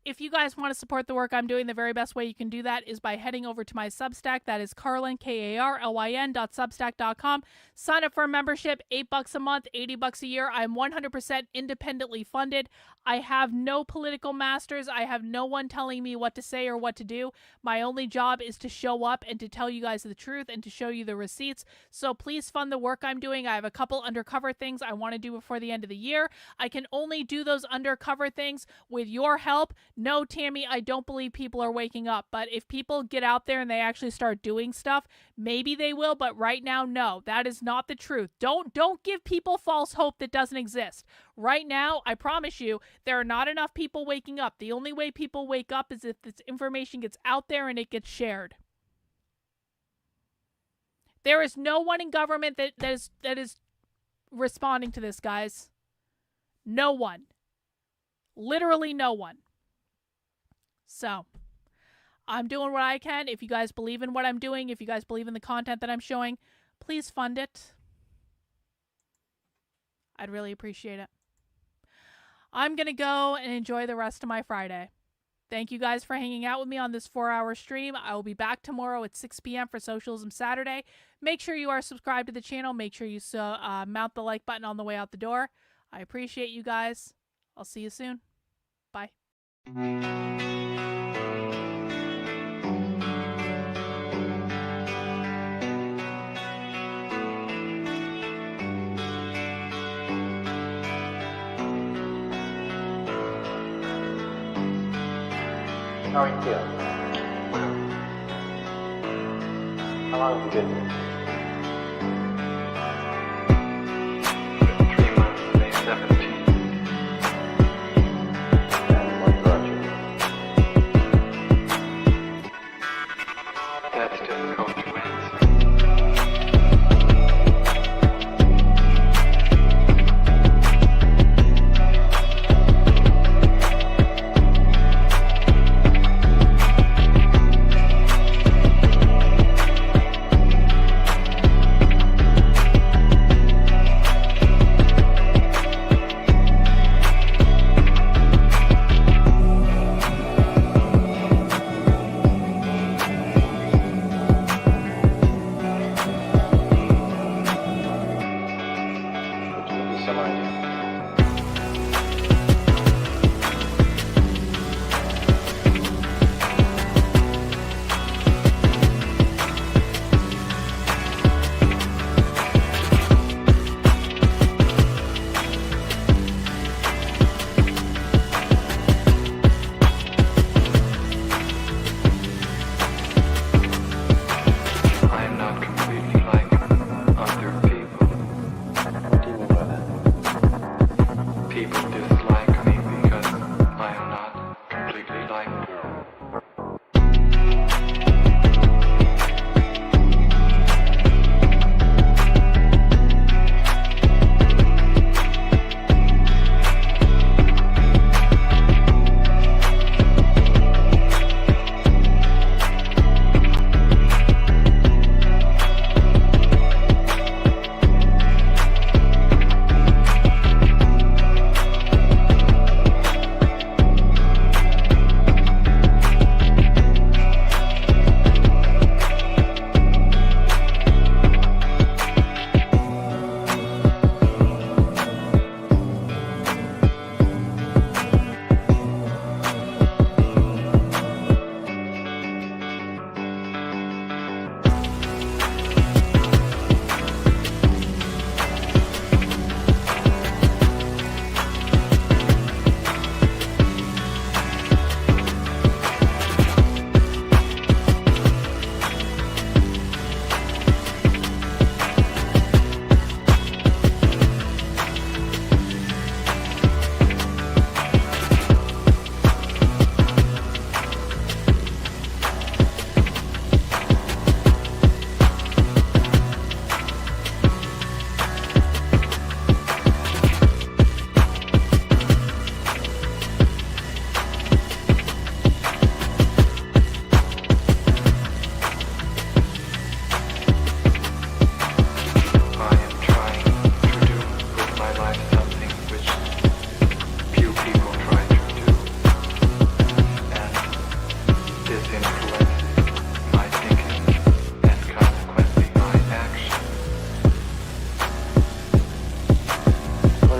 Speaker 5: If you guys want to support the work I'm doing, the very best way you can do that is by heading over to my Substack. That is Karlyn, Karlyn.substack.com. Sign up for a membership, $8 a month, $80 a year. I'm 100% independently funded. I have no political masters. I have no one telling me what to say or what to do. My only job is to show up and to tell you guys the truth and to show you the receipts. So please fund the work I'm doing. I have a couple undercover things I want to do before the end of the year. I can only do those undercover things with your help. No, Tammy, I don't believe people are waking up. But if people get out there and they actually start doing stuff, maybe they will. But right now, no, that is not the truth. Don't give people false hope that doesn't exist. Right now, I promise you, there are not enough people waking up. The only way people wake up is if this information gets out there and it gets shared. There is no one in government that is responding to this, guys. No one. Literally no one. So, I'm doing what I can. If you guys believe in what I'm doing, if you guys believe in the content that I'm showing, please fund it. I'd really appreciate it. I'm going to go and enjoy the rest of my Friday. Thank you guys for hanging out with me on this 4-hour stream. I will be back tomorrow at 6 p.m. for Socialism Saturday. Make sure you are subscribed to the channel. Make sure you mount the like button on the way out the door. I appreciate you guys. I'll see you soon. Bye.
Speaker 2: How are you feeling? How long have you been here? 3 months, May 17th. And what brought you here? That's difficult to answer.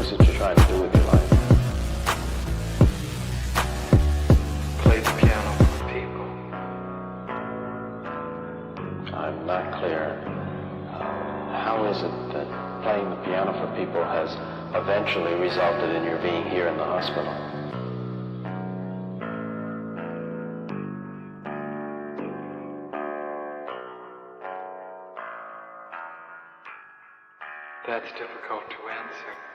Speaker 2: is it you're trying to do with your life? Play the piano for people. I'm not clear. How is it that playing the piano for people has eventually resulted in your being here in the hospital? That's difficult to answer.